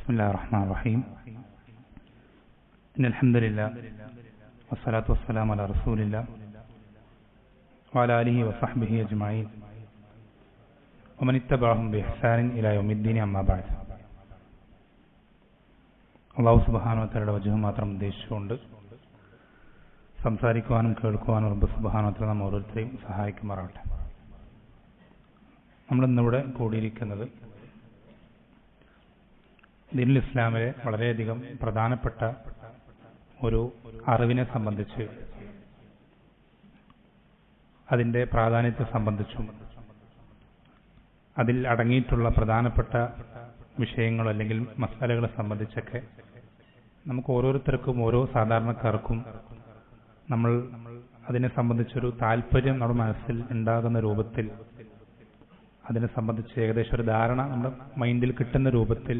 بسم الله الرحمن الرحيم إن الحمد لله والصلاة والسلام على رسول الله وعلى آله وصحبه أجمعين ومن اتبعهم بإحسان إلى يوم الدين أما بعد അല്ലാഹു സുബ്ഹാനഹു വ തആലയുടെ വജഹ് മാത്രം ഉദ്ദേശിച്ചുകൊണ്ട് സംസാരിക്കുവാനും കേൾക്കുവാനും റബ്ബ് സുബ്ഹാനഹു വ തആല നമ്മെ ഓരോരുത്തരെയും സഹായിക്കുമാറാവട്ടെ. നമ്മളിന്നിവിടെ കൂടിയിരിക്കുന്നത് ദീനുൽ ഇസ്ലാമിലെ വളരെയധികം പ്രധാനപ്പെട്ട ഒരു അറിവിനെ സംബന്ധിച്ച്, അതിൻ്റെ പ്രാധാന്യത്തെ സംബന്ധിച്ചും അതിൽ അടങ്ങിയിട്ടുള്ള പ്രധാനപ്പെട്ട വിഷയങ്ങൾ അല്ലെങ്കിൽ മസാലകളെ സംബന്ധിച്ചൊക്കെ നമുക്ക് ഓരോരുത്തർക്കും ഓരോ സാധാരണക്കാർക്കും നമ്മൾ അതിനെ സംബന്ധിച്ചൊരു താല്പര്യം നമ്മുടെ മനസ്സിൽ ഉണ്ടാകുന്ന രൂപത്തിൽ, അതിനെ സംബന്ധിച്ച് ഏകദേശം ഒരു ധാരണ നമ്മുടെ മൈൻഡിൽ കിട്ടുന്ന രൂപത്തിൽ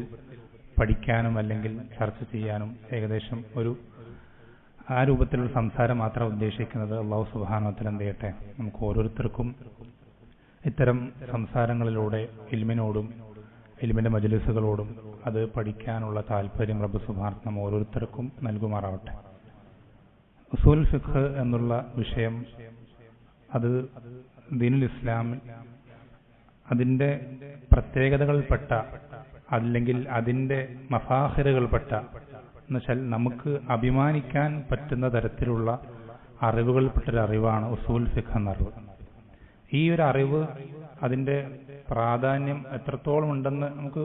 പഠിക്കാനും അല്ലെങ്കിൽ ചർച്ച ചെയ്യാനും ഏകദേശം ആ രൂപത്തിലുള്ള സംസാരം മാത്രം ഉദ്ദേശിക്കുന്നത്. അല്ലാഹു സുബ്ഹാനഹു വ തആല എന്ത് ചെയ്യട്ടെ, നമുക്ക് ഓരോരുത്തർക്കും ഇത്തരം സംസാരങ്ങളിലൂടെ ഇൽമിനോടും ഇൽമിന്റെ മജ്ലിസുകളോടും അത് പഠിക്കാനുള്ള താല്പര്യം റബ്ബ് സുബ്ഹാനഹു വ തആല ഓരോരുത്തർക്കും നൽകുമാറാവട്ടെ. ഉസൂൽ ഫിഖ് എന്നുള്ള വിഷയം, അത് ദീനുൽ ഇസ്ലാമിൽ അതിന്റെ പ്രത്യേകതകൾപ്പെട്ട അല്ലെങ്കിൽ അതിന്റെ മഫാഖിറുകൾപ്പെട്ട എന്നുവെച്ചാൽ നമുക്ക് അഭിമാനിക്കാൻ പറ്റുന്ന തരത്തിലുള്ള അറിവുകൾപ്പെട്ടൊരു അറിവാണ് ഉസൂൽ ഫിഖ് എന്ന അറിവ്. ഈ ഒരു അറിവ്, അതിന്റെ പ്രാധാന്യം എത്രത്തോളം ഉണ്ടെന്ന് നമുക്ക്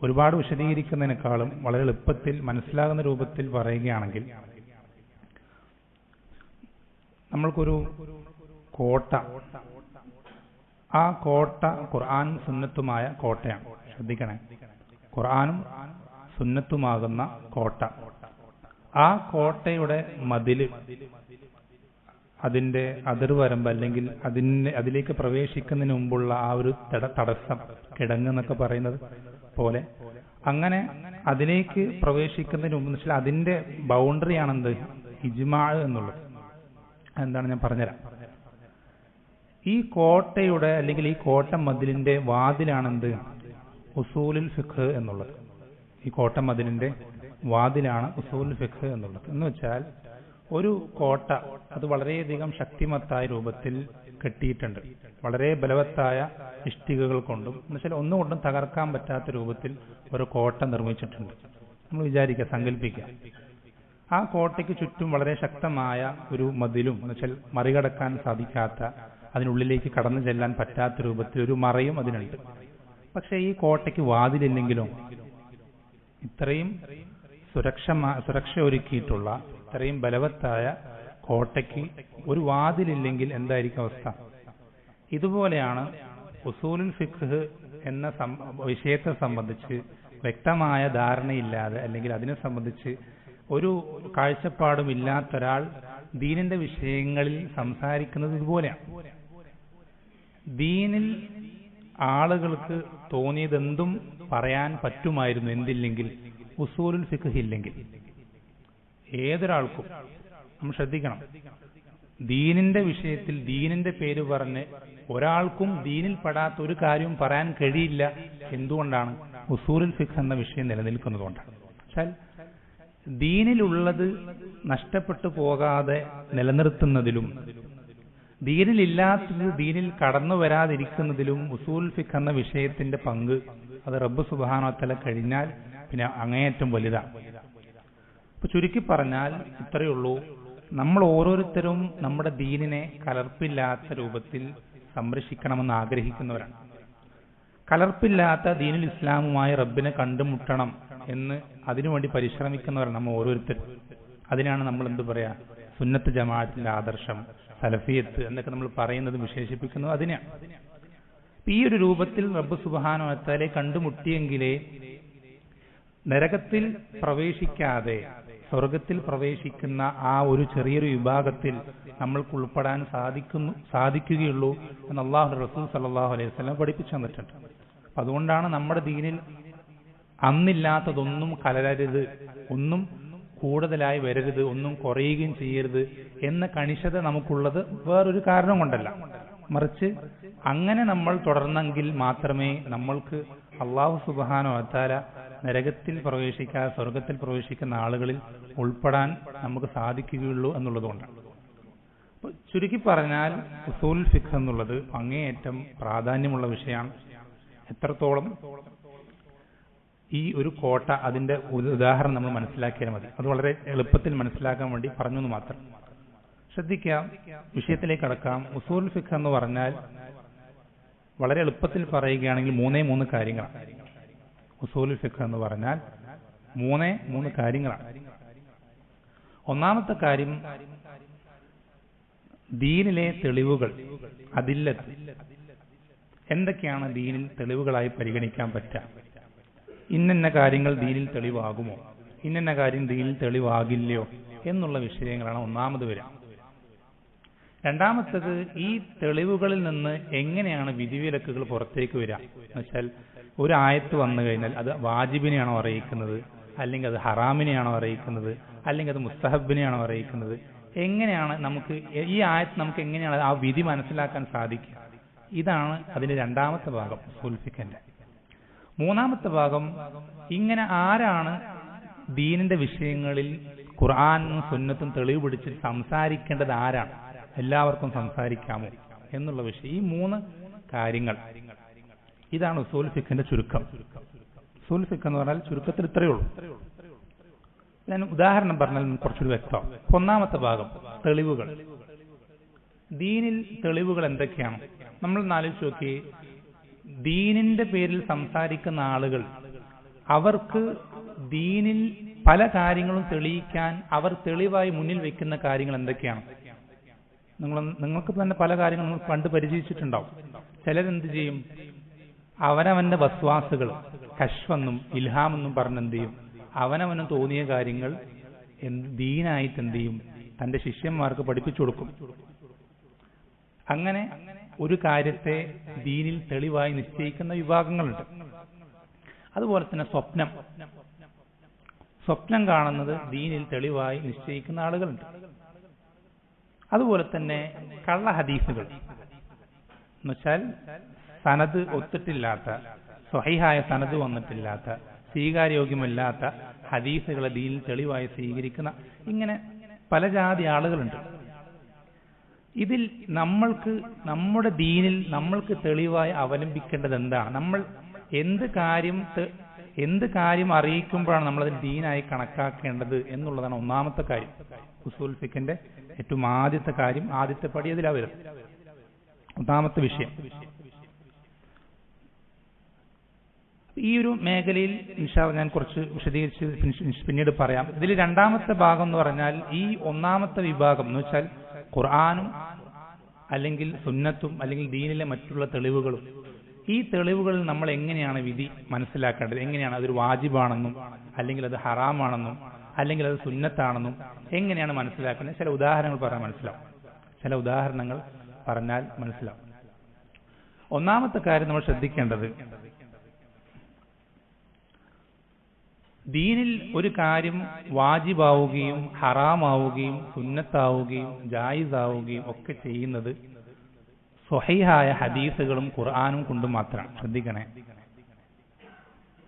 ഒരുപാട് വിശദീകരിക്കുന്നതിനേക്കാളും വളരെ എളുപ്പത്തിൽ മനസ്സിലാകുന്ന രൂപത്തിൽ പറയുകയാണെങ്കിൽ, നമ്മൾക്കൊരു കോട്ട, ആ കോട്ട ഖുർആനും സുന്നത്തുമായ കോട്ടയാണ്. ശ്രദ്ധിക്കണേ, ഖുർആനും സുന്നത്തുമാകുന്ന കോട്ട. ആ കോട്ടയുടെ മതില്, അതിന്റെ അതിർവരമ്പ് അല്ലെങ്കിൽ അതിലേക്ക് പ്രവേശിക്കുന്നതിന് മുമ്പുള്ള ആ ഒരു തടസ്സം, കിടങ്ങ് എന്നൊക്കെ പറയുന്നത് പോലെ, അങ്ങനെ അതിലേക്ക് പ്രവേശിക്കുന്നതിന് മുമ്പ് വെച്ചാൽ അതിന്റെ ബൗണ്ടറിയാണെന്ത്, ഇജ്മാ എന്നുള്ളത്. എന്താണ് ഞാൻ പറഞ്ഞുതരാം. ഈ കോട്ടയുടെ അല്ലെങ്കിൽ ഈ കോട്ട മതിലിന്റെ വാതിലാണെന്ത്, ഉസൂലുൽ ഫിഖ് എന്നുള്ളത്. ഈ കോട്ട മതിലിന്റെ വാതിലാണ് ഉസൂലുൽ ഫിഖ് എന്നുള്ളത്. എന്ന് വെച്ചാൽ ഒരു കോട്ട അത് വളരെയധികം ശക്തിമത്തായ രൂപത്തിൽ കെട്ടിയിട്ടുണ്ട്, വളരെ ബലവത്തായ ഇഷ്ടികകൾ കൊണ്ടും, എന്നുവെച്ചാൽ ഒന്നുകൊണ്ടും തകർക്കാൻ പറ്റാത്ത രൂപത്തിൽ ഒരു കോട്ട നിർമ്മിച്ചിട്ടുണ്ട്. നമ്മൾ വിചാരിക്കുക, സങ്കല്പിക്കുക, ആ കോട്ടയ്ക്ക് ചുറ്റും വളരെ ശക്തമായ ഒരു മതിലും, എന്നുവെച്ചാൽ മറികടക്കാൻ സാധിക്കാത്ത, അതിനുള്ളിലേക്ക് കടന്നു ചെല്ലാൻ പറ്റാത്ത രൂപത്തിൽ ഒരു മറയും അതിനുണ്ട്. പക്ഷെ ഈ കോട്ടയ്ക്ക് വാതിലില്ലെങ്കിലോ, ഇത്രയും സുരക്ഷ ഒരുക്കിയിട്ടുള്ള ഇത്രയും ബലവത്തായ കോട്ടയ്ക്ക് ഒരു വാതിലില്ലെങ്കിൽ എന്തായിരിക്കും അവസ്ഥ? ഇതുപോലെയാണ് ഉസൂലുൽ ഫിഖ് എന്ന വിഷയത്തെ സംബന്ധിച്ച് വ്യക്തമായ ധാരണയില്ലാതെ അല്ലെങ്കിൽ അതിനെ സംബന്ധിച്ച് ഒരു കാഴ്ചപ്പാടും ഇല്ലാത്തൊരാൾ ദീനിന്റെ വിഷയങ്ങളിൽ സംസാരിക്കുന്നത് ഇതുപോലെയാണ്. ദീനിൽ ആളുകൾക്ക് തോന്നിയതെന്തും പറയാൻ പറ്റുമായിരുന്നു, എന്തില്ലെങ്കിൽ ഉസൂലുൽ ഫിഖ് ഇല്ലെങ്കിൽ. ഏതൊരാൾക്കും നമ്മൾ ശ്രദ്ധിക്കണം, ദീനിന്റെ വിഷയത്തിൽ ദീനിന്റെ പേര് പറഞ്ഞ് ഒരാൾക്കും ദീനിൽ പെടാത്ത ഒരു കാര്യവും പറയാൻ കഴിയില്ല. എന്തുകൊണ്ടാണ്? ഉസൂലുൽ ഫിഖ് എന്ന വിഷയം നിലനിൽക്കുന്നതുകൊണ്ടാണ്. വെച്ചാൽ ദീനിലുള്ളത് നഷ്ടപ്പെട്ടു പോകാതെ നിലനിർത്തുന്നതിലും ദീനിലില്ലാത്തത് ദീനിൽ കടന്നു വരാതിരിക്കുന്നതിലും ഉസൂൽ ഫിഖ് എന്ന വിഷയത്തിന്റെ പങ്ക്, അത് റബ്ബ് സുബ്ഹാനഹു വ തആല കഴിഞ്ഞാൽ പിന്നെ അങ്ങേയറ്റം വലുതാണ്. ഇപ്പൊ ചുരുക്കി പറഞ്ഞാൽ ഇത്രയേ ഉള്ളൂ, നമ്മൾ ഓരോരുത്തരും നമ്മുടെ ദീനിനെ കലർപ്പില്ലാത്ത രൂപത്തിൽ സംരക്ഷിക്കണമെന്ന് ആഗ്രഹിക്കുന്നവരാണ്. കലർപ്പില്ലാത്ത ദീനുൽ ഇസ്ലാമുമായി റബ്ബിനെ കണ്ടുമുട്ടണം എന്ന് അതിനുവേണ്ടി പരിശ്രമിക്കുന്നവരാണ് നമ്മൾ ഓരോരുത്തരും. അതിനാണ് നമ്മൾ എന്ത് പറയാ, സുന്നത്ത് ജമാഅത്തിന്റെ ആദർശം, സലഫിയത്ത് എന്നൊക്കെ നമ്മൾ പറയുന്നത്, വിശേഷിപ്പിക്കുന്നത് അതിനെയാണ്. ഈ ഒരു രൂപത്തിൽ റബ്ബ് സുബ്ഹാനഹു വ തആലയെ കണ്ടുമുട്ടിയെങ്കിലേ നരകത്തിൽ പ്രവേശിക്കാതെ സ്വർഗത്തിൽ പ്രവേശിക്കുന്ന ആ ഒരു ചെറിയൊരു വിഭാഗത്തിൽ നമ്മൾക്ക് ഉൾപ്പെടാൻ സാധിക്കുകയുള്ളൂ എന്ന് അല്ലാഹുവിന്റെ റസൂൽ സല്ലല്ലാഹു അലൈഹി വസല്ലം പഠിപ്പിച്ചു തന്നിട്ടുണ്ട്. അപ്പൊ അതുകൊണ്ടാണ് നമ്മുടെ ദീനിൽ അന്നില്ലാത്തതൊന്നും കലരരുത്, ഒന്നും കൂടുതലായി വരരുത്, ഒന്നും കുറയുകയും ചെയ്യരുത് എന്ന കണിശത നമുക്കുള്ളത് വേറൊരു കാരണം കൊണ്ടല്ല, മറിച്ച് അങ്ങനെ നമ്മൾ തുടർന്നെങ്കിൽ മാത്രമേ നമ്മൾക്ക് അല്ലാഹു സുബ്ഹാനഹു വ തആല നരകത്തിൽ പ്രവേശിക്കാതെ സ്വർഗത്തിൽ പ്രവേശിക്കുന്ന ആളുകളിൽ ഉൾപ്പെടാൻ നമുക്ക് സാധിക്കുകയുള്ളൂ എന്നുള്ളതുകൊണ്ടാണ്. ചുരുക്കി പറഞ്ഞാൽ ഉസൂൽ ഫിഖ് എന്നുള്ളത് അങ്ങേയറ്റം പ്രാധാന്യമുള്ള വിഷയമാണ്. എത്രത്തോളം ഈ ഒരു കോട്ട, അതിന്റെ ഉദാഹരണം നമ്മൾ മനസ്സിലാക്കിയാൽ മതി. അത് വളരെ എളുപ്പത്തിൽ മനസ്സിലാക്കാൻ വേണ്ടി പറഞ്ഞു എന്ന് മാത്രം. ശ്രദ്ധിക്കാം, വിഷയത്തിലേക്ക് കടക്കാം. ഉസൂൽ ഫിഖ് എന്ന് പറഞ്ഞാൽ വളരെ എളുപ്പത്തിൽ പറയുകയാണെങ്കിൽ മൂന്ന് കാര്യങ്ങളാണ്. ഉസൂൽ ഫിഖ് എന്ന് പറഞ്ഞാൽ മൂന്ന് കാര്യങ്ങളാണ്. ഒന്നാമത്തെ കാര്യം ദീനിലെ തെളിവുകൾ, അദില്ലത്ത്. എന്തൊക്കെയാണ് ദീനിൽ തെളിവുകളായി പരിഗണിക്കാൻ പറ്റുക? ഇന്ന കാര്യങ്ങൾ ദീനിൽ തെളിവാകുമോ, ഇന്ന കാര്യം ദീനിൽ തെളിവാകില്ലയോ എന്നുള്ള വിഷയങ്ങളാണ് ഒന്നാമത് വരിക. രണ്ടാമത്തത്, ഈ തെളിവുകളിൽ നിന്ന് എങ്ങനെയാണ് വിധിവിലക്കുകൾ പുറത്തേക്ക് വരിക എന്ന് വെച്ചാൽ, ഒരു ആയത്ത് വന്നു കഴിഞ്ഞാൽ അത് വാജിബിനെയാണോ അറിയിക്കുന്നത്, അല്ലെങ്കിൽ അത് ഹറാമിനെയാണോ അറിയിക്കുന്നത്, അല്ലെങ്കിൽ അത് മുസ്തഹബിനെയാണോ അറിയിക്കുന്നത്? എങ്ങനെയാണ് നമുക്ക് ഈ ആയത്ത് നമുക്ക് എങ്ങനെയാണ് ആ വിധി മനസ്സിലാക്കാൻ സാധിക്കുക? ഇതാണ് അതിന്റെ രണ്ടാമത്തെ ഭാഗം ഉസൂൽ ഫിഖിന്റെ. മൂന്നാമത്തെ ഭാഗം, ഇങ്ങനെ ആരാണ് ദീനിന്റെ വിഷയങ്ങളിൽ ഖുർആനും സുന്നത്തും തെളിവ് പിടിച്ച് സംസാരിക്കേണ്ടത്? ആരാണ്? എല്ലാവർക്കും സംസാരിക്കാമോ എന്നുള്ള വിഷയം. ഈ മൂന്ന് കാര്യങ്ങൾ, ഇതാണ് ഉസൂൽ ഫിഖിന്റെ ചുരുക്കം. ഉസൂൽ ഫിഖ് എന്ന് പറഞ്ഞാൽ ചുരുക്കത്തിൽ ഇത്രയേ ഉള്ളൂ. ഞാൻ ഉദാഹരണം പറഞ്ഞാൽ കുറച്ചുകൂടി വ്യക്തം. ഒന്നാമത്തെ ഭാഗം, തെളിവുകൾ. ദീനിൽ തെളിവുകൾ എന്തൊക്കെയാണ്? നമ്മൾ ആലോചിച്ച് നോക്കി, ദീനിന്റെ പേരിൽ സംസാരിക്കുന്ന ആളുകൾ, അവർക്ക് ദീനിൽ പല കാര്യങ്ങളും തെളിയിക്കാൻ അവർ തെളിവായി മുന്നിൽ വെക്കുന്ന കാര്യങ്ങൾ എന്തൊക്കെയാണ്? നിങ്ങൾക്ക് തന്നെ പല കാര്യങ്ങളും നിങ്ങൾ പണ്ട് പരിചയിച്ചിട്ടുണ്ടാവും. ചിലരെന്ത് ചെയ്യും? അവനവന്റെ വസ്വാസുകൾ, കശ്വെന്നും ഇൽഹാമെന്നും പറഞ്ഞെന്ത് ചെയ്യും? അവനവനും തോന്നിയ കാര്യങ്ങൾ ദീനായിട്ട് എന്ത് ചെയ്യും? തന്റെ ശിഷ്യന്മാർക്ക് പഠിപ്പിച്ചു കൊടുക്കും. അങ്ങനെ ഒരു കാര്യത്തെ ദീനിൽ തെളിവായി നിശ്ചയിക്കുന്ന വിഭാഗങ്ങളുണ്ട്. അതുപോലെ തന്നെ സ്വപ്നം കാണുന്നത് ദീനിൽ തെളിവായി നിശ്ചയിക്കുന്ന ആളുകളുണ്ട്. അതുപോലെ തന്നെ കള്ള ഹദീസുകൾ എന്നുവെച്ചാൽ സനദ് ഒത്തിട്ടില്ലാത്ത, സ്വഹീഹായ സനദ് വന്നിട്ടില്ലാത്ത, സ്വീകാര്യോഗ്യമല്ലാത്ത ഹദീസുകളെ ദീനിൽ തെളിവായി സ്വീകരിക്കുന്ന ഇങ്ങനെ പല ജാതി ആളുകളുണ്ട്. ഇതിൽ നമ്മൾക്ക് നമ്മുടെ ദീനിൽ നമ്മൾക്ക് തെളിവായി അവലംബിക്കേണ്ടത് എന്താണ്? നമ്മൾ എന്ത് കാര്യം അറിയിക്കുമ്പോഴാണ് നമ്മളത് ദീനായി കണക്കാക്കേണ്ടത് എന്നുള്ളതാണ് ഒന്നാമത്തെ കാര്യം. ഉസൂൽ ഫിഖിന്റെ ഏറ്റവും ആദ്യത്തെ കാര്യം, ആദ്യത്തെ പടി അതിലാ വരും. ഒന്നാമത്തെ വിഷയം. ഈ ഒരു മേഖലയിൽ ഇൻഷാ അല്ലാഹ് ഞാൻ കുറച്ച് വിശദീകരിച്ച് പിന്നീട് പറയാം. ഇതിൽ രണ്ടാമത്തെ ഭാഗം എന്ന് പറഞ്ഞാൽ, ഈ ഒന്നാമത്തെ വിഭാഗം എന്ന് വെച്ചാൽ ഖുർആനും അല്ലെങ്കിൽ സുന്നത്തും അല്ലെങ്കിൽ ദീനിലെ മറ്റുള്ള തെളിവുകളും, ഈ തെളിവുകളിൽ നമ്മൾ എങ്ങനെയാണ് വിധി മനസ്സിലാക്കേണ്ടത്? എങ്ങനെയാണ് അതൊരു വാജിബാണെന്നും അല്ലെങ്കിൽ അത് ഹറാമാണെന്നും അല്ലെങ്കിൽ അത് സുന്നത്താണെന്നും എങ്ങനെയാണ് മനസ്സിലാക്കേണ്ടത്? ചില ഉദാഹരണങ്ങൾ പറഞ്ഞാൽ മനസ്സിലാവും. ഒന്നാമത്തെ കാര്യം നമ്മൾ ശ്രദ്ധിക്കേണ്ടത്, ദീനിൽ ഒരു കാര്യം വാജിബാവുകയും ഹറാമാവുകയും സുന്നത്താവുകയും ജായിസാവുകയും ഒക്കെ ചെയ്യുന്നത് സ്വഹീഹായ ഹദീസുകളും ഖുർആനും കൊണ്ട് മാത്രമാണ്. ശ്രദ്ധിക്കണേ,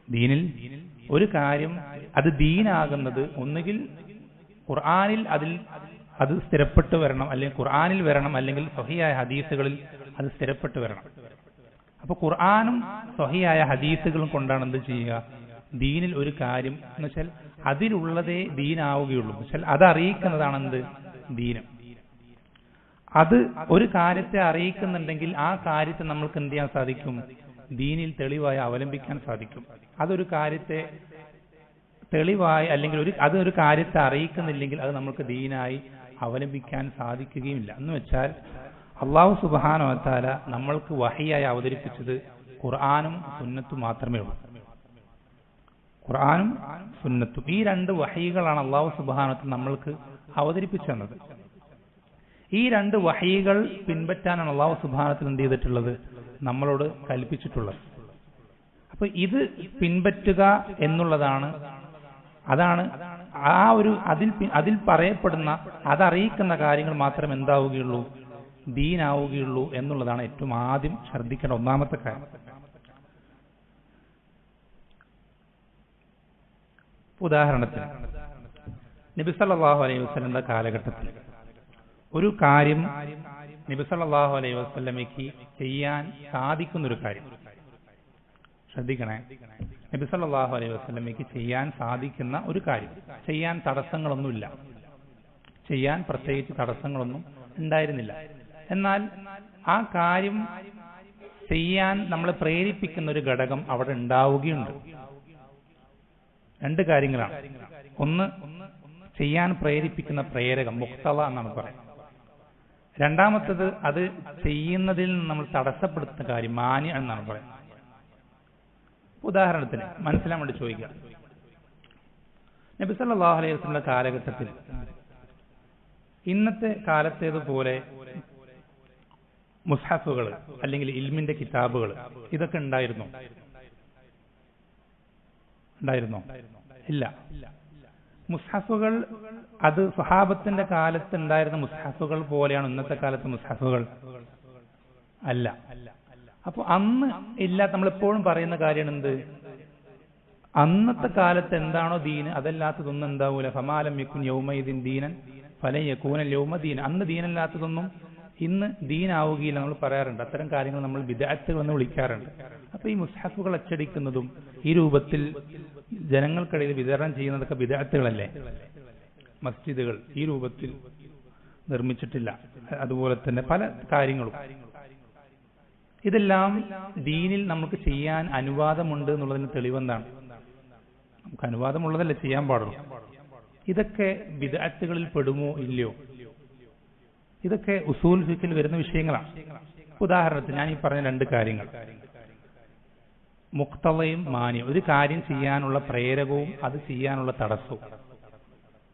ദീനിൽ ഒരു കാര്യം അത് ദീനാകുന്നത് ഒന്നുകിൽ ഖുർആനിൽ അത് സ്ഥിരപ്പെട്ടു വരണം, അല്ലെങ്കിൽ ഖുർആനിൽ വരണം, അല്ലെങ്കിൽ സ്വഹീഹായ ഹദീസുകളിൽ അത് സ്ഥിരപ്പെട്ടു വരണം. അപ്പൊ ഖുർആനും സ്വഹീഹായ ഹദീസുകളും കൊണ്ടാണ് എന്ത് ചെയ്യുക? ദീനിൽ ഒരു കാര്യം എന്ന് വെച്ചാൽ അതിലുള്ളതേ ദീനാവുകയുള്ളൂ. വെച്ചാൽ അത് അറിയിക്കുന്നതാണ് എന്ത്? ദീനം. അത് ഒരു കാര്യത്തെ അറിയിക്കുന്നുണ്ടെങ്കിൽ ആ കാര്യത്തെ നമ്മൾക്ക് എന്ത് ചെയ്യാൻ സാധിക്കും? ദീനിൽ തെളിവായി അവലംബിക്കാൻ സാധിക്കും. അതൊരു കാര്യത്തെ തെളിവായി അല്ലെങ്കിൽ അതൊരു കാര്യത്തെ അറിയിക്കുന്നില്ലെങ്കിൽ അത് നമുക്ക് ദീനായി അവലംബിക്കാൻ സാധിക്കുകയുമില്ല. എന്ന് വെച്ചാൽ അല്ലാഹു സുബ്ഹാനഹു വ തആല നമ്മൾക്ക് വഹിയായി അവതരിപ്പിച്ചത് ഖുർആനും സുന്നത്തും മാത്രമേ ഉള്ളൂ. ഖുർആനും സുന്നത്തും, ഈ രണ്ട് വഹികളാണ് അല്ലാഹു സുബ്ഹാനഹു വ തആല നമ്മൾക്ക് അവതരിപ്പിച്ചു തന്നത്. ഈ രണ്ട് വഹികൾ പിൻപറ്റാനാണ് അല്ലാഹു സുബ്ഹാനഹു വ തആല എന്ത് ചെയ്തിട്ടുള്ളത്? നമ്മളോട് കൽപ്പിച്ചിട്ടുള്ളത്. അപ്പൊ ഇത് പിൻപറ്റുക എന്നുള്ളതാണ്, അതാണ് ആ ഒരു അതിൽ പറയപ്പെടുന്ന അതറിയിക്കുന്ന കാര്യങ്ങൾ മാത്രം എന്താവുകയുള്ളൂ? ദീനാവുകയുള്ളൂ എന്നുള്ളതാണ് ഏറ്റവും ആദ്യം ശ്രദ്ധിക്കേണ്ട ഒന്നാമത്തെ കാര്യം. ഉദാഹരണത്തിന് നബി സല്ലല്ലാഹു അലൈഹി വസല്ലമയുടെ കാലഘട്ടത്തിൽ ഒരു കാര്യം നബി സല്ലല്ലാഹു അലൈഹി വസല്ലമയ്ക്ക് ചെയ്യാൻ സാധിക്കുന്നൊരു കാര്യം, ശ്രദ്ധിക്കണേ, നബി സല്ലല്ലാഹു അലൈഹി വസല്ലമയ്ക്ക് ചെയ്യാൻ സാധിക്കുന്ന ഒരു കാര്യം, ചെയ്യാൻ തടസ്സങ്ങളൊന്നുമില്ല, ചെയ്യാൻ പ്രത്യേകിച്ച് തടസ്സങ്ങളൊന്നും ഉണ്ടായിരുന്നില്ല. എന്നാൽ ആ കാര്യം ചെയ്യാൻ നമ്മളെ പ്രേരിപ്പിക്കുന്ന ഒരു ഘടകം അവിടെ ഉണ്ടാവുകയുണ്ട്. രണ്ട് കാര്യങ്ങളാണ്. ഒന്ന്, ചെയ്യാൻ പ്രേരിപ്പിക്കുന്ന പ്രേരകം, മുഖ്തള എന്നാണ് പറയുന്നത്. രണ്ടാമത്തത്, അത് ചെയ്യുന്നതിൽ നിന്ന് നമ്മൾ തടസ്സപ്പെടുത്തുന്ന കാര്യം, മാനി എന്നാണ് പറയുന്നത്. ഉദാഹരണത്തിന് മനസ്സിലാൻ വേണ്ടി ചോദിക്കുക, നബി സല്ലല്ലാഹു അലൈഹി വസല്ലമയുടെ കാലഘട്ടത്തിൽ ഇന്നത്തെ കാലത്തേതുപോലെ മുസ്ഹഫുകൾ അല്ലെങ്കിൽ ഇൽമിന്റെ കിതാബുകൾ ഇതൊക്കെ ഉണ്ടായിരുന്നോ? ഇല്ല. മുസ്ഹഫുകൾ അത് സ്വഹാബത്തിന്റെ കാലത്ത് ഉണ്ടായിരുന്ന മുസ്ഹഫുകൾ പോലെയാണ് ഇന്നത്തെ കാലത്ത് മുസ്ഹഫുകൾ? അല്ല. അപ്പൊ അന്ന് ഇല്ലാത്ത, നമ്മളെപ്പോഴും പറയുന്ന കാര്യമാണ് എന്ത്, അന്നത്തെ കാലത്ത് എന്താണോ ദീന് അതല്ലാത്തതൊന്നും എന്താവൂല. ഫമാലം യകുൻ യൗമഇദിൻ ദീനൻ ഫലൻ യകൂന യൗമ ദീൻ. അന്ന് ദീനല്ലാത്തതൊന്നും ഇന്ന് ദീനാവുകയില്ല നമ്മൾ പറയാറുണ്ട്. അത്തരം കാര്യങ്ങൾ നമ്മൾ ബിദ്അത്തുകൾ എന്ന് വിളിക്കാറുണ്ട്. അപ്പൊ ഈ മുസ്ഹഫുകൾ അച്ചടിക്കുന്നതും ഈ രൂപത്തിൽ ജനങ്ങൾക്കിടയിൽ വിതരണം ചെയ്യുന്നതൊക്കെ ബിദ്അത്തുകളല്ലേ? മസ്ജിദുകൾ ഈ രൂപത്തിൽ നിർമ്മിച്ചിട്ടില്ല. അതുപോലെ തന്നെ പല കാര്യങ്ങളും. ഇതെല്ലാം ദീനിൽ നമുക്ക് ചെയ്യാൻ അനുവാദമുണ്ട് എന്നുള്ളതിന് തെളിവെന്താണ്? നമുക്ക് അനുവാദമുള്ളതല്ലേ ചെയ്യാൻ പാടുള്ളൂ. ഇതൊക്കെ ബിദ്അത്തുകളിൽ പെടുമോ ഇല്ലയോ? ഇതൊക്കെ ഉസൂൽ ഫിഖിൽ വരുന്ന വിഷയങ്ങളാണ്. ഉദാഹരണത്തിന് ഞാൻ ഈ പറഞ്ഞ രണ്ട് കാര്യങ്ങൾ, മുഖ്തളയും മാനിയും, ഒരു കാര്യം ചെയ്യാനുള്ള പ്രേരകവും അത് ചെയ്യാനുള്ള തടസ്സവും.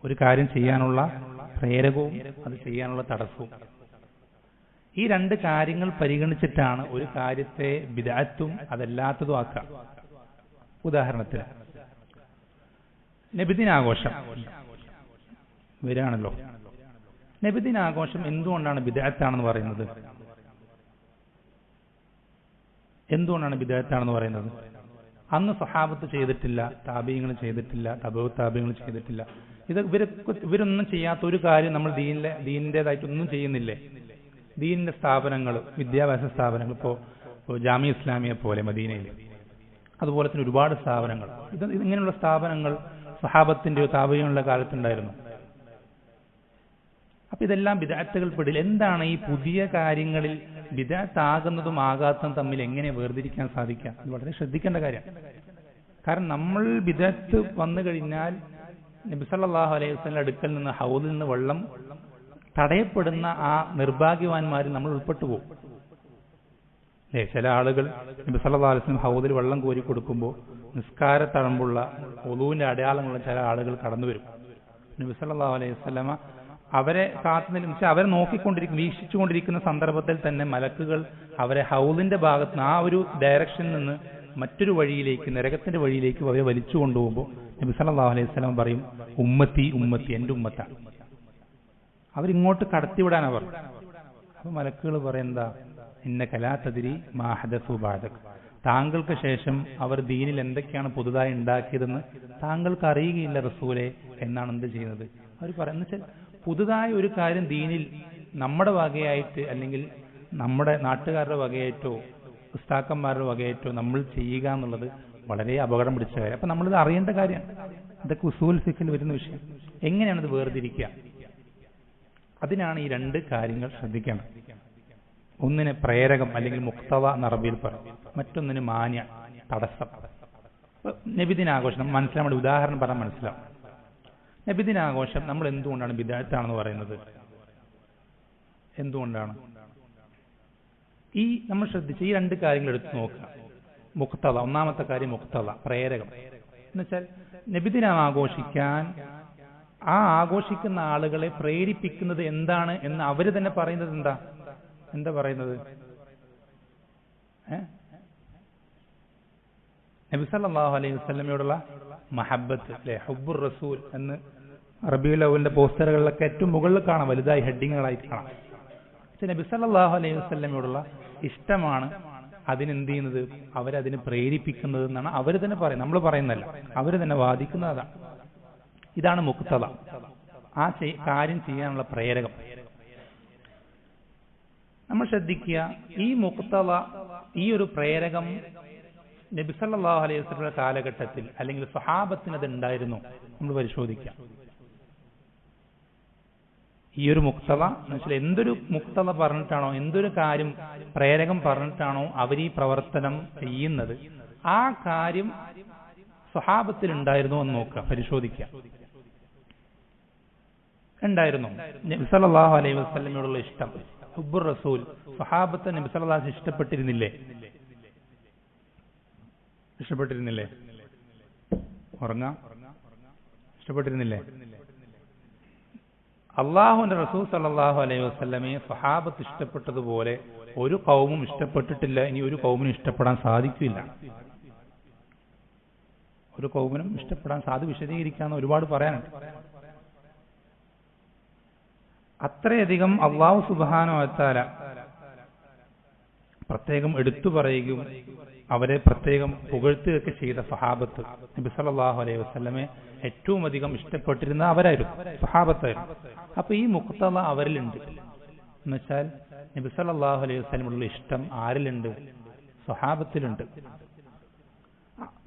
ഒരു കാര്യം ചെയ്യാനുള്ള പ്രേരകവും അത് ചെയ്യാനുള്ള തടസ്സവും. ഈ രണ്ട് കാര്യങ്ങൾ പരിഗണിച്ചിട്ടാണ് ഒരു കാര്യത്തെ ബിദ്അത്തും അതല്ലാത്തതും ആക്കുക. ഉദാഹരണത്തിന് നബിദിനാഘോഷം വരികയാണല്ലോ. നബിദിനാഘോഷം എന്തുകൊണ്ടാണ് ബിദ്അത്താണെന്ന് പറയുന്നത്? എന്തുകൊണ്ടാണ് ബിദ്അത്താണെന്ന് പറയുന്നത്? അന്ന് സഹാബത്ത് ചെയ്തിട്ടില്ല, താബീങ്ങൾ ചെയ്തിട്ടില്ല, തബഉ താബീങ്ങൾ ചെയ്തിട്ടില്ല. ഇവരൊന്നും ചെയ്യാത്ത ഒരു കാര്യം നമ്മൾ ദീനിന്റേതായിട്ടൊന്നും ചെയ്യുന്നില്ലേ? ദീനിന്റെ സ്ഥാപനങ്ങൾ, വിദ്യാഭ്യാസ സ്ഥാപനങ്ങൾ, ഇപ്പോൾ ജാമിയ ഇസ്ലാമിയെ പോലെ മദീനയിൽ, അതുപോലെ തന്നെ ഒരുപാട് സ്ഥാപനങ്ങൾ, ഇങ്ങനെയുള്ള സ്ഥാപനങ്ങൾ സഹാബത്തിന്റെയോ താബഈങ്ങളുടെ കാലത്തുണ്ടായിരുന്നു. അപ്പൊ ഇതെല്ലാം ബിദ്അത്തുകൾ പെടില്ല. എന്താണ് ഈ പുതിയ കാര്യങ്ങളിൽ ബിദ്അത്താകുന്നതും ആകാത്തതും തമ്മിൽ എങ്ങനെ വേർതിരിക്കാൻ സാധിക്കാം? ഇത് വളരെ ശ്രദ്ധിക്കേണ്ട കാര്യമാണ്. കാരണം നമ്മൾ ബിദ്അത്ത് വന്നു കഴിഞ്ഞാൽ നബി സല്ലല്ലാഹു അലൈഹി വസല്ലം അടുക്കൽ നിന്ന് ഹൗദിൽ നിന്ന് വെള്ളം തടയപ്പെടുന്ന ആ നിർഭാഗ്യവാന്മാരിൽ നമ്മൾ ഉൾപ്പെട്ടു പോകും. ചില ആളുകൾ നബി സല്ലല്ലാഹു അലൈഹി വസല്ലം ഹൗദിൽ വെള്ളം കോരി കൊടുക്കുമ്പോൾ നിസ്കാര തഴമ്പുള്ള വുളൂവിന്റെ അടയാളമുള്ള ചില ആളുകൾ കടന്നു വരും. നബി സല്ലല്ലാഹു അലൈഹി വസല്ലമ അവരെ കാത്തുനിന്ന് അവരെ നോക്കിക്കൊണ്ടിരിക്കും, വീക്ഷിച്ചുകൊണ്ടിരിക്കുന്ന സന്ദർഭത്തിൽ തന്നെ മലക്കുകൾ അവരെ ഹൗദിന്റെ ഭാഗത്ത് നിന്ന് ആ ഒരു ഡയറക്ഷനിൽ നിന്ന് മറ്റൊരു വഴിയിലേക്ക്, നരകത്തിന്റെ വഴിയിലേക്ക് അവരെ വലിച്ചു കൊണ്ടുപോകുമ്പോൾ നബി സല്ലല്ലാഹു അലൈഹി വസല്ലം പറയും, ഉമ്മത്തി ഉമ്മത്തി, എന്റെ ഉമ്മത്താണ്. അവരിങ്ങോട്ട് കടത്തിവിടാനാ പറയും. അപ്പൊ മലക്കുകൾ പറയും, എന്താ, ഇന്നക ലാ തദ്രി മാ ഹദസു ബഅദക, താങ്കൾക്ക് ശേഷം അവർ ദീനിൽ എന്തൊക്കെയാണ് പുതുതായി ഉണ്ടാക്കിയതെന്ന് താങ്കൾക്ക് അറിയുകയില്ല റസൂലെ എന്നാണ് എന്ത് ചെയ്യുന്നത്. അവർ പറയുന്നത്, പുതുതായ ഒരു കാര്യം ദീനിൽ നമ്മുടെ വകയായിട്ട് അല്ലെങ്കിൽ നമ്മുടെ നാട്ടുകാരുടെ വകയായിട്ടോ ഉസ്താക്കന്മാരുടെ വകയായിട്ടോ നമ്മൾ ചെയ്യുക എന്നുള്ളത് വളരെ അപകടം പിടിച്ച കാര്യം. അപ്പൊ നമ്മളിത് അറിയേണ്ട കാര്യമാണ്. ഇതൊക്കെ ഉസൂൽ ഫിഖിൽ വരുന്ന വിഷയം. എങ്ങനെയാണ് ഇത് വേർതിരിക്കുക? അതിനാണ് ഈ രണ്ട് കാര്യങ്ങൾ ശ്രദ്ധിക്കേണ്ടത്. ഒന്നിന് പ്രേരകം അല്ലെങ്കിൽ മുഖ്തവ എന്ന അറബിയിൽ പറയും, മറ്റൊന്നിന് മാന്യ, തടസ്സം. നബിദിനാഘോഷം മനസ്സിലാൻ വേണ്ടി ഉദാഹരണം പറഞ്ഞാൽ മനസ്സിലാവും. നബിദിനാഘോഷം നമ്മൾ എന്തുകൊണ്ടാണ് ബിദ്അത്താണെന്ന് പറയുന്നത്? എന്തുകൊണ്ടാണ്? ഈ നമ്മൾ ശ്രദ്ധിച്ച് ഈ രണ്ട് കാര്യങ്ങൾ എടുത്തു നോക്കുക. മുഖ്തവ, ഒന്നാമത്തെ കാര്യം മുഖ്തവ, പ്രേരകം എന്നുവെച്ചാൽ നബിദിനം ആഘോഷിക്കാൻ ആ ആഘോഷിക്കുന്ന ആളുകളെ പ്രേരിപ്പിക്കുന്നത് എന്താണ് എന്ന് അവര് തന്നെ പറയുന്നത് എന്താ പറയുന്നത്? നബി സല്ലല്ലാഹു അലൈഹി വസല്ലമയോടുള്ള മഹബ്ബത്ത്, അല്ലെ, ഹുബ്ബുർ റസൂൽ എന്ന് റബീഉൽ അവ്വലിന്റെ പോസ്റ്ററുകളിലൊക്കെ ഏറ്റവും മുകളിൽ കാണാം, വലുതായി ഹെഡിങ്ങുകളായിട്ട് കാണാം. പക്ഷെ നബി സല്ലല്ലാഹു അലൈഹി വസല്ലമയോടുള്ള ഇഷ്ടമാണ് അതിനെന്ത് ചെയ്യുന്നത്, അവരതിന് പ്രേരിപ്പിക്കുന്നത് എന്നാണ് അവർ തന്നെ പറയുന്നത്. നമ്മൾ പറയുന്നതല്ല, അവർ തന്നെ വാദിക്കുന്നത് അതാണ്. ഇതാണ് മുക്തദ, ആ കാര്യം ചെയ്യാനുള്ള പ്രേരകം. നമ്മൾ ശ്രദ്ധിക്കുക, ഈ മുക്തദ, ഈ ഒരു പ്രേരകം നബി സല്ലല്ലാഹു അലൈഹി വസല്ലമയുടെ കാലഘട്ടത്തിൽ അല്ലെങ്കിൽ സ്വഹാബത്തിന് അത് ഉണ്ടായിരുന്നു. നമ്മൾ പരിശോധിക്കാം. ഈ ഒരു മുക്തദ എന്ന് വെച്ചാൽ എന്തൊരു മുക്തദ പറഞ്ഞിട്ടാണോ, എന്തൊരു കാര്യം പ്രേരകം പറഞ്ഞിട്ടാണോ അവർ ഈ പ്രവർത്തനം ചെയ്യുന്നത്, ആ കാര്യം സ്വഹാബത്തിൽ ഉണ്ടായിരുന്നു എന്ന് നോക്കുക, പരിശോധിക്കുക. ഉണ്ടായിരുന്നു. നബി സല്ലല്ലാഹു അലൈഹി വസല്ലമയോടുള്ള ഇഷ്ടം, ഹുബ്ബുർ റസൂൽ, സ്വഹാബത്തെ നബി സല്ലല്ലാഹു അലൈഹി വസല്ലം ഇഷ്ടപ്പെട്ടിരുന്നില്ലേ? ഇഷ്ടപ്പെട്ടിരുന്നില്ലേ? അള്ളാഹുവിന്റെ റസൂൽ സല്ലല്ലാഹു അലൈഹി വസല്ലമയെ സ്വഹാബത്ത് ഇഷ്ടപ്പെട്ടതുപോലെ ഒരു ഖൗമും ഇഷ്ടപ്പെട്ടിട്ടില്ല. ഇനി ഒരു ഖൗമിനും ഇഷ്ടപ്പെടാൻ സാധിക്കില്ല. ഒരു ഖൗമിനും ഇഷ്ടപ്പെടാൻ വിശദീകരിക്കാന്ന് ഒരുപാട് പറയാനുണ്ട്. അത്രയധികം അള്ളാഹു സുബ്ഹാനഹു വ തആല പ്രത്യേകം എടുത്തു പറയുകയും അവരെ പ്രത്യേകം പുകഴ്ത്തുകയൊക്കെ ചെയ്ത സ്വഹാബത്ത് നബി സല്ലല്ലാഹു അലൈഹി വസല്ലമയെ ഏറ്റവും അധികം ഇഷ്ടപ്പെട്ടിരുന്ന അവരായിരുന്നു, സ്വഹാബത്തായിരുന്നു. അപ്പൊ ഈ മുഖ്തദ അവരിലുണ്ട്. എന്നുവെച്ചാൽ നബി സല്ലല്ലാഹു അലൈഹി വസല്ലമയോടുള്ള ഇഷ്ടം ആരിലുണ്ട്? സ്വഹാബത്തിലുണ്ട്.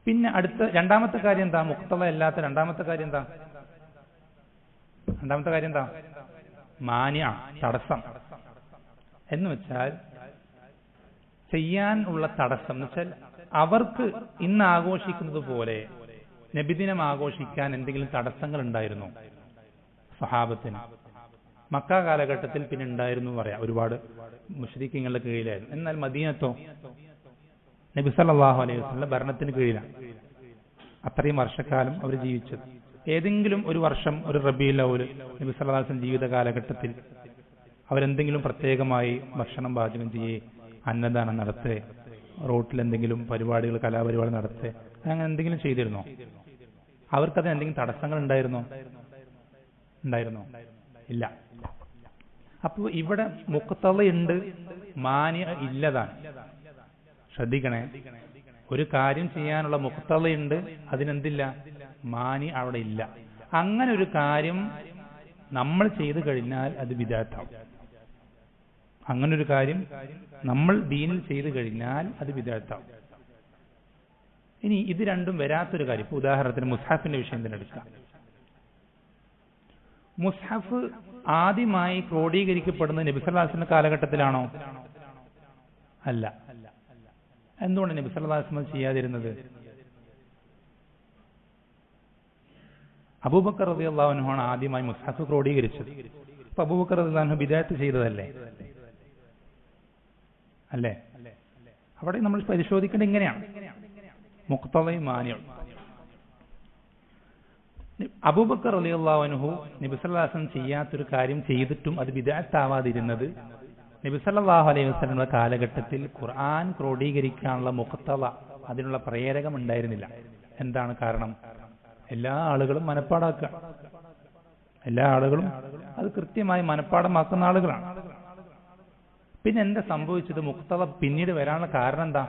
പിന്നെ അടുത്ത രണ്ടാമത്തെ കാര്യം എന്താ? മുഖ്തദ അല്ലാത്ത രണ്ടാമത്തെ കാര്യം എന്താ? മാനിഅ, തടസ്സം. എന്ന് വെച്ചാൽ ചെയ്യാൻ ഉള്ള തടസ്സം എന്ന് വെച്ചാൽ അവർക്ക് ഇന്ന് ആഘോഷിക്കുന്നത് പോലെ നബിദിനം ആഘോഷിക്കാൻ എന്തെങ്കിലും തടസ്സങ്ങൾ ഉണ്ടായിരുന്നു സ്വഹാബത്തിന്? മക്ക കാലഘട്ടത്തിൽ പിന്നെ ഉണ്ടായിരുന്നു പറയാം, ഒരുപാട് മുശ്രിക്കീങ്ങളുടെ കീഴിലായിരുന്നു. എന്നാൽ മദീനത്തോ നബി സല്ലല്ലാഹു അലൈഹി വസല്ലം ഭരണത്തിന് കീഴിലാണ് അത്രയും വർഷക്കാലം അവർ ജീവിച്ചത്. ഏതെങ്കിലും ഒരു വർഷം, ഒരു റബീഉൽ അവ്വൽ നബി സല്ലല്ലാഹു അലൈഹി വസല്ലം ജീവിത കാലഘട്ടത്തിൽ അവരെന്തെങ്കിലും പ്രത്യേകമായി ഭക്ഷണം പാചകം ചെയ്യേ, അന്നദാനം നടത്തേ, റോട്ടിൽ എന്തെങ്കിലും പരിപാടികൾ, കലാപരിപാടി നടത്തേ, അങ്ങനെ എന്തെങ്കിലും ചെയ്തിരുന്നോ? അവർക്കതിന് എന്തെങ്കിലും തടസ്സങ്ങൾ ഉണ്ടായിരുന്നോ? ഇല്ല. അപ്പൊ ഇവിടെ മുഖ്തദയുണ്ട്, മാനിഅ ഇല്ലതാണ്. ശ്രദ്ധിക്കണേ, ഒരു കാര്യം ചെയ്യാനുള്ള മുഖ്തദയുണ്ട്, അതിനെന്തില്ല? മാനി അവിടെ ഇല്ല. അങ്ങനെ ഒരു കാര്യം നമ്മൾ ചെയ്തു കഴിഞ്ഞാൽ അത് ബിദ്അത്താവും. അങ്ങനൊരു കാര്യം നമ്മൾ ദീനിൽ ചെയ്തു കഴിഞ്ഞാൽ അത് ബിദ്അത്താവും. ഇനി ഇത് രണ്ടും വരാത്തൊരു കാര്യം, ഇപ്പൊ ഉദാഹരണത്തിന് മുസ്ഹഫിന്റെ വിഷയം തന്നെ എടുക്കാം. മുസ്ഹഫ് ആദ്യമായി ക്രോഡീകരിക്കപ്പെടുന്നത് നബി സല്ലല്ലാഹു അലൈഹി വസല്ലം കാലഘട്ടത്തിലാണോ? അല്ല. എന്തുകൊണ്ട് നബി സല്ലല്ലാഹു അലൈഹി വസല്ലം ചെയ്യാതിരുന്നത്? അബൂബക്കർ റളിയല്ലാഹു അൻഹു ആണ് ആദ്യമായി മുസ്ഹഫ് ക്രോഡീകരിച്ചത്. അപ്പൊ അബൂബക്കർ റളിയല്ലാഹു അൻഹു ബിദ്അത്ത് ചെയ്തതല്ലേ? അല്ലേ? അവിടെ നമ്മൾ പരിശോധിക്കേണ്ടത് ഇങ്ങനെയാണ്, മുഖ്തദയും മാനിഅയും. അബൂബക്കർ റളിയല്ലാഹു അൻഹു നബി സല്ലല്ലാഹു അലൈഹി വസല്ലം ചെയ്യാത്തൊരു കാര്യം ചെയ്തിട്ടും അത് ബിദ്അത്താവാതിരുന്നത് നബി സല്ലല്ലാഹു അലൈഹി വസല്ലമയുടെ കാലഘട്ടത്തിൽ ഖുർആൻ ക്രോഡീകരിക്കാനുള്ള മുഖ്തദ, അതിനുള്ള പ്രേരകം ഉണ്ടായിരുന്നില്ല. എന്താണ് കാരണം? എല്ലാ ആളുകളും മനപ്പാടാക്കുക, എല്ലാ ആളുകളും അത് കൃത്യമായി മനപ്പാടമാക്കുന്ന ആളുകളാണ്. പിന്നെ എന്താ സംഭവിച്ചത്? മുഖ്തദ പിന്നീട് വരാനുള്ള കാരണം എന്താ?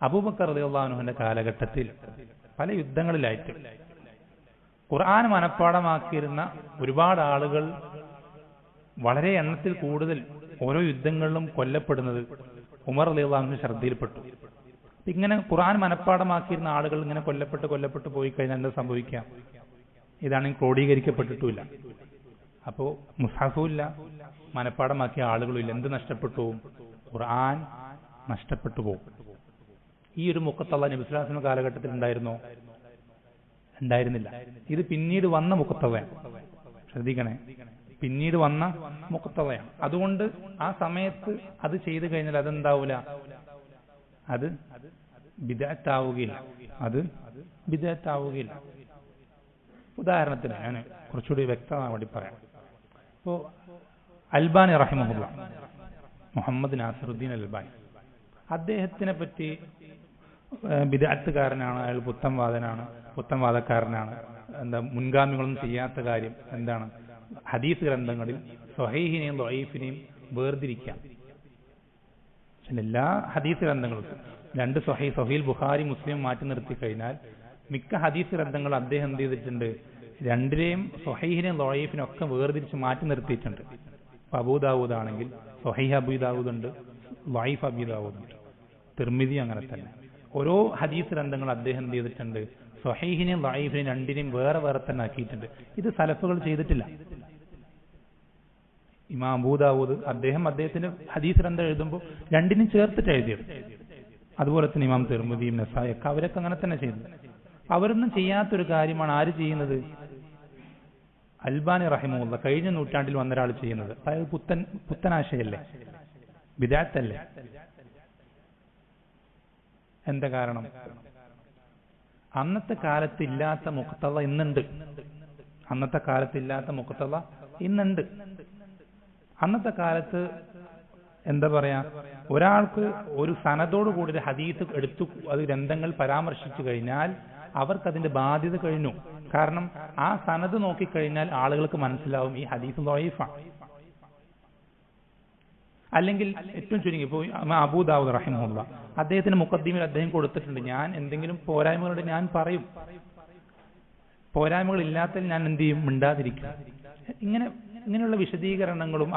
അബൂബക്കർ റളിയല്ലാഹു അൻഹുവിന്റെ കാലഘട്ടത്തിൽ പല യുദ്ധങ്ങളിലായിട്ട് ഖുർആൻ മനപ്പാടമാക്കിയിരുന്ന ഒരുപാട് ആളുകൾ വളരെ എണ്ണത്തിൽ കൂടുതൽ ഓരോ യുദ്ധങ്ങളിലും കൊല്ലപ്പെടുന്നത് ഉമർ റളിയല്ലാഹു അൻഹു ശ്രദ്ധയിൽപ്പെട്ടു. ഇങ്ങനെ ഖുർആൻ മനപ്പാടമാക്കിയിരുന്ന ആളുകൾ ഇങ്ങനെ കൊല്ലപ്പെട്ട് പോയി കഴിഞ്ഞാൽ എന്താ സംഭവിക്കാം? ഇതാണെങ്കിൽ ക്രോഡീകരിക്കപ്പെട്ടിട്ടുമില്ല. അപ്പോ മുസ്ഹഫുമില്ല, മനപ്പാടമാക്കിയ ആളുകളുമില്ല. എന്ത് നഷ്ടപ്പെട്ടു? ഖുർആൻ നഷ്ടപ്പെട്ടു പോകും. ഈ ഒരു മുഖ്തദ നബി സല്ലല്ലാഹു അലൈഹി വസല്ലം കാലഘട്ടത്തിൽ ഉണ്ടായിരുന്നോ? ഉണ്ടായിരുന്നില്ല. ഇത് പിന്നീട് വന്ന മുഖ്തദയാണ്. ശ്രദ്ധിക്കണേ, പിന്നീട് വന്ന മുഖ്തദയാണ്. അതുകൊണ്ട് ആ സമയത്ത് അത് ചെയ്തു കഴിഞ്ഞാൽ അതെന്താവൂല? അത് ബിദ്അത്താവുകയില്ല. ഉദാഹരണത്തിന് ഞാൻ കുറച്ചുകൂടി വ്യക്തമാകാൻ വേണ്ടി പറയാം. ഇപ്പോ അൽബാനി റഹിമഹുല്ലാ, മുഹമ്മദ് നാസിറുദ്ദീൻ അൽബാനി, അദ്ദേഹത്തിനെ പറ്റി ബിദ്അത്തുകാരനാണ്, അയാൾ പുത്തൻവാദക്കാരനാണ്, എന്താ മുൻഗാമികളൊന്നും ചെയ്യാത്ത കാര്യം എന്താണ്? ഹദീസ് ഗ്രന്ഥങ്ങളിൽ സ്വഹീഹിനെയും ദഈഫിനെയും വേർതിരിക്കാം. എല്ലാ ഹദീസ് ഗ്രന്ഥങ്ങൾക്കും രണ്ട് സ്വഹീൽ ബുഖാരി മുസ്ലിം മാറ്റി നിർത്തി കഴിഞ്ഞാൽ മിക്ക ഹദീസ് ഗ്രന്ഥങ്ങൾ അദ്ദേഹം എന്ത് ചെയ്തിട്ടുണ്ട്, രണ്ടിനെയും സ്വഹീഹിനെയും ദഈഫിനെയും ഒക്കെ വേർതിരിച്ച് മാറ്റി നിർത്തിയിട്ടുണ്ട്. അബൂദാവൂദ് ആണെങ്കിൽ സ്വഹീഹ് അബൂദാവൂദ് ഉണ്ട്, ദഈഫ് അബൂദാവൂദ് ഉണ്ട്. തിർമിദി അങ്ങനെ തന്നെ. ഓരോ ഹദീസ് ഗ്രന്ഥങ്ങൾ അദ്ദേഹം എന്ത് ചെയ്തിട്ടുണ്ട്, സ്വഹീഹിനെയും ദഈഫിനെയും രണ്ടിനെയും വേറെ വേറെ തന്നെ ആക്കിയിട്ടുണ്ട്. ഇത് സലഫുകൾ ചെയ്തിട്ടില്ല. ഇമാം അബൂദാവൂദ് അദ്ദേഹത്തിന്റെ ഹദീസ് ഗ്രന്ഥം എഴുതുമ്പോൾ രണ്ടിനും ചേർത്തിട്ട് എഴുതിയത്. അതുപോലെ തന്നെ ഇമാം തിർമിദിയും നസായി ഒക്കെ അവരൊക്കെ അങ്ങനെ തന്നെ ചെയ്തു. അവരൊന്നും ചെയ്യാത്തൊരു കാര്യമാണ് ആര് ചെയ്യുന്നത്, അൽബാനി റഹിമഹുല്ലാഹ് കഴിഞ്ഞ നൂറ്റാണ്ടിൽ വന്ന ഒരാൾ ചെയ്യുന്നത്. അതായത് പുത്തനാശയല്ലേ, ബിദഅത്തല്ലേ. എന്താ കാരണം? അന്നത്തെ കാലത്ത് ഇല്ലാത്ത മുഖ്തദ ഇന്നുണ്ട്. അന്നത്തെ കാലത്ത് ഇല്ലാത്ത മുഖ്തദ ഇന്നുണ്ട്. അന്നത്തെ കാലത്ത് എന്താ പറയാ, ഒരാൾക്ക് ഒരു സനദോട് കൂടി ഒരു ഹദീസ് എടുത്തു അത് ഗ്രന്ഥങ്ങൾ പരാമർശിച്ചു കഴിഞ്ഞാൽ അവർക്കതിന്റെ ബാധ്യത കഴിഞ്ഞു. കാരണം ആ സനദ് നോക്കിക്കഴിഞ്ഞാൽ ആളുകൾക്ക് മനസ്സിലാവും ഈ ഹദീസ് ദഈഫാണ്. അല്ലെങ്കിൽ ഏറ്റവും ചുരുങ്ങി ഇപ്പോൾ അബൂദാവൂദ് റഹിമഹുല്ലാഹ് അദ്ദേഹത്തിന്റെ മുഖദ്ദിമയിൽ അദ്ദേഹം കൊടുത്തിട്ടുണ്ട്, ഞാൻ എന്തെങ്കിലും പോരായ്മകളുടെ ഞാൻ പറയും, പോരായ്മകൾ ഇല്ലാത്തതിൽ ഞാൻ എന്ത് ചെയ്യും, മിണ്ടാതിരിക്കും. ഇങ്ങനെയുള്ള വിശദീകരണങ്ങളും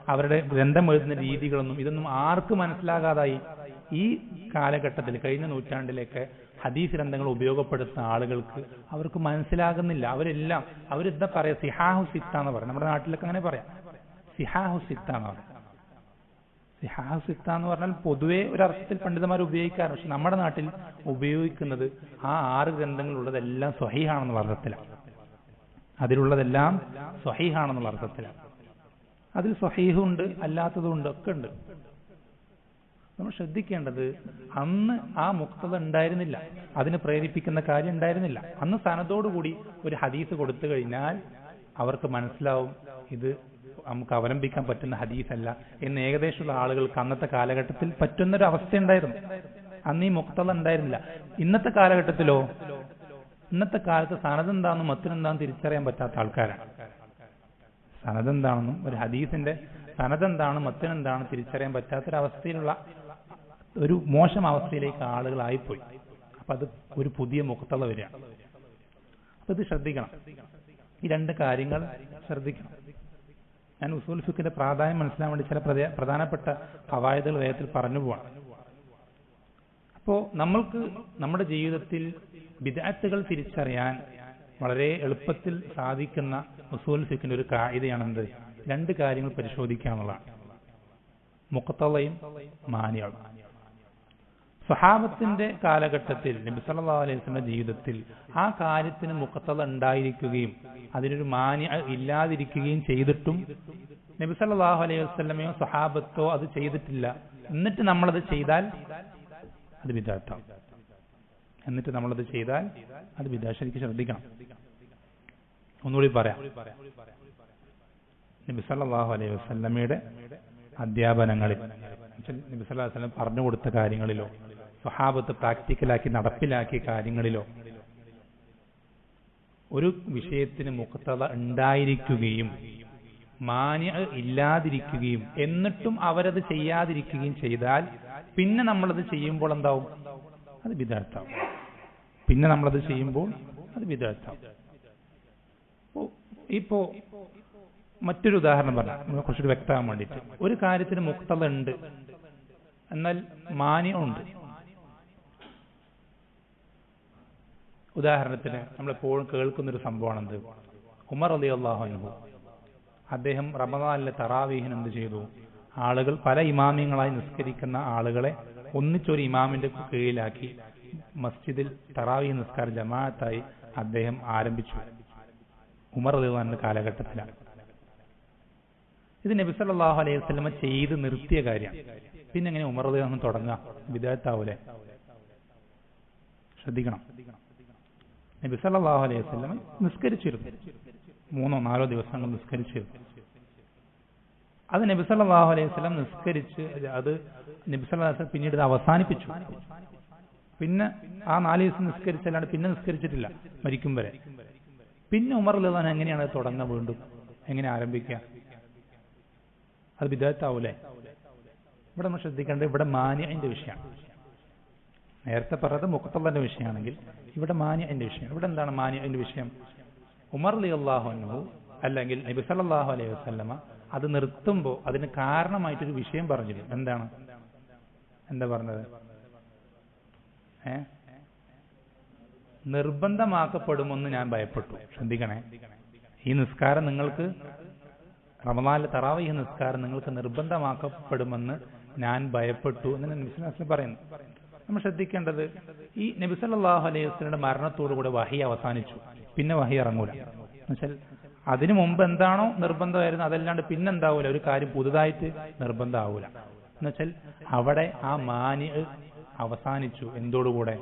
അവരുടെ ഗ്രന്ഥം എഴുതുന്ന രീതികളൊന്നും ഇതൊന്നും ആർക്ക് മനസ്സിലാകാതായി. ഈ കാലഘട്ടത്തിൽ കഴിഞ്ഞ നൂറ്റാണ്ടിലേക്ക് ഹദീസ് ഗ്രന്ഥങ്ങൾ ഉപയോഗപ്പെടുത്തുന്ന ആളുകൾക്ക് അവർക്ക് മനസ്സിലാകുന്നില്ല. അവരെന്താ പറയാ, സിഹാഹു സിത്ത എന്ന് പറയാം. നമ്മുടെ നാട്ടിലൊക്കെ അങ്ങനെ പറയാം, സിഹാഹു സിത്ത എന്ന് പറയാം. സിഹാഹു സിത്ത എന്ന് പറഞ്ഞാൽ പൊതുവെ ഒരർത്ഥത്തിൽ പണ്ഡിതന്മാർ ഉപയോഗിക്കാറ്. പക്ഷെ നമ്മുടെ നാട്ടിൽ ഉപയോഗിക്കുന്നത് ആ 6 ഗ്രന്ഥങ്ങളുള്ളതെല്ലാം സ്വഹീഹാണെന്നുള്ള അർത്ഥത്തിലാണ്. അതിലുള്ളതെല്ലാം സ്വഹീഹാണെന്നുള്ള അർത്ഥത്തിലാണ്. അതിൽ സ്വഹീഹുണ്ട്, അല്ലാത്തതുണ്ട്, ഒക്കെ ഉണ്ട്. നമ്മൾ ശ്രദ്ധിക്കേണ്ടത് അന്ന് ആ മുഖ്തദ ഉണ്ടായിരുന്നില്ല, അതിന് പ്രേരിപ്പിക്കുന്ന കാര്യം ഉണ്ടായിരുന്നില്ല. അന്ന് സനദോടുകൂടി ഒരു ഹദീസ് കൊടുത്തു കഴിഞ്ഞാൽ അവർക്ക് മനസ്സിലാവും ഇത് നമുക്ക് അവലംബിക്കാൻ പറ്റുന്ന ഹദീസല്ല എന്ന് ഏകദേശമുള്ള ആളുകൾക്ക് അന്നത്തെ കാലഘട്ടത്തിൽ പറ്റുന്നൊരു അവസ്ഥ ഉണ്ടായിരുന്നു. അന്ന് ഈ മുഖ്തദ ഉണ്ടായിരുന്നില്ല. ഇന്നത്തെ കാലഘട്ടത്തിലോ, ഇന്നത്തെ കാലത്ത് സനദെന്താണെന്നും മത്തിനെന്താണെന്ന് തിരിച്ചറിയാൻ പറ്റാത്ത ആൾക്കാരാണ്. സനദെന്താണെന്നും ഒരു ഹദീസിന്റെ സനദെന്താണ് മത്തിനെന്താണെന്ന് തിരിച്ചറിയാൻ പറ്റാത്തൊരവസ്ഥയിലുള്ള ഒരു മോശം അവസ്ഥയിലേക്ക് ആളുകളായിപ്പോയി. അപ്പൊ അത് ഒരു പുതിയ മുഖ്തദ വരിക. അപ്പൊ ഇത് ശ്രദ്ധിക്കണം, ഈ 2 കാര്യങ്ങൾ ശ്രദ്ധിക്കണം. ഞാൻ ഉസൂൽ ഫിഖിന്റെ പ്രാധാന്യം മനസ്സിലാൻ വേണ്ടി ചില പ്രധാനപ്പെട്ട ഖവായിദുകൾ വേഗത്തിൽ പറഞ്ഞു പോവാണ്. അപ്പോ നമ്മൾക്ക് നമ്മുടെ ജീവിതത്തിൽ ബിദ്അത്തുകൾ തിരിച്ചറിയാൻ വളരെ എളുപ്പത്തിൽ സാധിക്കുന്ന ഉസൂൽ ഫിഖിന്റെ ഒരു ഖാഇദയാണെന്ത്, 2 കാര്യങ്ങൾ പരിശോധിക്കാനുള്ളതാണ്, മുഖ്തദയും മാനിഉം. സ്വഹാബത്തിന്റെ കാലഘട്ടത്തിൽ നബി സല്ലല്ലാഹു അലൈഹി വസല്ലം ജീവിതത്തിൽ ആ കാര്യത്തിന് മുഖ്തദ ഉണ്ടായിരിക്കുകയും അതിനൊരു മാനിഅ ഇല്ലാതിരിക്കുകയും ചെയ്തിട്ടും നബി സല്ലല്ലാഹു അലൈഹി വസല്ലമയോ സ്വഹാബത്തോ അത് ചെയ്തിട്ടില്ല. എന്നിട്ട് നമ്മളത് ചെയ്താൽ അത് ബിദ്അത്താണ്. എന്നിട്ട് നമ്മളത് ചെയ്താൽ അത് ബിദ്അത്ത്. ശരിക്കും ശ്രദ്ധിക്കണം. ഒന്നുകൂടി പറയാം. നബി സല്ലല്ലാഹു അലൈഹി വസല്ലമയുടെ അധ്യാപനങ്ങളിൽ, നബി സല്ലല്ലാഹു അലൈഹി വസല്ലം പറഞ്ഞു കൊടുത്ത കാര്യങ്ങളിലോ സ്വഹാബത്ത് പ്രാക്ടിക്കലാക്കി നടപ്പിലാക്കിയ കാര്യങ്ങളിലോ ഒരു വിഷയത്തിന് മുഖ്തദ ഉണ്ടായിരിക്കുകയും മാനിഅ ഇല്ലാതിരിക്കുകയും എന്നിട്ടും അവരത് ചെയ്യാതിരിക്കുകയും ചെയ്താൽ പിന്നെ നമ്മളത് ചെയ്യുമ്പോൾ എന്താവും, അത് ബിദ്അത്താവും. പിന്നെ നമ്മളത് ചെയ്യുമ്പോൾ അത് ബിദ്അത്താവും. ഇപ്പോ മറ്റൊരു ഉദാഹരണം പറഞ്ഞാൽ കുറച്ചുകൂടി വ്യക്തമാകാൻ വേണ്ടിയിട്ട്, ഒരു കാര്യത്തിന് മുഖ്തദ ഉണ്ട് എന്നാൽ മാനിഅ ഉണ്ട്. ഉദാഹരണത്തിന് നമ്മളെപ്പോഴും കേൾക്കുന്നൊരു സംഭവമാണെന്ത്, ഉമർ റളിയല്ലാഹു അൻഹു അദ്ദേഹം റമദാനിലെ തറാവീഹിന് എന്ത് ചെയ്തു, ആളുകൾ പല ഇമാമിയങ്ങളായി നിസ്കരിക്കുന്ന ആളുകളെ ഒന്നിച്ചൊരു ഇമാമിന്റെ കീഴിലാക്കി മസ്ജിദിൽ തറാവീഹ് നിസ്കാര ജമാഅത്തായി അദ്ദേഹം ആരംഭിച്ചു. ഉമർ റളിയല്ലാഹു അൻഹു കാലഘട്ടത്തിലാണ്. ഇത് നബി സല്ലല്ലാഹു അലൈഹി വസല്ലം ചെയ്ത് നിർത്തിയ കാര്യമാണ്. പിന്നെ എങ്ങനെ ഉമർ റളിയല്ലാഹു അൻഹു തുടങ്ങാം, ബിദ്അത്താവൂലേ? ശ്രദ്ധിക്കണം. നബി സല്ലല്ലാഹു അലൈഹി വസല്ലം നിസ്കരിച്ചിരുന്നു, 3-4 ദിവസങ്ങൾ നിസ്കരിച്ചിരുന്നു. അത് നബി സല്ലല്ലാഹു അലൈഹി വസല്ലം നിസ്കരിച്ച് അത് നബി സല്ലല്ലാഹു അലൈഹി വസല്ലം പിന്നീട് അവസാനിപ്പിച്ചു. പിന്നെ ആ 4 ദിവസം നിസ്കരിച്ചല്ലാണ്ട് പിന്നെ നിസ്കരിച്ചിട്ടില്ല മരിക്കും വരെ. പിന്നെ ഉമർ റളിയല്ലാഹു അൻഹു എങ്ങനെയാണ് അത് തുടങ്ങുക, വീണ്ടും എങ്ങനെ ആരംഭിക്കുക? അത് ബിദ്അത്താവൂലേ? ഇവിടെ നമ്മൾ ശ്രദ്ധിക്കേണ്ടത് ഇവിടെ മാനിഅന്റെ വിഷയമാണ്. നേരത്തെ പറഞ്ഞത് മുഖത്തള്ളന്റെ വിഷയമാണെങ്കിൽ ഇവിടെ മാനിഅന്റെ വിഷയം. ഇവിടെ എന്താണ് മാനിഅന്റെ വിഷയം? ഉമർ റളിയല്ലാഹു അൻഹു അല്ലെങ്കിൽ നബി സല്ലല്ലാഹു അലൈഹി വസല്ലമ അത് നിർത്തുമ്പോൾ അതിന് കാരണമായിട്ടൊരു വിഷയം പറഞ്ഞിരുന്നു. എന്താണ്? എന്താ പറഞ്ഞത്? നിർബന്ധമാക്കപ്പെടുമെന്ന് ഞാൻ ഭയപ്പെട്ടു. ശ്രദ്ധിക്കണേ, ഈ നിസ്കാരം നിങ്ങൾക്ക് റമദാനിലെ തറാവീഹ് നിസ്കാരം നിങ്ങൾക്ക് നിർബന്ധമാക്കപ്പെടുമെന്ന് ഞാൻ ഭയപ്പെട്ടു എന്ന് നബി സല്ലല്ലാഹു അലൈഹി വസല്ലം പറയുന്നു. നമ്മൾ ശ്രദ്ധിക്കേണ്ടത്, ഈ നബി സല്ലല്ലാഹു അലൈഹി വസല്ലമയുടെ മരണത്തോടുകൂടെ വഹി അവസാനിച്ചു. പിന്നെ വഹി ഇറങ്ങൂല. എന്നുവെച്ചാൽ അതിനു മുമ്പ് എന്താണോ നിർബന്ധമായിരുന്നു അതല്ലാണ്ട് പിന്നെന്താവൂല, ഒരു കാര്യം പുതുതായിട്ട് നിർബന്ധമാവൂല. എന്നുവെച്ചാൽ അവിടെ ആ മാനി അവസാനിച്ചു. എന്തോടുകൂടെ?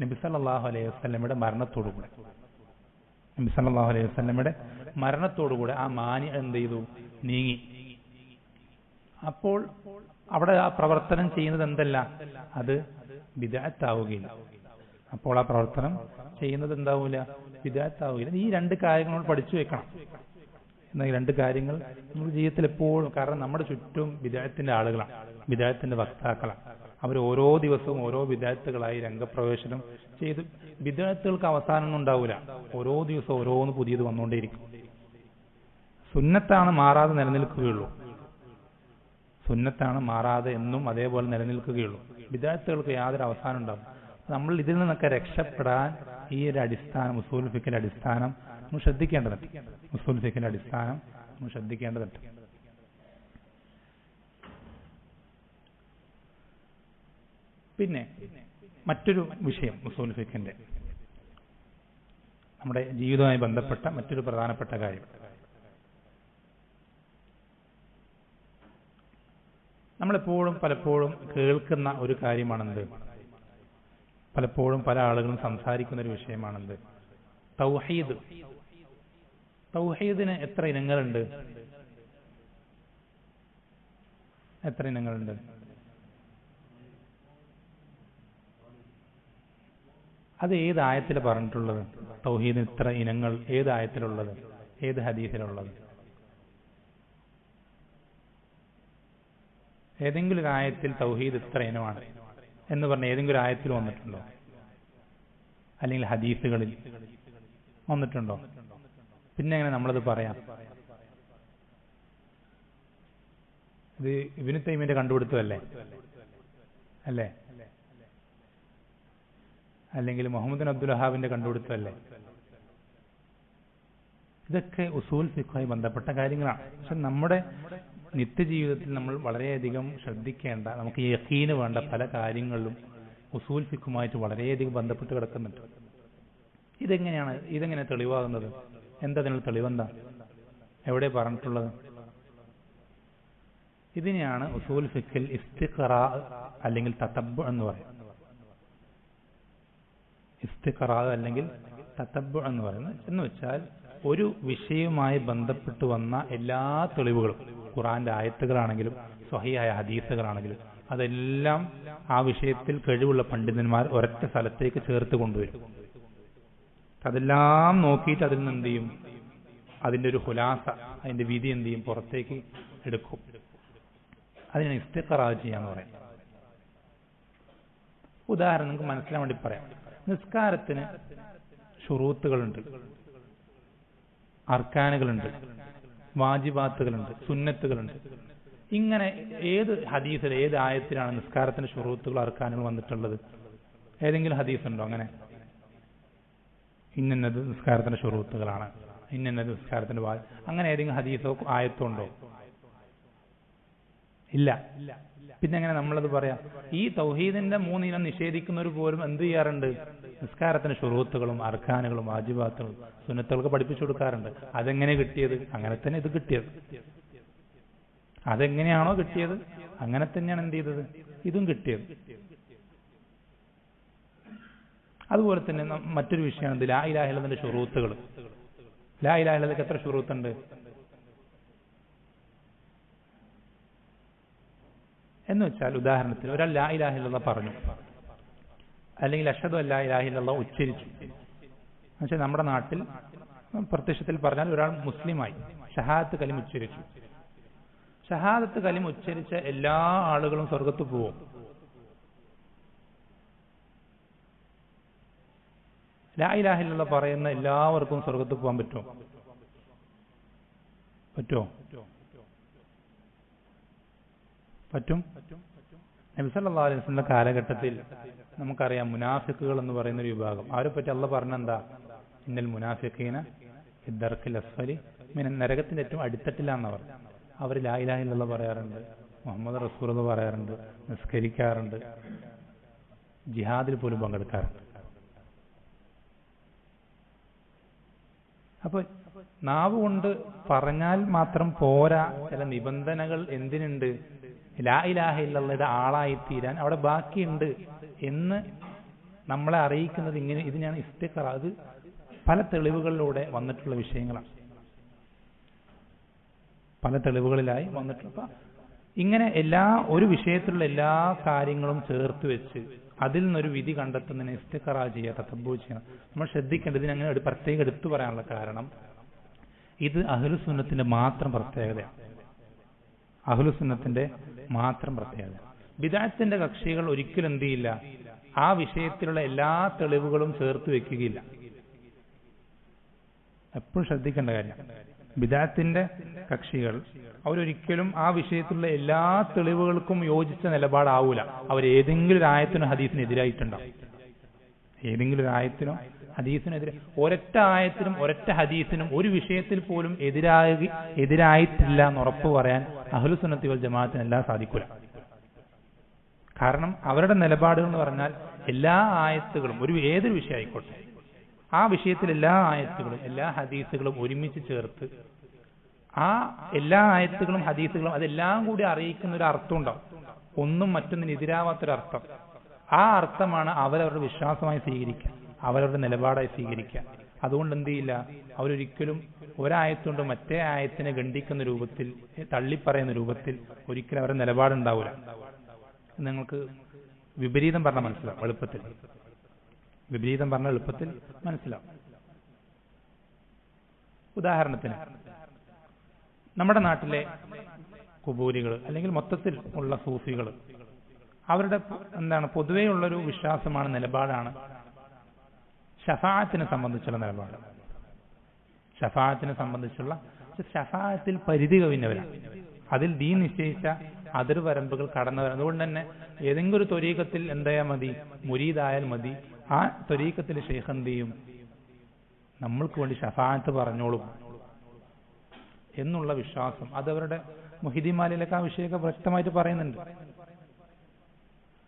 നബി സല്ലല്ലാഹു അലൈഹി വസല്ലമയുടെ മരണത്തോടുകൂടെ. നബി സല്ലല്ലാഹു അലൈഹി വസല്ലമയുടെ മരണത്തോടുകൂടെ ആ മാനി എന്ത് ചെയ്തു? നീങ്ങി. അപ്പോൾ അവിടെ ആ പ്രവർത്തനം ചെയ്യുന്നത് എന്തല്ല, അത് ബിദ്അത്താവുകയില്ല. അപ്പോൾ ആ പ്രവർത്തനം ചെയ്യുന്നത് എന്താവൂല? ബിദ്അത്താവുകയില്ല. ഈ രണ്ട് കാര്യങ്ങൾ പഠിച്ചു വെക്കണം. എന്നാൽ ഈ രണ്ട് കാര്യങ്ങൾ നമ്മുടെ ജീവിതത്തിൽ എപ്പോഴും, കാരണം നമ്മുടെ ചുറ്റും ബിദ്അത്തിന്റെ ആളുകളാണ്, ബിദ്അത്തിന്റെ വക്താക്കളാണ്. അവർ ഓരോ ദിവസവും ഓരോ ബിദ്അത്തുകളായി രംഗപ്രവേശനം ചെയ്ത് ബിദ്അത്തുകൾക്ക് അവസാനമൊന്നും ഉണ്ടാവില്ല. ഓരോ ദിവസവും ഓരോന്ന് പുതിയത് വന്നുകൊണ്ടേയിരിക്കും. സുന്നത്താണ് മാറാതെ നിലനിൽക്കുകയുള്ളൂ. സുന്നത്താണ് മാറാതെ എന്നും അതേപോലെ നിലനിൽക്കുകയുള്ളൂ. ബിദ്അത്തുകൾക്ക് യാതൊരു അവസാനം ഉണ്ടാവും. നമ്മൾ ഇതിൽ നിന്നൊക്കെ രക്ഷപ്പെടാൻ ഈ ഒരു അടിസ്ഥാനം, ഉസൂൽ ഫിഖിന്റെ അടിസ്ഥാനം നമ്മൾ ശ്രദ്ധിക്കേണ്ടതുണ്ട്. ഉസൂൽ ഫിഖിന്റെ അടിസ്ഥാനം നമ്മൾ ശ്രദ്ധിക്കേണ്ടതുണ്ട്. പിന്നെ മറ്റൊരു വിഷയം ഉസൂൽ ഫിഖിന്റെ നമ്മുടെ ജീവിതവുമായി ബന്ധപ്പെട്ട മറ്റൊരു പ്രധാനപ്പെട്ട കാര്യം, നമ്മളെപ്പോഴും പലപ്പോഴും കേൾക്കുന്ന ഒരു കാര്യമാണെന്ത്, പലപ്പോഴും പല ആളുകളും സംസാരിക്കുന്ന ഒരു വിഷയമാണെന്ത്, തൗഹീദ്. തൗഹീദിന് എത്ര ഇനങ്ങളുണ്ട്? എത്ര ഇനങ്ങളുണ്ട്? അത് ഏത് ആയത്തിലാണ് പറഞ്ഞിട്ടുള്ളത്? തൗഹീദിന് ഇത്ര ഇനങ്ങൾ ഏത് ആയത്തിലുള്ളത്? ഏത് ഹദീസിലുള്ളത്? ഏതെങ്കിലും ഒരു ആയത്തിൽ തൗഹീദ് ഇത്ര ഇനമാണ് എന്ന് പറഞ്ഞ ഏതെങ്കിലും ഒരു ആയത്തിൽ വന്നിട്ടുണ്ടോ? അല്ലെങ്കിൽ ഹദീസുകളിൽ വന്നിട്ടുണ്ടോ? പിന്നെ എങ്ങനെ നമ്മളത് പറയാം? ഇത് ഇബ്നു തൈമിയ്യയുടെ കണ്ടുപിടുത്തമല്ലേ? അല്ലേ? അല്ലെങ്കിൽ മുഹമ്മദ് ബിൻ അബ്ദുൽ വഹാബിന്റെ കണ്ടുപിടുത്തമല്ലേ? ഇതൊക്കെ ഉസൂൽ ഫിഖുമായി ബന്ധപ്പെട്ട കാര്യങ്ങളാണ്. പക്ഷെ നമ്മുടെ നിത്യജീവിതത്തിൽ നമ്മൾ വളരെയധികം ശ്രദ്ധിക്കേണ്ട, നമുക്ക് യഖീന് വേണ്ട പല കാര്യങ്ങളിലും ഉസൂൽ ഫിഖുമായിട്ട് വളരെയധികം ബന്ധപ്പെട്ട് കിടക്കുന്നുണ്ട്. ഇതെങ്ങനെ തെളിവാകുന്നത്? എന്തതിനുള്ള തെളിവെന്താ? എവിടെ പറഞ്ഞിട്ടുള്ളത്? ഇതിനെയാണ് ഉസൂൽ ഫിഖിൽ ഇസ്തിഖ്റാ അല്ലെങ്കിൽ തതബ്ബു എന്ന് പറയും. ഇസ്തിഖ്റാ അല്ലെങ്കിൽ തതബ്ബു എന്ന് പറയുന്നത് എന്ന് വെച്ചാൽ ഒരു വിഷയവുമായി ബന്ധപ്പെട്ട് വന്ന എല്ലാ തെളിവുകളും, ഖുർആന്റെ ആയത്തുകളാണെങ്കിലും സ്വഹീഹായ ഹദീസുകളാണെങ്കിലും, അതെല്ലാം ആ വിഷയത്തിൽ കഴിവുള്ള പണ്ഡിതന്മാർ ഒരൊറ്റ സ്ഥലത്തേക്ക് ചേർത്ത് കൊണ്ടുവരും. അതെല്ലാം നോക്കിയിട്ട് അതിൽ നിന്ന് എന്ത് ചെയ്യും? അതിന്റെ ഒരു ഖുലാസ, അതിന്റെ വിധി എന്ത് ചെയ്യും? പുറത്തേക്ക് എടുക്കും. അതിനാണ് ഇസ്തിഖ്റാ ചെയ്യാന്ന് പറയും. ഉദാഹരണം നിങ്ങൾക്ക് മനസ്സിലാൻ വേണ്ടി പറയാം. നിസ്കാരത്തിന് ശുറൂത്തുകളുണ്ട്, അർക്കാനുകളുണ്ട്, വാജിബാത്തുകളുണ്ട്, സുന്നത്തുകളുണ്ട്. ഇങ്ങനെ ഏത് ഹദീസിൽ ഏത് ആയത്തിലാണ് നിസ്കാരത്തിന്റെ ശുറൂത്തുകൾ അർക്കാനുകൾ വന്നിട്ടുള്ളത്? ഏതെങ്കിലും ഹദീസ് ഉണ്ടോ അങ്ങനെ? ഇന്നത് നിസ്കാരത്തിന്റെ ശുറൂത്തുകളാണ്, ഇന്നത് നിസ്കാരത്തിന്റെ അങ്ങനെ ഏതെങ്കിലും ഹദീസോ ആയത്തോ ഉണ്ടോ? ഇല്ല. പിന്നെ എങ്ങനെ നമ്മളത് പറയാം? ഈ തൗഹീദിന്റെ 3 ഇനം നിഷേധിക്കുന്നവർ പോലും എന്ത് ചെയ്യാറുണ്ട്? നിസ്കാരത്തിന് ശുറൂത്തുകളും അർക്കാനുകളും വാജിബാത്തുകളും സുന്നത്തുകൾക്ക് പഠിപ്പിച്ചു കൊടുക്കാറുണ്ട്. അതെങ്ങനെ കിട്ടിയത്? അങ്ങനെ തന്നെ ഇത് കിട്ടിയത്. അതെങ്ങനെയാണോ കിട്ടിയത് അങ്ങനെ തന്നെയാണ് എന്ത് ചെയ്തത്? ഇതും കിട്ടിയത്. അതുപോലെ തന്നെ മറ്റൊരു വിഷയമാണ് ലാ ഇലാഹ ഇല്ലല്ലാഹുവിന്റെ ശുറൂത്തുകൾ. ലാ ഇലാഹ ഇല്ലല്ലാഹുവിന് എത്ര ശുറൂത്തുണ്ട് എന്ന് വെച്ചാൽ, ഉദാഹരണത്തിന് ഒരാൾ ലാ ഇലാഹ ഇല്ലല്ലാഹ് പറഞ്ഞു, അല്ലെങ്കിൽ അഷ്ഹദു അല്ലാ ഇലാഹ ഇല്ലല്ലാഹ് ഉച്ചരിച്ചു. എന്നുവെച്ചാൽ നമ്മുടെ നാട്ടിൽ പ്രത്യക്ഷത്തിൽ പറഞ്ഞാൽ ഒരാൾ മുസ്ലിമായി ഷഹാദത്ത് കലിമ ഉച്ചരിച്ചു. ഷഹാദത്ത് കലിമ ഉച്ചരിച്ച എല്ലാ ആളുകളും സ്വർഗത്ത് പോവും. ലാ ഇലാഹ ഇല്ലല്ലാഹ് പറയുന്ന എല്ലാവർക്കും സ്വർഗ്ഗത്തിൽ പോകാൻ പറ്റുമോ? പറ്റും. നബി സല്ലല്ലാഹു അലൈഹി വസല്ലം കാലഘട്ടത്തിൽ നമുക്കറിയാം മുനാഫിക്കുകൾ എന്ന് പറയുന്ന ഒരു വിഭാഗം. അവരെ പറ്റി അല്ലാഹ് പറഞ്ഞെന്താ? ഇന്നൽ മുനാഫിഖീന ഫിദ്ദർക്കിൽ അസ്ഫലി മിനൻ, നരകത്തിന്റെ ഏറ്റവും അടിത്തട്ടിലാണെന്നവർ. അവർ ലാ ഇലാഹ ഇല്ലല്ലാഹ് പറയാറുണ്ട്, മുഹമ്മദ് റസൂലുള്ളാഹി പറയാറുണ്ട്, നിസ്കരിക്കാറുണ്ട്, ജിഹാദിൽ പോലും പങ്കെടുക്കാറുണ്ട്. അപ്പൊ നാവ് കൊണ്ട് പറഞ്ഞാൽ മാത്രം പോരാ, ചില നിബന്ധനകൾ എന്തിനുണ്ട്? ലാ ഇലാഹ ഇല്ലല്ലാഹയുടെ ആളായിത്തീരാൻ അവിടെ ബാക്കിയുണ്ട് എന്ന് നമ്മളെ അറിയിക്കുന്നത് ഇങ്ങനെ. ഇതിനാണ് ഇസ്തിഖ്റാ. അത് പല തെളിവുകളിലൂടെ വന്നിട്ടുള്ള വിഷയങ്ങളാണ്, പല തെളിവുകളിലായി വന്നിട്ടുള്ള. ഇങ്ങനെ ഒരു വിഷയത്തിലുള്ള എല്ലാ കാര്യങ്ങളും ചേർത്ത് വെച്ച് അതിൽ നിന്നൊരു വിധി കണ്ടെത്തുന്നതിന് ഇസ്തിഖ്റാ ചെയ്യുക, തതബ്ബു ചെയ്യണം. നമ്മൾ ശ്രദ്ധിക്കേണ്ടത് ഇതിനങ്ങനെ ഒരു പ്രത്യേകം എടുത്തു പറയാനുള്ള കാരണം ഇത് അഹ്ലുസുന്നത്തിന്റെ മാത്രം പ്രത്യേകതയാണ്. അഹ്ലുസുന്നത്തിന്റെ മാത്രം പ്രത്യേകത. ബിദ്അത്തിന്റെ കക്ഷികൾ ഒരിക്കലും എന്ത് ചെയ്യില്ല, ആ വിഷയത്തിലുള്ള എല്ലാ തെളിവുകളും ചേർത്ത് വെക്കുകയില്ല. എപ്പോഴും ശ്രദ്ധിക്കേണ്ട കാര്യം, ബിദ്അത്തിന്റെ കക്ഷികൾ അവരൊരിക്കലും ആ വിഷയത്തിലുള്ള എല്ലാ തെളിവുകൾക്കും യോജിച്ച നിലപാടാവൂല. അവർ ഏതെങ്കിലും ഒരു ആയത്തിനും ഹദീസിനും എതിരായിട്ടുണ്ടാവും. ഏതെങ്കിലും ഒരു ആയത്തിനും ഹദീസിനെതിരെ, ഒരൊറ്റ ആയത്തിനും ഒരൊറ്റ ഹദീസിനും ഒരു വിഷയത്തിൽ പോലും എതിരായിട്ടില്ല എന്ന് ഉറപ്പ് പറയാൻ അഹ്ലുസുന്നത്തി വൽ ജമാഅത്തിന് എല്ലാം സാധിക്കില്ല. കാരണം അവരുടെ നിലപാടുകൾ എന്ന് പറഞ്ഞാൽ എല്ലാ ആയത്തുകളും ഏതൊരു വിഷയം ആയിക്കോട്ടെ, ആ വിഷയത്തിൽ എല്ലാ ആയത്തുകളും എല്ലാ ഹദീസുകളും ഒരുമിച്ച് ചേർത്ത് ആ എല്ലാ ആയത്തുകളും ഹദീസുകളും അതെല്ലാം കൂടി അറിയിക്കുന്ന ഒരു അർത്ഥം ഉണ്ടാവും. ഒന്നും മറ്റൊന്നിന് എതിരാവാത്തൊരർത്ഥം. ആ അർത്ഥമാണ് അവരവരുടെ വിശ്വാസമായി സ്വീകരിക്കുക, അവരവരുടെ നിലപാടായി സ്വീകരിക്കുക. അതുകൊണ്ട് എന്ത് ചെയ്യില്ല, അവരൊരിക്കലും ഒരായത്തുകൊണ്ട് മറ്റേ ആയത്തിനെ ഖണ്ഡിക്കുന്ന രൂപത്തിൽ, തള്ളിപ്പറയുന്ന രൂപത്തിൽ ഒരിക്കലും അവരുടെ നിലപാടുണ്ടാവില്ല. നിങ്ങൾക്ക് വിപരീതം പറഞ്ഞാൽ മനസ്സിലാവും എളുപ്പത്തിൽ. വിപരീതം പറഞ്ഞ എളുപ്പത്തിൽ മനസ്സിലാവും. ഉദാഹരണത്തിന് നമ്മുടെ നാട്ടിലെ കുബൂരികൾ അല്ലെങ്കിൽ മൊത്തത്തിൽ ഉള്ള സൂഫികൾ, അവരുടെ പൊതുവെയുള്ളൊരു വിശ്വാസമാണ്, നിലപാടാണ് ഷഫാഅത്തിനെ സംബന്ധിച്ചുള്ള നിലപാട്. ഷഫാഅത്തിനെ സംബന്ധിച്ചുള്ള ഷഫാഅത്തിൽ പരിധി കവിഞ്ഞവരാണ്. അതിൽ ദീൻ നിശ്ചയിച്ച അതിർവരമ്പുകൾ കടന്നവരാണ്. അതുകൊണ്ട് തന്നെ ഏതെങ്കിലും ഒരു ത്വരീഖത്തിൽ എന്തായാൽ മതി, മുരീദായാൽ മതി, ആ ത്വരീഖത്തിൽ ശൈഖ് എന്ത് ചെയ്യും, നമ്മൾക്ക് വേണ്ടി ഷഫാഅത്ത് പറഞ്ഞോളും എന്നുള്ള വിശ്വാസം അതവരുടെ മുഹിദ്ദീമാലിലൊക്കെ ആ വിഷയമൊക്കെ വ്യക്തമായിട്ട് പറയുന്നുണ്ട്.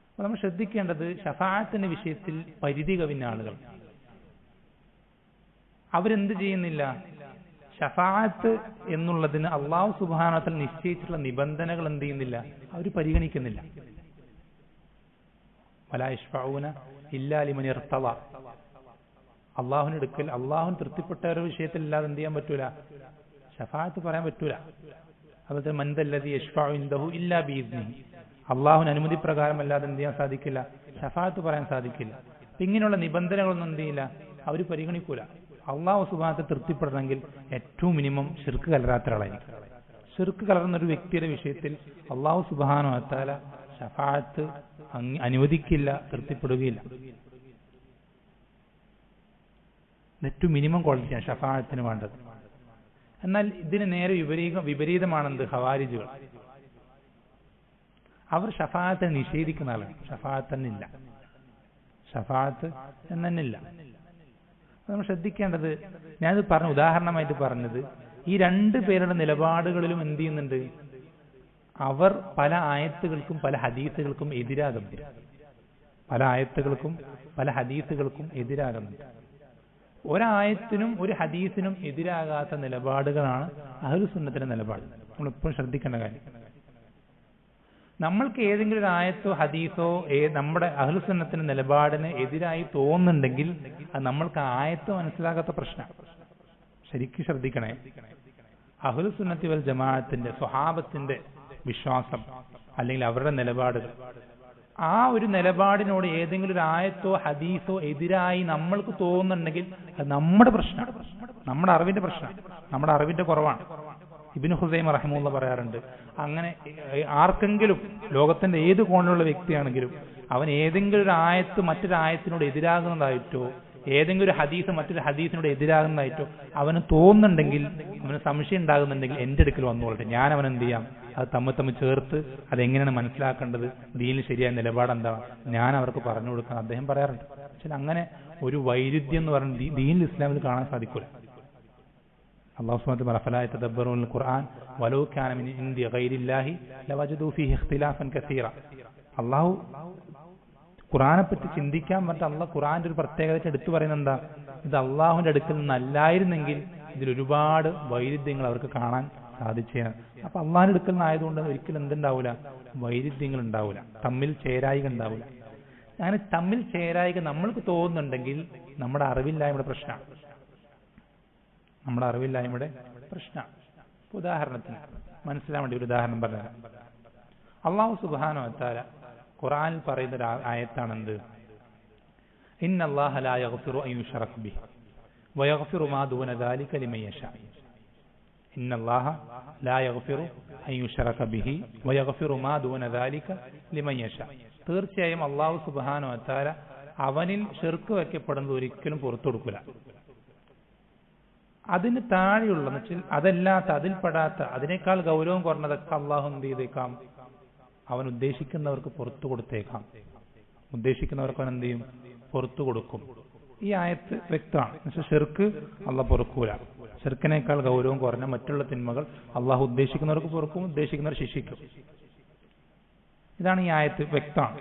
അപ്പൊ നമ്മൾ ശ്രദ്ധിക്കേണ്ടത് ഷഫാഅത്തിന്റെ വിഷയത്തിൽ പരിധി കവിഞ്ഞ ആളുകൾ അവരെന്ത് ചെയ്യുന്നില്ല, ഷഫാഅത്ത് എന്നുള്ളതിന് അള്ളാഹു സുബ്ഹാനഹു വ തആല നിശ്ചയിച്ചിട്ടുള്ള നിബന്ധനകൾ എന്ത് ചെയ്യുന്നില്ല, അവർ പരിഗണിക്കുന്നില്ല. വലാ യശ്ഫഊന ഇല്ലാ ലിമൻ ഇർതള, അള്ളാഹുവിന്റെ അടുക്കൽ അള്ളാഹുവിന് തൃപ്തിപ്പെട്ട ഒരു വിഷയത്തിൽ അല്ലാതെ എന്ത് ചെയ്യാൻ പറ്റൂല, ഷഫാഅത്ത് പറയാൻ പറ്റൂല. അതുപോലെ മൻ ദല്ലദി യശ്ഫഉ ഇൻദഹു ഇല്ലാ ബിഇദ്നിഹി, അള്ളാഹുവിന് അനുമതി പ്രകാരം അല്ലാതെ എന്ത് ചെയ്യാൻ സാധിക്കില്ല, ഷഫാഅത്ത് പറയാൻ സാധിക്കില്ല. ഇങ്ങനെയുള്ള നിബന്ധനകളൊന്നും എന്ത് ചെയ്യില്ല, അവർ പരിഗണിക്കൂല. അള്ളാഹു സുബ്ഹാനഹു തൃപ്തിപ്പെടണമെങ്കിൽ ഏറ്റവും മിനിമം ശിർക്ക് കലരാത്ത ഒരാളായിരിക്കും. ശിർക്ക് കലർന്ന ഒരു വ്യക്തിയുടെ വിഷയത്തിൽ അള്ളാഹു സുബ്ഹാനഹു വ തആല ഷഫാഅത്ത് അനുവദിക്കില്ല, തൃപ്തിപ്പെടുകയില്ല. ഏറ്റവും മിനിമം ക്വാളിറ്റിയാണ് ഷഫാഅത്തിന് വേണ്ടത്. എന്നാൽ ഇതിന് നേരെ വിപരീതമാണെന്ത്, ഖവാരിജുകൾ. അവർ ഷഫാഅത്തെ നിഷേധിക്കുന്ന ആളാണ്. ഷഫാഅത്ത് എന്നില്ല, ഷഫാഅത്ത് എന്നില്ല. നമ്മൾ ശ്രദ്ധിക്കേണ്ടത്, ഞാനിത് ഉദാഹരണമായിട്ട് പറഞ്ഞത്, ഈ രണ്ടു പേരുടെ നിലപാടുകളിലും എന്ത് ചെയ്യുന്നുണ്ട്, അവർ പല ആയത്തുകൾക്കും പല ഹദീസുകൾക്കും എതിരാകുന്നുണ്ട്. പല ആയത്തുകൾക്കും പല ഹദീസുകൾക്കും എതിരാകുന്നുണ്ട്. ഒരായത്തിനും ഒരു ഹദീസിനും എതിരാകാത്ത നിലപാടുകളാണ് അഹ്ലുസുന്നത്തിന്റെ നിലപാട്. നമ്മളിപ്പോഴും ശ്രദ്ധിക്കേണ്ട കാര്യം, നമ്മൾക്ക് ഏതെങ്കിലും ഒരു ആയത്തോ ഹദീസോ നമ്മുടെ അഹ്ലുസുന്നത്തിന്റെ നിലപാടിന് എതിരായി തോന്നുന്നുണ്ടെങ്കിൽ അത് നമ്മൾക്ക് ആയത്ത് മനസ്സിലാകാത്ത പ്രശ്നം. ശരിക്കും ശ്രദ്ധിക്കണേ, അഹ്ലുസുന്നത്തി വൽ ജമാഅത്തിന്റെ സ്വഹാബത്തിന്റെ വിശ്വാസം അല്ലെങ്കിൽ അവരുടെ നിലപാടുകൾ, ആ ഒരു നിലപാടിനോട് ഏതെങ്കിലും ഒരു ആയത്തോ ഹദീസോ എതിരായി നമ്മൾക്ക് തോന്നുന്നുണ്ടെങ്കിൽ അത് നമ്മുടെ പ്രശ്നം, നമ്മുടെ അറിവിന്റെ പ്രശ്നം, നമ്മുടെ അറിവിന്റെ കുറവാണ്. ഇബ്നു ഖുസൈമ റഹിമഹുല്ലാ പറയാറുണ്ട്, അങ്ങനെ ആർക്കെങ്കിലും ലോകത്തിന്റെ ഏത് കോണിലുള്ള വ്യക്തിയാണെങ്കിലും അവൻ ഏതെങ്കിലും ഒരു ആയത്ത് മറ്റൊരു ആയത്തിനോട് എതിരാകുന്നതായിട്ടോ ഏതെങ്കിലും ഒരു ഹദീസ് മറ്റൊരു ഹദീസിനോട് എതിരാകുന്നതായിട്ടോ അവന് തോന്നുന്നുണ്ടെങ്കിൽ, അവന് സംശയം ഉണ്ടാകുന്നുണ്ടെങ്കിൽ എൻ്റെ അടുക്കൽ വന്നോളട്ടെ, ഞാൻ അവൻ എന്ത് ചെയ്യാം, അത് തമ്മിൽ ചേർത്ത് അതെങ്ങനെയാണ് മനസ്സിലാക്കേണ്ടത്, ദീനിൽ ശരിയായ നിലപാടെന്താണ് ഞാൻ അവർക്ക് പറഞ്ഞു കൊടുക്കാൻ അദ്ദേഹം പറയാറുണ്ട്. പക്ഷെ അങ്ങനെ ഒരു വൈരുദ്ധ്യം എന്ന് പറയുന്നത് ദീനിൽ ഇസ്ലാമിൽ കാണാൻ സാധിക്കില്ല. അല്ലാഹു സുബ്ഹാനഹു വ തആല ഫലാ യതദബ്ബറൂനൽ ഖുർആൻ വലൗ കാന മിൻ ഇൻദി ഗൈരില്ലാഹി ലവജദൂ ഫീഹി ഇഖ്തിലാഫൻ കസീറ. അല്ലാഹു ഖുർആനെ പറ്റി ചിന്തിക്കാൻ പറ്റും. അള്ളാഹ് ഖുർആന്റെ ഒരു പ്രത്യേകത എടുത്തു പറയുന്നത് എന്താ, ഇത് അള്ളാഹുവിന്റെ അടുക്കൽ നിന്നല്ലായിരുന്നെങ്കിൽ ഇതിൽ ഒരുപാട് വൈരുദ്ധ്യങ്ങൾ അവർക്ക് കാണാൻ സാധിച്ചേനെ. അപ്പൊ അള്ളാഹിന്റെ അടുക്കൽ നിന്നായതുകൊണ്ട് ഒരിക്കലും എന്തുണ്ടാവില്ല, വൈരുദ്ധ്യങ്ങൾ ഉണ്ടാവില്ല, തമ്മിൽ ചേരായിക ഉണ്ടാവില്ല. അങ്ങനെ തമ്മിൽ ചേരായിക നമ്മൾക്ക് തോന്നുന്നുണ്ടെങ്കിൽ നമ്മുടെ അറിവില്ലായ്മയുടെ പ്രശ്നമാണ്, നമ്മുടെ അറിവില്ലായ്മയുടെ പ്രശ്നമാണ്. ഉദാഹരണത്തിന് മനസ്സിലാൻ വേണ്ടി ഒരു ഉദാഹരണം പറഞ്ഞാൽ, അല്ലാഹു സുബ്ഹാനഹു വ തആല ഖുർആനിൽ പറയുന്ന ഒരു ആയത്താണെന്ത്, ഇന്നല്ലാഹ ലാ യഗ്ഫിറു അൻ യുശ്റക ബിഹി വയഗ്ഫിറു മാ ദൂന ദാലിക ലിമൻ യശാ. ഇന്നല്ലാഹ ലാ യഗ്ഫിറു അൻ യുശ്റക ബിഹി വയഗ്ഫിറു മാ ദൂന ദാലിക ലിമൻ യശാ. തീർച്ചയായും അല്ലാഹു സുബ്ഹാനഹു വ തആല അവനിൽ ശിർക്ക് വെക്കപ്പെടുന്നത് ഒരിക്കലും പുറത്തു കൊടുക്കില്ല. അതിന് താഴെയുള്ള അതല്ലാത്ത, അതിൽപ്പെടാത്ത, അതിനേക്കാൾ ഗൗരവം കുറഞ്ഞതൊക്കെ അള്ളാഹു എന്ത് ചെയ്തേക്കാം, അവൻ ഉദ്ദേശിക്കുന്നവർക്ക് പുറത്തു കൊടുത്തേക്കാം. ഉദ്ദേശിക്കുന്നവർക്ക് അവൻ എന്ത് ചെയ്യും, പുറത്തു കൊടുക്കും. ഈ ആയത്ത് വ്യക്തമാണ്. പക്ഷെ ഷിർക്ക് അള്ളാഹ് പൊറുക്കൂല. ഷിർക്കിനേക്കാൾ ഗൗരവം കുറഞ്ഞ മറ്റുള്ള തിന്മകൾ അള്ളാഹു ഉദ്ദേശിക്കുന്നവർക്ക് പൊറുക്കും, ഉദ്ദേശിക്കുന്നവർ ശിക്ഷിക്കും. ഇതാണ് ഈ ആയത്ത് വ്യക്തമാണ്.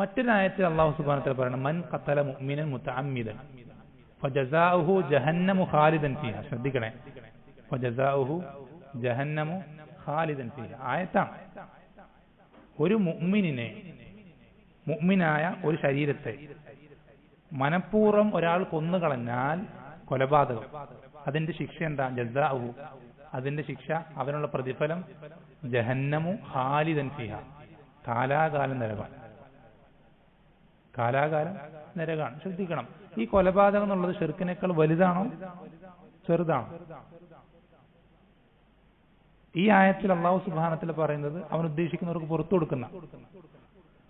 മറ്റൊരു ആയത്തിൽ അള്ളാഹു സുബ്ഹാനഹു വ തആല പറയുന്നത്, മൻ ഖതല മുഅ്മിനൻ മുതഅമ്മിദൻ ഫജസാഉഹു ജഹന്നമു ഖാലിദൻ ഫീഹാ. ശ്രദ്ധിക്കണേ, ഫജസാഉഹു ജഹന്നമു ഖാലിദൻ ഫീഹാ ആയത്താണ്. ഒരു മുഅ്മിനിനെ, മുഅ്മിനായ ഒരു ശരീരത്തെ മനഃപൂർവ്വം ഒരാൾ കൊന്നുകളഞ്ഞാൽ കൊലപാതകം, അതിന്റെ ശിക്ഷ എന്താ, ജസാഉഹു, അതിന്റെ ശിക്ഷ, അവനുള്ള പ്രതിഫലം ജഹന്നമു ഖാലിദൻ ഫീഹാ, കാലാകാലം നരകം, കാലാകാലം നരകാണ്. ശ്രദ്ധിക്കണം, ഈ കൊലപാതകം എന്നുള്ളത് ഷിർക്കിനേക്കാൾ വലുതാണോ ചെറുതാണോ? ഈ ആയത്തിൽ അല്ലാഹു സുബ്ഹാനഹു വ തആല പറയുന്നത് അവൻ ഉദ്ദേശിക്കുന്നവർക്ക് പുറത്തു കൊടുക്കുന്ന.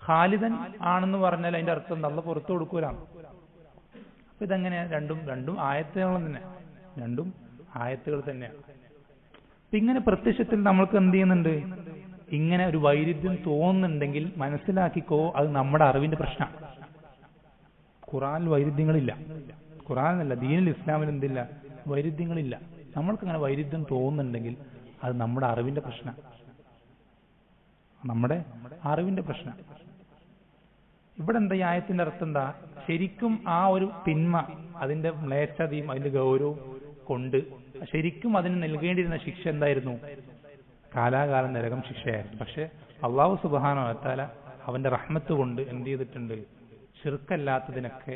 ഖാലിദൻ ആണെന്ന് പറഞ്ഞാൽ അതിന്റെ അർത്ഥം എന്താ, അല്ലാഹു പുറത്തു കൊടുക്കൂലാണ്. അപ്പൊ ഇതെങ്ങനെയാ, രണ്ടും ആയത്തുകൾ തന്നെ, രണ്ടും ആയത്തുകൾ തന്നെയാണ്. അപ്പൊ ഇങ്ങനെ പ്രത്യക്ഷത്തിൽ നമ്മൾക്ക് എന്ത് ചെയ്യുന്നുണ്ട്, ഇങ്ങനെ ഒരു വൈരുദ്ധ്യം തോന്നുന്നുണ്ടെങ്കിൽ മനസ്സിലാക്കിക്കോ, അത് നമ്മുടെ അറിവിന്റെ പ്രശ്നം. ഖുർആനിൽ വൈരുദ്ധ്യങ്ങളില്ല, ഖുർആനിലല്ല ദീനുൽ ഇസ്ലാമിൽ എന്തില്ല, വൈരുദ്ധ്യങ്ങളില്ല. നമ്മൾക്ക് അങ്ങനെ വൈരുദ്ധ്യം തോന്നുന്നുണ്ടെങ്കിൽ അത് നമ്മുടെ അറിവിന്റെ പ്രശ്നം, നമ്മുടെ അറിവിന്റെ പ്രശ്നം. ഇവിടെ എന്താ ഈ ആയത്തിന്റെ അർത്ഥം എന്താ, ശരിക്കും ആ ഒരു തിന്മ, അതിന്റെ മ്ലേച്ഛതയും അതിന്റെ ഗൗരവവും കൊണ്ട് ശരിക്കും അതിന് നൽകേണ്ടിയിരുന്ന ശിക്ഷ എന്തായിരുന്നു, കാലാകാലം നരകം ശിക്ഷയായിരുന്നു. പക്ഷെ അല്ലാഹു സുബ്ഹാനഹു വ തആല അവന്റെ റഹ്മത്ത് കൊണ്ട് എന്ത് ചെയ്തിട്ടുണ്ട്, ശിർക്കല്ലാത്തതിനൊക്കെ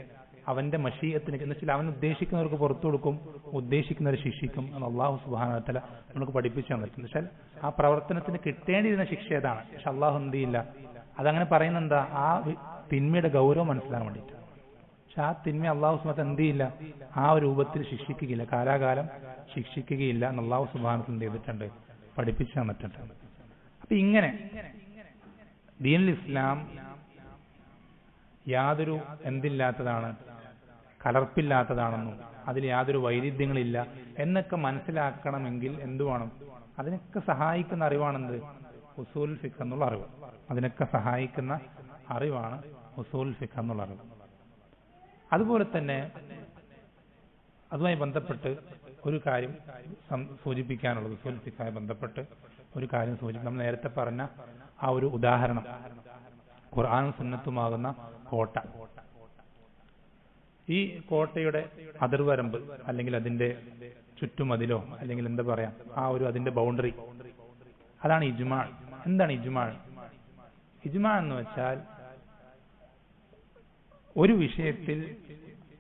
അവന്റെ മശീഅത്തിന്, എന്ന് വെച്ചാൽ അവൻ ഉദ്ദേശിക്കുന്നവർക്ക് പുറത്തു കൊടുക്കും, ഉദ്ദേശിക്കുന്നവരെ ശിക്ഷിക്കും എന്ന് അല്ലാഹു സുബ്ഹാനഹു വ തആല നമുക്ക് പഠിപ്പിച്ചു തന്നിട്ടുണ്ട്. വെച്ചാൽ ആ പ്രവർത്തനത്തിന് കിട്ടേണ്ടിയിരുന്ന ശിക്ഷ ഏതാണ്, പക്ഷെ അല്ലാഹു എന്ത് ചെയ്യില്ല, അതങ്ങനെ പറയുന്നത് എന്താ, ആ തിന്മയുടെ ഗൗരവം മനസ്സിലാക്കാൻ വേണ്ടിയിട്ട്. പക്ഷെ ആ തിന്മ അല്ലാഹു സുബ്ഹാനഹു വ തആല എന്ത് ചെയ്യില്ല, ആ ഒരു രൂപത്തിൽ ശിക്ഷിക്കുകയില്ല, കാലാകാലം ശിക്ഷിക്കുകയില്ല എന്ന് അല്ലാഹു സുബ്ഹാനഹു വ തആല എന്ത് ചെയ്തിട്ടുണ്ട്, പഠിപ്പിച്ചു തന്നിട്ടുണ്ട്. അപ്പൊ ഇങ്ങനെ ദീനുൽ ഇസ്ലാം യാതൊരു എന്തില്ലാത്തതാണ്, കലർപ്പില്ലാത്തതാണെന്നും അതിൽ യാതൊരു വൈരുദ്ധ്യങ്ങളില്ല എന്നൊക്കെ മനസ്സിലാക്കണമെങ്കിൽ എന്തു വേണം, അതിനൊക്കെ സഹായിക്കുന്ന അറിവാണെന്ത്, ഉസൂൽ ഫിഖ് എന്നുള്ള അറിവ്. അതിനൊക്കെ സഹായിക്കുന്ന അറിവാണ് ഉസൂൽ ഫിഖ് എന്നുള്ള അറിവ്. അതുപോലെ തന്നെ അതുമായി ബന്ധപ്പെട്ട് ഒരു കാര്യം സൂചിപ്പിക്കാനുള്ളത്, ഉസൂൽ ഫിഖുമായി ബന്ധപ്പെട്ട് ഒരു കാര്യം സൂചിപ്പിക്കും. നമ്മൾ നേരത്തെ പറഞ്ഞ ആ ഒരു ഉദാഹരണം, ഖുർആനും സുന്നത്തുമാകുന്ന കോട്ട. ഈ കോട്ടയുടെ അതിർവരമ്പ് അല്ലെങ്കിൽ അതിന്റെ ചുറ്റുമതിലോ അല്ലെങ്കിൽ എന്താ പറയാ, ആ ഒരു അതിന്റെ ബൗണ്ടറി, അതാണ് ഇജ്മാ. എന്താണ് ഇജ്മാ? ഇജ്മാ എന്ന് വെച്ചാൽ ഒരു വിഷയത്തിൽ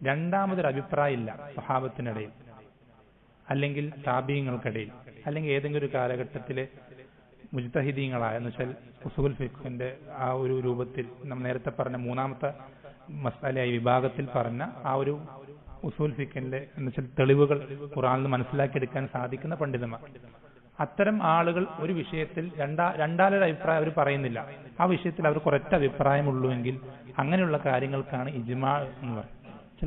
രണ്ടാമതൊരു അഭിപ്രായം ഇല്ല സ്വഹാബത്തിനിടയിൽ, അല്ലെങ്കിൽ താബീങ്ങൾക്കിടയിൽ, അല്ലെങ്കിൽ ഏതെങ്കിലും ഒരു കാലഘട്ടത്തിലെ മുജ്തഹിദീങ്ങളായ, എന്ന് വെച്ചാൽ ഉസൂൽ ഫിഖിന്റെ ആ ഒരു രൂപത്തിൽ നമ്മൾ നേരത്തെ പറഞ്ഞ മൂന്നാമത്തെ മസ്അലയായി വിഭാഗത്തിൽ പറഞ്ഞ ആ ഒരു ഉസൂൽ ഫിഖിന്റെ എന്ന് വെച്ചാൽ തെളിവുകൾ ഖുർആനിൽ നിന്ന് മനസ്സിലാക്കിയെടുക്കാൻ സാധിക്കുന്ന പണ്ഡിതന്മാർ, അത്തരം ആളുകൾ ഒരു വിഷയത്തിൽ രണ്ടാലൊരു അഭിപ്രായം അവർ പറയുന്നില്ല, ആ വിഷയത്തിൽ അവർക്ക് ഒരൊറ്റ അഭിപ്രായമുള്ളൂ എങ്കിൽ അങ്ങനെയുള്ള കാര്യങ്ങൾക്കാണ് ഇജ്മാ എന്ന് പറയുന്നത്.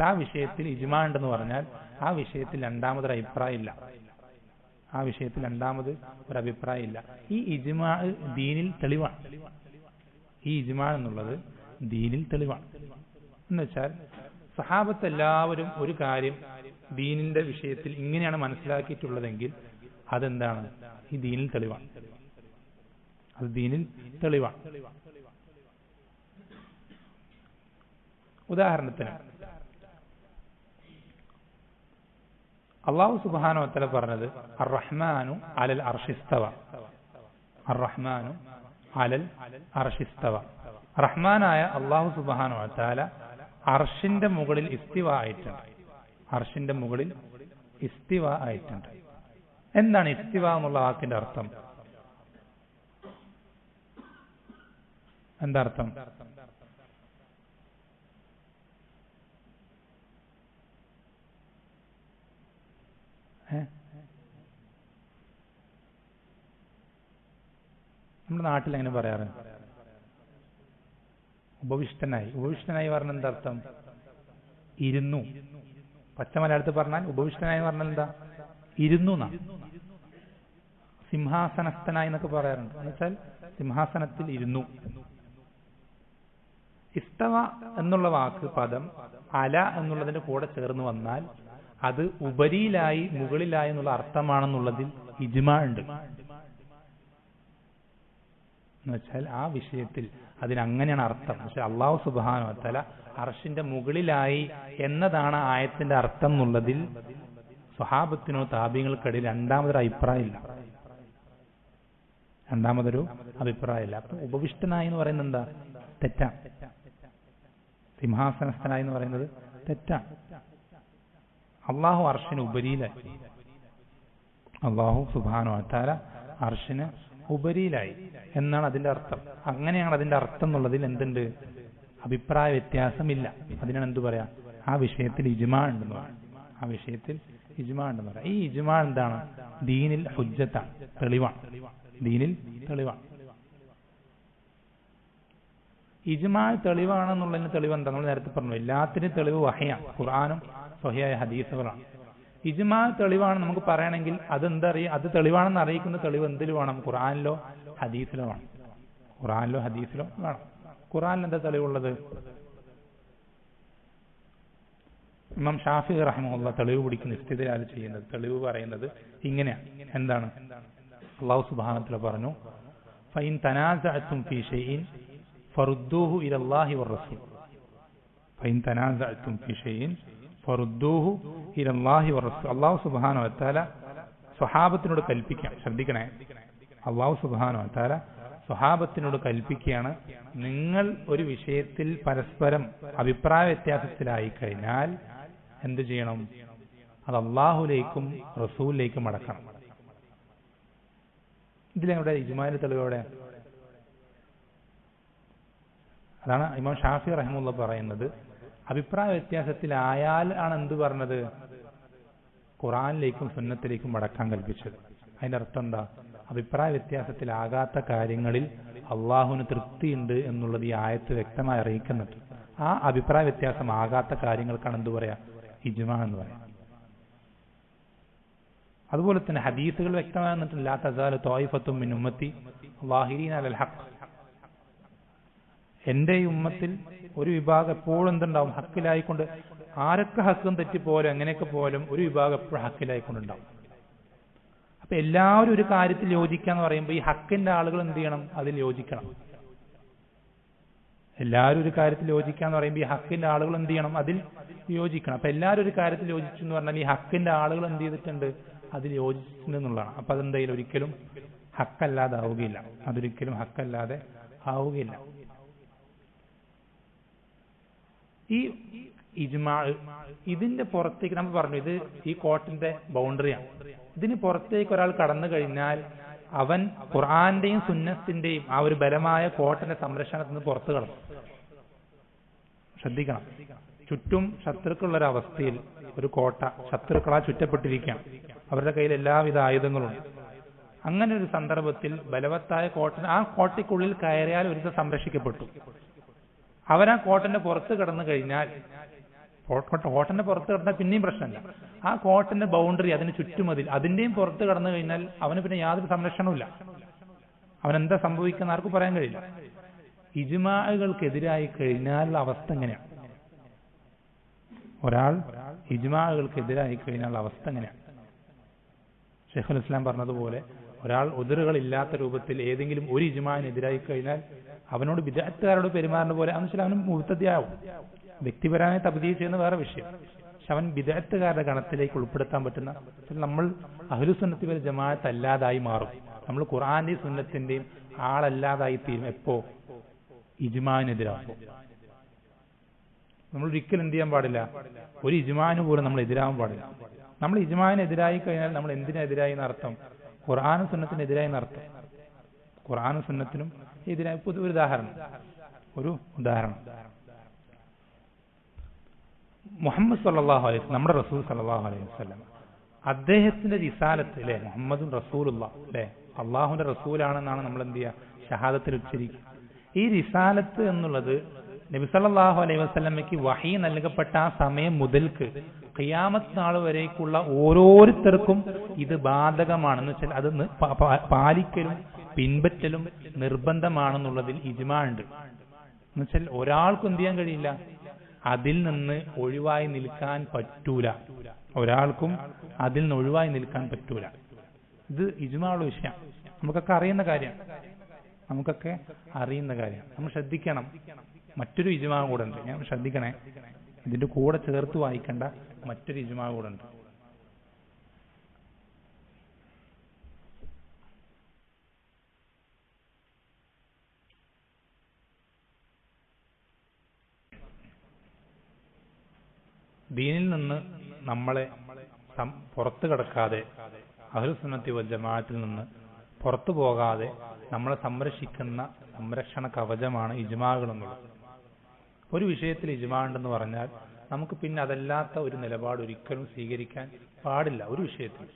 ആ വിഷയത്തിൽ ഇജ്മാ ഉണ്ടെന്ന് പറഞ്ഞാൽ ആ വിഷയത്തിൽ രണ്ടാമതൊരു അഭിപ്രായം ഇല്ല. ആ വിഷയത്തിൽ രണ്ടാമത് ഒരു അഭിപ്രായം ഇല്ല. ഈ ഇജ്മാ ദീനിൽ തെളിവാണ്. ഈ ഇജ്മാ എന്നുള്ളത് ദീനിൽ തെളിവാണ്. എന്നുവെച്ചാൽ സഹാബത്ത് എല്ലാവരും ഒരു കാര്യം ദീനിന്റെ വിഷയത്തിൽ ഇങ്ങനെയാണ് മനസ്സിലാക്കിയിട്ടുള്ളതെങ്കിൽ അതെന്താണ്? ഈ ദീനിൽ തെളിവാണ്. അത് ദീനിൽ തെളിവാണ്. ഉദാഹരണത്തിന് അല്ലാഹു സുബ്ഹാനഹു വ തആല പറഞ്ഞത് അർ-റഹ്മാനു അലൽ അർശിസ്തവ. അർ-റഹ്മാനു അലൽ അർശിസ്തവ. റഹ്മാനായ അല്ലാഹു സുബ്ഹാനഹു വ തആല അർശിന്റെ മുകളിൽ ഇസ്തിവ ആയിട്ടുണ്ട്. അർശിന്റെ മുകളിൽ ഇസ്തിവ ആയിട്ടുണ്ട്. എന്താണ് ഇസ്തിവ എന്നുള്ള വാക്കിന്റെ അർത്ഥം? എന്താ അർത്ഥം? നമ്മുടെ നാട്ടിൽ എങ്ങനെ പറയാറ്? ഉപവിഷ്ടനായി. ഉപവിഷ്ടനായി പറഞ്ഞ എന്താ അർത്ഥം? ഇരുന്നു. പച്ച മലയാളത്തിൽ പറഞ്ഞാൽ ഉപവിഷ്ടനായി പറഞ്ഞാൽ എന്താ? ഇരുന്നു എന്നാ. സിംഹാസനസ്ഥനായി എന്നൊക്കെ പറയാറുണ്ട്. എന്നുവെച്ചാൽ സിംഹാസനത്തിൽ ഇരുന്നു. ഇസ്തവ എന്നുള്ള വാക്ക് പദം അല എന്നുള്ളതിന്റെ കൂടെ ചേർന്ന് വന്നാൽ അത് ഉപരിയിലായി മുകളിലായി എന്നുള്ള അർത്ഥമാണെന്നുള്ളതിൽ ഇജ്മാ ഉണ്ട്. എന്നുവെച്ചാൽ ആ വിഷയത്തിൽ അതിനങ്ങനെയാണ് അർത്ഥം. പക്ഷെ അല്ലാഹു സുബ്ഹാനഹു വ തആല അർശിന്റെ മുകളിലായി എന്നതാണ് ആയത്തിന്റെ അർത്ഥം എന്നുള്ളതിൽ സ്വഹാബത്തിനോ താബിങ്ങൾക്കിടയിൽ രണ്ടാമതൊരു അഭിപ്രായമില്ല. രണ്ടാമതൊരു അഭിപ്രായമില്ല. അപ്പൊ ഉപവിഷ്ടനായി എന്ന് പറയുന്നത് എന്താ? തെറ്റാണ്. സിംഹാസനസ്ഥനായി എന്ന് പറയുന്നത് തെറ്റാണ്. അള്ളാഹു അർശിന് ഉപരിയിലായി. അള്ളാഹു സുബ്ഹാനഹു വ തആല അർശിന് ഉപരിയിലായി എന്നാണ് അതിന്റെ അർത്ഥം. അങ്ങനെയാണ് അതിന്റെ അർത്ഥം എന്നുള്ളതിൽ എന്തുണ്ട്? അഭിപ്രായ വ്യത്യാസമില്ല. അതിനാണ് എന്തു പറയാ? ആ വിഷയത്തിൽ ഇജ്മാ ഉണ്ടെന്ന് പറയാം. ആ വിഷയത്തിൽ ഇജ്മാ ഉണ്ടെന്ന് പറയാം. ഈ ഇജ്മാ എന്താണ്? ദീനിൽ ഹുജ്ജത്താണ്, തെളിവാണ്. ദീനിൽ തെളിവാണ്. ഇജ്മാ തെളിവാണെന്നുള്ളതിന് തെളിവ് എന്താ? നമ്മൾ നേരത്തെ പറഞ്ഞു, എല്ലാത്തിനും തെളിവ് വഹയാണ്, ഖുർആനും സ്വഹിയായ ഹദീസുകളാണ്. ഇജ്മാ തെളിവാണ് നമുക്ക് പറയണമെങ്കിൽ അതെന്താ അറിയാം? അത് തെളിവാണെന്ന് അറിയിക്കുന്ന തെളിവ് എന്തിൽ വേണം? ഖുർആനിലോ ഹദീസിലോ വേണം. ഖുർആനിലോ ഹദീസിലോ വേണം. ഖുർആനിൽ എന്താ തെളിവുള്ളത്? ഇമാം ഷാഫി റഹിമഹുല്ലാഹ് തെളിവ് പിടിക്കുന്ന ഇസ്തിദ്ലാൽ ചെയ്യുന്നത്, തെളിവ് പറയുന്നത് ഇങ്ങനെയാണ്. എന്താണ്? അല്ലാഹു സുബ്ഹാനഹു വ തആല പറഞ്ഞു, ഫഇൻ തനാസഅതും ഫീ ഷൈഇൻ ഫറുദ്ദൂഹു ഇലല്ലാഹി വറസൂൽ. ഫഇൻ തനാസഅതും ഫീ ഷൈഇൻ ഫറുദ്ദൂഹു ഇലല്ലാഹി വറസൂൽ. അല്ലാഹു സുബ്ഹാനഹു വ തആല സ്വഹാബത്തിനോട് കൽപ്പിക്കുകയാണ്. ശ്രദ്ധിക്കണേ, അല്ലാഹു സുബ്ഹാനഹു വ തആല സ്വഹാബത്തിനോട് കൽപ്പിക്കുകയാണ്, നിങ്ങൾ ഒരു വിഷയത്തിൽ പരസ്പരം അഭിപ്രായ വ്യത്യാസത്തിലായി കഴിഞ്ഞാൽ എന്ത് ചെയ്യണം? അത് അല്ലാഹുലേക്കും റസൂലിലേക്കും മടക്കണം. ഇതിലെവിടെ ഇജ്മാന്റെ തെളിവോടെ? അതാണ് ഇമാം ഷാഫി റഹിമഹുല്ലാഹ് പറയുന്നത്. അഭിപ്രായ വ്യത്യാസത്തിലായാൽ ആണ് എന്ത് പറഞ്ഞത്? ഖുർആനിലേക്കും സുന്നത്തിലേക്കും മടക്കാൻ കൽപ്പിച്ചത്. അതിന്റെ അർത്ഥം എന്താ? അഭിപ്രായ വ്യത്യാസത്തിലാകാത്ത കാര്യങ്ങളിൽ അള്ളാഹുവിന് തൃപ്തിയുണ്ട് എന്നുള്ളത് ഈ ആയത്ത് വ്യക്തമായി അറിയിക്കുന്നുണ്ട്. ആ അഭിപ്രായ വ്യത്യാസം ആകാത്ത കാര്യങ്ങൾക്കാണ് എന്ത് പറയാ? ഇജ്മാ എന്ന് പറയാം. അതുപോലെ തന്നെ ഹദീസുകൾ വ്യക്തമായി വന്നിട്ടുണ്ട്, ലാ തസാലു ത്വായിഫത്തും മിൻ ഉമ്മത്തി ളാഹിരീന അലൽ ഹഖ്. എന്റെ ഈ ഉമ്മത്തിൽ ഒരു വിഭാഗം എപ്പോഴും എന്തുണ്ടാവും? ഹക്കിലായിക്കൊണ്ട്. ആരൊക്കെ ഹക്കും തെറ്റിപ്പോലും എങ്ങനെയൊക്കെ പോലും ഒരു വിഭാഗം എപ്പോഴും ഹക്കിലായിക്കൊണ്ടുണ്ടാവും. അപ്പൊ എല്ലാവരും ഒരു കാര്യത്തിൽ യോജിക്കാന്ന് പറയുമ്പോൾ ഈ ഹക്കിന്റെ ആളുകൾ എന്ത് ചെയ്യണം? അതിൽ യോജിക്കണം. എല്ലാവരും ഒരു കാര്യത്തിൽ യോജിക്കാന്ന് പറയുമ്പോൾ ഈ ഹക്കിന്റെ ആളുകൾ എന്ത് ചെയ്യണം? അതിൽ യോജിക്കണം. അപ്പൊ എല്ലാവരും ഒരു കാര്യത്തിൽ യോജിച്ചു എന്ന് പറഞ്ഞാൽ ഈ ഹക്കിന്റെ ആളുകൾ എന്ത് ചെയ്തിട്ടുണ്ട്? അതിൽ യോജിച്ചിട്ടുണ്ട് എന്നുള്ളതാണ്. അപ്പൊ അതെന്തായാലും ഒരിക്കലും ഹക്കല്ലാതെ ആവുകയില്ല. അതൊരിക്കലും ഹക്കല്ലാതെ ആവുകയില്ല. ഈ ഇജ്മാ ഇതിന്റെ പുറത്തേക്ക് നമ്മൾ പറഞ്ഞു, ഇത് ഈ കോർട്ടിന്റെ ബൗണ്ടറിയാണ്. ഇതിന് പുറത്തേക്ക് ഒരാൾ കടന്നു കഴിഞ്ഞാൽ അവൻ ഖുർആന്റെയും സുന്നത്തിന്റെയും ആ ഒരു ബലമായ കോട്ടന്റെ സംരക്ഷണത്തിൽ നിന്ന് പുറത്തു കടന്നു. ശ്രദ്ധിക്കണം. ചുറ്റും ശത്രുക്കളുള്ളൊരവസ്ഥയിൽ ഒരു കോട്ട, ശത്രുക്കളാൽ ചുറ്റപ്പെട്ടിരിക്കുകയാണ്. അവരുടെ കയ്യിൽ എല്ലാവിധ ആയുധങ്ങളുണ്ട്. അങ്ങനെ ഒരു സന്ദർഭത്തിൽ ബലവത്തായ കോട്ട, ആ കോട്ടയ്ക്കുള്ളിൽ കയറിയാൽ ഒരു സംരക്ഷിക്കപ്പെട്ടു. അവരാ കോട്ടന്റെ പുറത്ത് കടന്നു കഴിഞ്ഞാൽ കോട്ടന്റെ പുറത്ത് കിടന്നാൽ പിന്നെയും പ്രശ്നമില്ല. ആ കോട്ടന്റെ ബൗണ്ടറി, അതിന് ചുറ്റുമതിൽ, അതിന്റെയും പുറത്ത് കടന്നു കഴിഞ്ഞാൽ അവന് പിന്നെ യാതൊരു സംരക്ഷണവുമില്ല. അവനെന്താ സംഭവിക്കുന്ന ആർക്കും പറയാൻ കഴിയില്ല. ഇജ്മാഅകൾക്കെതിരായി കഴിഞ്ഞാൽ അവസ്ഥ എങ്ങനെയാണ്? ഒരാൾ ഇജ്മാഅകൾക്കെതിരായി കഴിഞ്ഞാൽ അവസ്ഥ എങ്ങനെയാണ്? ശൈഖുൽ ഇസ്ലാം പറഞ്ഞതുപോലെ ഒരാൾ ഉദറുകളില്ലാത്ത രൂപത്തിൽ ഏതെങ്കിലും ഒരു ഇജ്മാഅിനെതിരായി കഴിഞ്ഞാൽ അവനോട് ബിദ്അത്തുകാരോട് പെരുമാറുന്ന പോലെ അവൻ മുബ്തദിയാവും. വ്യക്തിപരമായി തബ്ദീൽ ചെയ്യുന്ന വേറെ വിഷയം. പക്ഷെ അവൻ ബിദ്അത്തുകാരുടെ ഗണത്തിലേക്ക് ഉൾപ്പെടുത്താൻ പറ്റുന്ന, നമ്മൾ അഹ്ലുസുന്നത്തി വൽ ജമാഅത്ത് അല്ലാതായി മാറും. നമ്മൾ ഖുർആന്റെയും സുന്നത്തിന്റെയും ആളല്ലാതായി തീരും. എപ്പോ? ഇജ്മാഅിനെതിരാകും. നമ്മൾ ഒരിക്കലും എന്ത് ചെയ്യാൻ പാടില്ല? ഒരു ഇജ്മാഅിന് പോലും നമ്മൾ എതിരാകാൻ പാടില്ല. നമ്മൾ ഇജ്മാഅിനെതിരായി കഴിഞ്ഞാൽ നമ്മൾ എന്തിനെതിരായി എന്നർത്ഥം? ഖുർആനും സുന്നത്തിനെതിരായി എന്നർത്ഥം. ഖുർആനും സുന്നത്തിനും എതിരായി. ഒരു ഉദാഹരണം, മുഹമ്മദ് സല്ലല്ലാഹു അലൈഹി വസല്ലം, നമ്മുടെ റസൂൽ സല്ലല്ലാഹു അലൈഹി വസല്ലം, അദ്ദേഹത്തിന്റെ റിസാലത്ത് അല്ലെ, മുഹമ്മദുൻ റസൂലുള്ളാഹ് അല്ലെ, അള്ളാഹുവിന്റെ റസൂലാണെന്നാണ് നമ്മൾ എന്ത് ചെയ്യുക? ഷഹാദത്തിൽ ഉച്ചരിക്കുക. ഈ റിസാലത്ത് എന്നുള്ളത് നബി സല്ലല്ലാഹു അലൈഹി വസല്ലമയ്ക്ക് വഹി നൽകപ്പെട്ട ആ സമയം മുതൽക്ക് ഖിയാമത്ത് നാൾ വരേക്കുള്ള ഓരോരുത്തർക്കും ഇത് ബാധകമാണെന്ന് വെച്ചാൽ അത് പാലിക്കലും പിൻപറ്റലും നിർബന്ധമാണെന്നുള്ളതിൽ ഇജ്മാ ഉണ്ട്. എന്നുവെച്ചാൽ ഒരാൾക്കും എന്ത് ചെയ്യാൻ കഴിയില്ല, അതിൽ നിന്ന് ഒഴിവായി നിൽക്കാൻ പറ്റൂല. ഒരാൾക്കും അതിൽ നിന്ന് ഒഴിവായി നിൽക്കാൻ പറ്റൂല. ഇത് ഇജ്മാഉള്ള വിഷയം. നമുക്കൊക്കെ അറിയുന്ന കാര്യം. നമ്മൾ ശ്രദ്ധിക്കണം. മറ്റൊരു ഇജ്മാ കൂടെ ഉണ്ട്. ഞാൻ ശ്രദ്ധിക്കണേ, ഇതിന്റെ കൂടെ ചേർത്ത് വായിക്കേണ്ട മറ്റൊരു ഇജ്മാ കൂടെ ഉണ്ട്. ദീനിൽ നിന്ന് നമ്മളെ പുറത്തു കടക്കാതെ, അഹ്ലുസുന്നത്തി വൽ ജമാഅത്തിൽ നിന്ന് പുറത്തു പോകാതെ നമ്മളെ സംരക്ഷിക്കുന്ന സംരക്ഷണ കവചമാണ് ഇജ്മാഅുകൾ എന്നുള്ളത്. ഒരു വിഷയത്തിൽ ഇജ്മാ ഉണ്ടെന്ന് പറഞ്ഞാൽ നമുക്ക് പിന്നെ അതല്ലാത്ത ഒരു നിലപാട് ഒരിക്കലും സ്വീകരിക്കാൻ പാടില്ല. ഒരു വിഷയത്തിൽ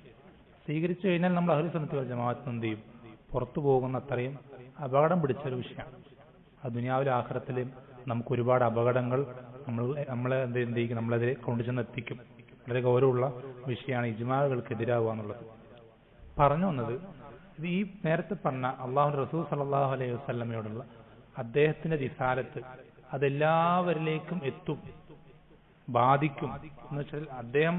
സ്വീകരിച്ചു കഴിഞ്ഞാൽ നമ്മൾ അഹ്ലുസുന്നത്തി വൽ ജമാഅത്ത് എന്ത് ചെയ്യും? പുറത്തു പോകുന്ന അത്രയും അപകടം പിടിച്ചൊരു വിഷയമാണ്. ആ ദുനിയാവിലെ ആഖിറത്തിലും നമുക്ക് ഒരുപാട് അപകടങ്ങൾ നമ്മളതിനെ കൊണ്ടുചെന്ന് എത്തിക്കും. വളരെ ഗൗരവമുള്ള വിഷയമാണ് ഇജ്മാഅുകൾക്കെതിരാവുക എന്നുള്ളത്. പറഞ്ഞു വന്നത്, ഇത് ഈ നേരത്തെ പറഞ്ഞ അള്ളാഹുവിന്റെ റസൂൽ സല്ലല്ലാഹു അലൈഹി വസല്ലമയോടുള്ള അദ്ദേഹത്തിന്റെ റിസാലത്ത് അതെല്ലാവരിലേക്കും എത്തും, ബാധിക്കും. എന്ന് വെച്ചാൽ അദ്ദേഹം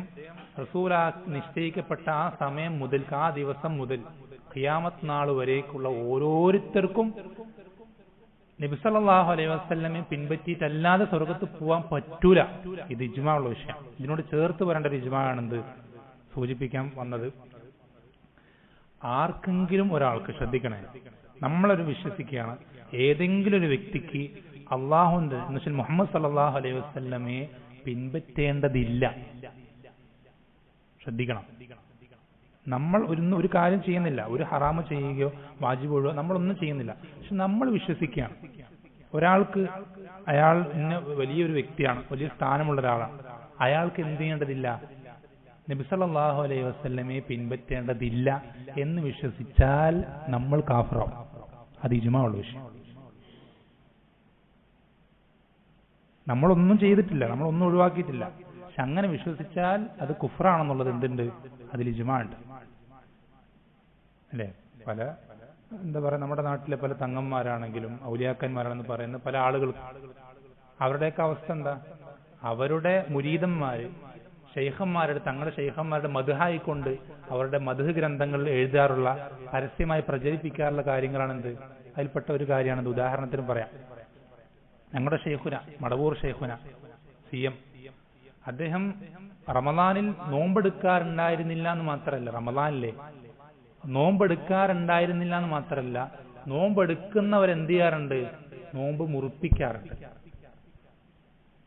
റസൂലാ നിശ്ചയിക്കപ്പെട്ട ആ സമയം മുതൽ, ആ ദിവസം മുതൽ ഖിയാമത്ത് നാൾ വരേക്കുള്ള ഓരോരുത്തർക്കും നബി സല്ലല്ലാഹു അലൈഹി വസല്ലമയെ പിൻപറ്റിയിട്ടല്ലാതെ സ്വർഗത്ത് പോവാൻ പറ്റൂല. ഇത് ഇജ്മാ ഉള്ള വിഷയം. ഇതിനോട് ചേർത്ത് വരേണ്ട ഒരു ഇജ്മാ ആണെന്ന് സൂചിപ്പിക്കാൻ വന്നത്. ആർക്കെങ്കിലും ഒരാൾക്ക്, ശ്രദ്ധിക്കണേ, നമ്മളൊരു വിശ്വസിക്കുകയാണ് ഏതെങ്കിലും ഒരു വ്യക്തിക്ക് അള്ളാഹുവിന്റെ എന്നുവെച്ചാൽ മുഹമ്മദ് സല്ലല്ലാഹു അലൈഹി വസല്ലമയെ പിൻപറ്റേണ്ടതില്ല. ശ്രദ്ധിക്കണം. നമ്മൾ ഒരു കാര്യം ചെയ്യുന്നില്ല, ഒരു ഹറാമ് ചെയ്യുകയോ വാജിബ് ഒഴിയോ നമ്മളൊന്നും ചെയ്യുന്നില്ല. പക്ഷെ നമ്മൾ വിശ്വസിക്കുകയാണ് ഒരാൾക്ക്, അയാൾ ഇന്ന വലിയൊരു വ്യക്തിയാണ്, വലിയ സ്ഥാനമുള്ള ഒരാളാണ്, അയാൾക്ക് എന്ത് ചെയ്യേണ്ടതില്ല? നബി സല്ലല്ലാഹു അലൈഹി വസല്ലമയെ പിൻപറ്റേണ്ടതില്ല എന്ന് വിശ്വസിച്ചാൽ നമ്മൾ കാഫിറാവും. അത് ഇജ്മാ ഉള്ള വിഷയം. നമ്മളൊന്നും ചെയ്തിട്ടില്ല, നമ്മളൊന്നും ഒഴിവാക്കിയിട്ടില്ല. പക്ഷെ അങ്ങനെ വിശ്വസിച്ചാൽ അത് കുഫ്റാണെന്നുള്ളത് എന്തുണ്ട്? അതിൽ ഇജ്മാ ഉണ്ട്. അല്ലെ? പല എന്താ പറയാ, നമ്മുടെ നാട്ടിലെ പല തങ്ങന്മാരാണെങ്കിലും ഔലിയാക്കന്മാരാണെന്ന് പറയുന്ന പല ആളുകൾ, അവരുടെയൊക്കെ അവസ്ഥ എന്താ? അവരുടെ മുരീദന്മാര് തങ്ങളുടെ ശൈഖന്മാരുടെ മദ്ഹായിക്കൊണ്ട് അവരുടെ മദ്ഹ് ഗ്രന്ഥങ്ങളിൽ എഴുതാറുള്ള, പരസ്യമായി പ്രചരിപ്പിക്കാറുള്ള കാര്യങ്ങളാണെന്ത്? അതിൽപ്പെട്ട ഒരു കാര്യമാണെന്ത്? ഉദാഹരണത്തിന് പറയാം, ഞങ്ങളുടെ ഷെയ്ഖുന, മടവൂർ ഷെയ്ഖുന CM, അദ്ദേഹം റമദാനിൽ നോമ്പെടുക്കാറുണ്ടായിരുന്നില്ല എന്ന് മാത്രമല്ല, റമദാനിലെ നോമ്പെടുക്കാറുണ്ടായിരുന്നില്ല എന്ന് മാത്രമല്ല, നോമ്പെടുക്കുന്നവരെന്ത് ചെയ്യാറുണ്ട്? നോമ്പ് മുറിപ്പിക്കാറുണ്ട്.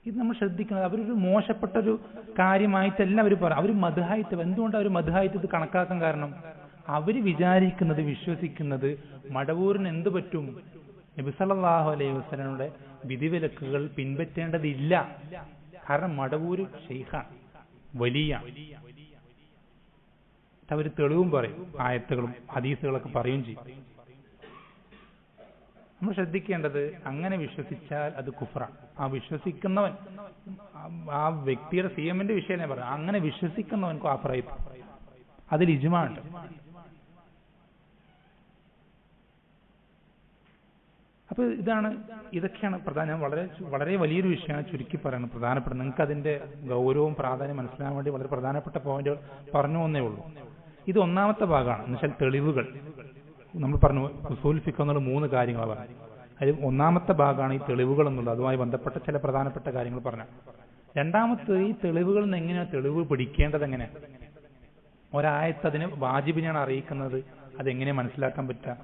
ഇത് നമ്മൾ ശ്രദ്ധിക്കുന്നത്. അവരൊരു മോശപ്പെട്ടൊരു കാര്യമായിട്ടല്ല അവർ പറയാം. അവർ മദ്ഹായിട്ട്, എന്തുകൊണ്ട് അവർ മദ്ഹായിട്ട് ഇത് കണക്കാക്കാൻ കാരണം? അവർ വിചാരിക്കുന്നത്, വിശ്വസിക്കുന്നത് മടവൂരിന് എന്ത് പറ്റും? നബി സല്ലല്ലാഹു അലൈഹി വസല്ലമയുടെ വിധിവിലക്കുകൾ പിൻപറ്റേണ്ടതില്ല. കാരണം മടവൂര് ഷെയ്ഖാണ്, വലിയാണ്. അവർ തെളിവും പറയും, ആയത്തുകളും ഹദീസുകളൊക്കെ പറയുകയും ചെയ്യും. നമ്മൾ ശ്രദ്ധിക്കേണ്ടത്, അങ്ങനെ വിശ്വസിച്ചാൽ അത് കുഫ്റാണ്. ആ വിശ്വസിക്കുന്നവൻ, ആ വ്യക്തിയുടെ CM-ന്റെ വിഷയം ഞാൻ പറയാം, അങ്ങനെ വിശ്വസിക്കുന്നവൻ കാഫിറായി. അതിൽ ഇജ്മാ ഉണ്ട്. അപ്പൊ ഇതൊക്കെയാണ് പ്രധാനം. വളരെ വലിയൊരു വിഷയമാണ്, ചുരുക്കി പറയുന്നത്. പ്രധാനപ്പെട്ട നിങ്ങൾക്ക് അതിന്റെ ഗൗരവവും പ്രാധാന്യം മനസ്സിലാകാൻ വേണ്ടി വളരെ പ്രധാനപ്പെട്ട പോയിന്റുകൾ പറഞ്ഞു എന്നേ ഉള്ളൂ. ഇത് ഒന്നാമത്തെ ഭാഗമാണ്. എന്നുവെച്ചാൽ തെളിവുകൾ. നമ്മൾ പറഞ്ഞു ഉസൂൽ ഫിഖ് എന്നുള്ള 3 കാര്യങ്ങൾ പറഞ്ഞു. അതിൽ ഒന്നാമത്തെ ഭാഗമാണ് ഈ തെളിവുകൾ എന്നുള്ളത്. അതുമായി ബന്ധപ്പെട്ട ചില പ്രധാനപ്പെട്ട കാര്യങ്ങൾ പറഞ്ഞു. രണ്ടാമത്തെ, ഈ തെളിവുകളിൽ നിന്ന് എങ്ങനെയാണ് തെളിവ് പിടിക്കേണ്ടത്? എങ്ങനെ ഒരായത്ത് അതിന് വാജിബിനെയാണ് അറിയിക്കുന്നത്, അതെങ്ങനെ മനസ്സിലാക്കാൻ പറ്റുക?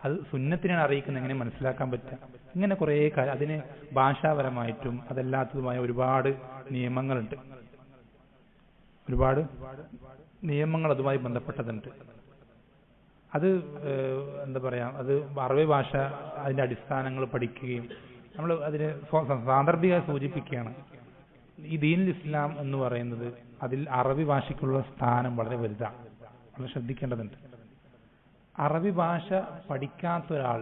അത് സുന്നത്തിനാണ് അറിയിക്കുന്നത്, എങ്ങനെ മനസ്സിലാക്കാൻ പറ്റുക? ഇങ്ങനെ കുറേ കാര്യം. അതിന് ഭാഷാപരമായിട്ടും അതല്ലാത്തതുമായ ഒരുപാട് നിയമങ്ങളുണ്ട്. ഒരുപാട് നിയമങ്ങൾ അതുമായി ബന്ധപ്പെട്ടതുണ്ട്. അത് എന്താ പറയാ, അത് അറബി ഭാഷ അതിന്റെ അടിസ്ഥാനങ്ങൾ പഠിക്കുകയും നമ്മൾ അതിന് സാന്ദർഭികമായി സൂചിപ്പിക്കുകയാണ്. ഈ ദീനുൽ ഇസ്ലാം എന്ന് പറയുന്നത് അതിൽ അറബി ഭാഷയ്ക്കുള്ള സ്ഥാനം വളരെ വലുതാണ്. നമ്മൾ ശ്രദ്ധിക്കേണ്ടതുണ്ട്. അറബി ഭാഷ പഠിക്കാത്ത ഒരാൾ,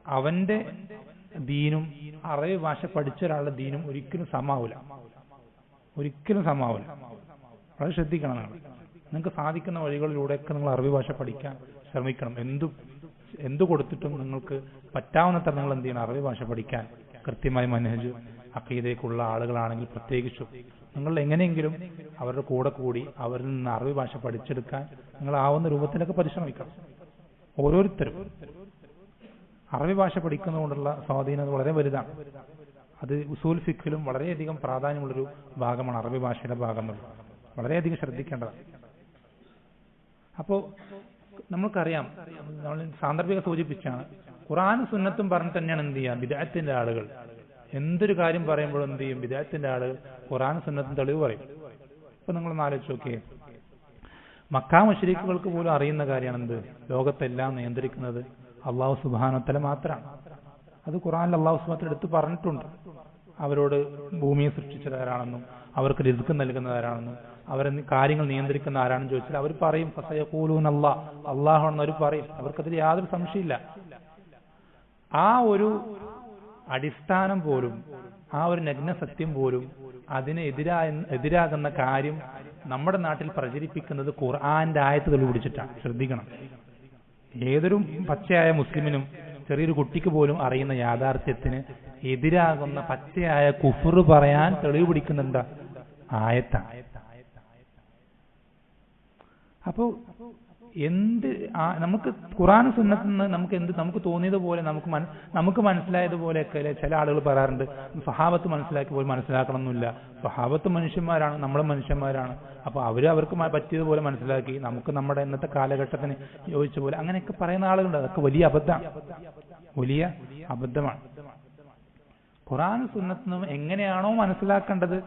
അവന്റെ ദീനും അറബി ഭാഷ പഠിച്ച ഒരാളുടെ ദീനും ഒരിക്കലും സമാവില്ല. വളരെ ശ്രദ്ധിക്കണം. നിങ്ങൾക്ക് സാധിക്കുന്ന വഴികളിലൂടെയൊക്കെ നിങ്ങൾ അറബി ഭാഷ പഠിക്കാൻ ശ്രമിക്കണം. എന്തു കൊടുത്തിട്ടും നിങ്ങൾക്ക് പറ്റാവുന്നത്ര നിങ്ങൾ എന്ത് ചെയ്യണം? അറബി ഭാഷ പഠിക്കാൻ കൃത്യമായി മനഹജ് അഖീദയ്ക്കുള്ള ആളുകളാണെങ്കിൽ പ്രത്യേകിച്ചും നിങ്ങൾ എങ്ങനെയെങ്കിലും അവരുടെ കൂടെ കൂടി അവരിൽ നിന്ന് അറബി ഭാഷ പഠിച്ചെടുക്കാൻ നിങ്ങൾ ആവുന്ന രൂപത്തിലൊക്കെ പരിശ്രമിക്കണം. ഓരോരുത്തരും അറബി ഭാഷ പഠിക്കുന്നതുകൊണ്ടുള്ള സ്വാധീനം വളരെ വലുതാണ്. അത് ഉസൂൽ ഫിഖിലും വളരെയധികം പ്രാധാന്യമുള്ളൊരു ഭാഗമാണ് അറബി ഭാഷയുടെ ഭാഗം എന്നുള്ളത്. വളരെയധികം ശ്രദ്ധിക്കേണ്ടതാണ്. അപ്പോ നമ്മൾക്കറിയാം, നമ്മൾ സാന്ദർഭിക സൂചിപ്പിച്ചാണ്, ഖുർആനും സുന്നത്തും പറഞ്ഞിട്ട് തന്നെയാണ് എന്ത് ചെയ്യുക ബിദ്അത്തിന്റെ ആളുകൾ. എന്തൊരു കാര്യം പറയുമ്പോഴും എന്ത് ചെയ്യും? ബിദ്അത്തിന്റെ ആളുകൾ ഖുർആനും സുന്നത്തും തെളിവ് പറയും. ഇപ്പൊ നിങ്ങളൊന്ന് ആലോചിച്ച് നോക്കിയേ, മക്കാ മുശ്രിക്കുകൾക്ക് പോലും അറിയുന്ന കാര്യമാണ് എന്ത്? ലോകത്തെല്ലാം നിയന്ത്രിക്കുന്നത് അള്ളാഹു സുബ്ഹാനഹു വ തആല മാത്രമാണ്. അത് ഖുർആനിൽ അള്ളാഹു സുബ്ഹാനഹു വ തആല എടുത്ത് പറഞ്ഞിട്ടുണ്ട്. അവരോട് ഭൂമിയെ സൃഷ്ടിച്ചത് ആരാണെന്നും അവർക്ക് റിസ്ക് നൽകുന്നത് ആരാണെന്നും അവരെ കാര്യങ്ങൾ നിയന്ത്രിക്കുന്ന ആരാണെന്ന് ചോദിച്ചാൽ അവർ പറയും ഫസയഖൂലൂന അല്ലാഹു എന്ന് അവർ പറയും. അവർക്കതിൽ യാതൊരു സംശയമില്ല. ആ ഒരു അടിസ്ഥാനം പോലും, ആ ഒരു നഗ്ന സത്യം പോലും അതിന് എതിരാകുന്ന കാര്യം നമ്മുടെ നാട്ടിൽ പ്രചരിപ്പിക്കുന്നത് ഖുർആന്റെ ആയത്തുകൾ പിടിച്ചിട്ടാണ്. ശ്രദ്ധിക്കണം. ഏതൊരു പച്ചയായ മുസ്ലിമിനും ചെറിയൊരു കുട്ടിക്ക് പോലും അറിയുന്ന യാഥാർത്ഥ്യത്തിന് എതിരാകുന്ന പച്ചയായ കുഫ്ർ പറയാൻ തെളിവ് പിടിക്കുന്നുണ്ട് ആയത്താണ്. അപ്പോ നമുക്ക് ഖുർആൻ സുന്നത്തിൽ നിന്ന് നമുക്ക് തോന്നിയതുപോലെ നമുക്ക് മനസ്സിലായതുപോലെയൊക്കെ ചില ആളുകൾ പറയാറുണ്ട്, സഹാബത്ത് മനസ്സിലാക്കിയ പോലെ മനസ്സിലാക്കണമെന്നില്ല. സഹാബത്ത് മനുഷ്യന്മാരാണ്, നമ്മളും മനുഷ്യന്മാരാണ്. അപ്പൊ അവർക്ക് പറ്റിയതുപോലെ മനസ്സിലാക്കി, നമുക്ക് നമ്മുടെ ഇന്നത്തെ കാലഘട്ടത്തിന് യോജിച്ച പോലെ അങ്ങനെയൊക്കെ പറയുന്ന ആളുകളുണ്ട്. അതൊക്കെ വലിയ അബദ്ധമാണ്. ഖുർആൻ സുന്നത്തും എങ്ങനെയാണോ മനസ്സിലാക്കേണ്ടത്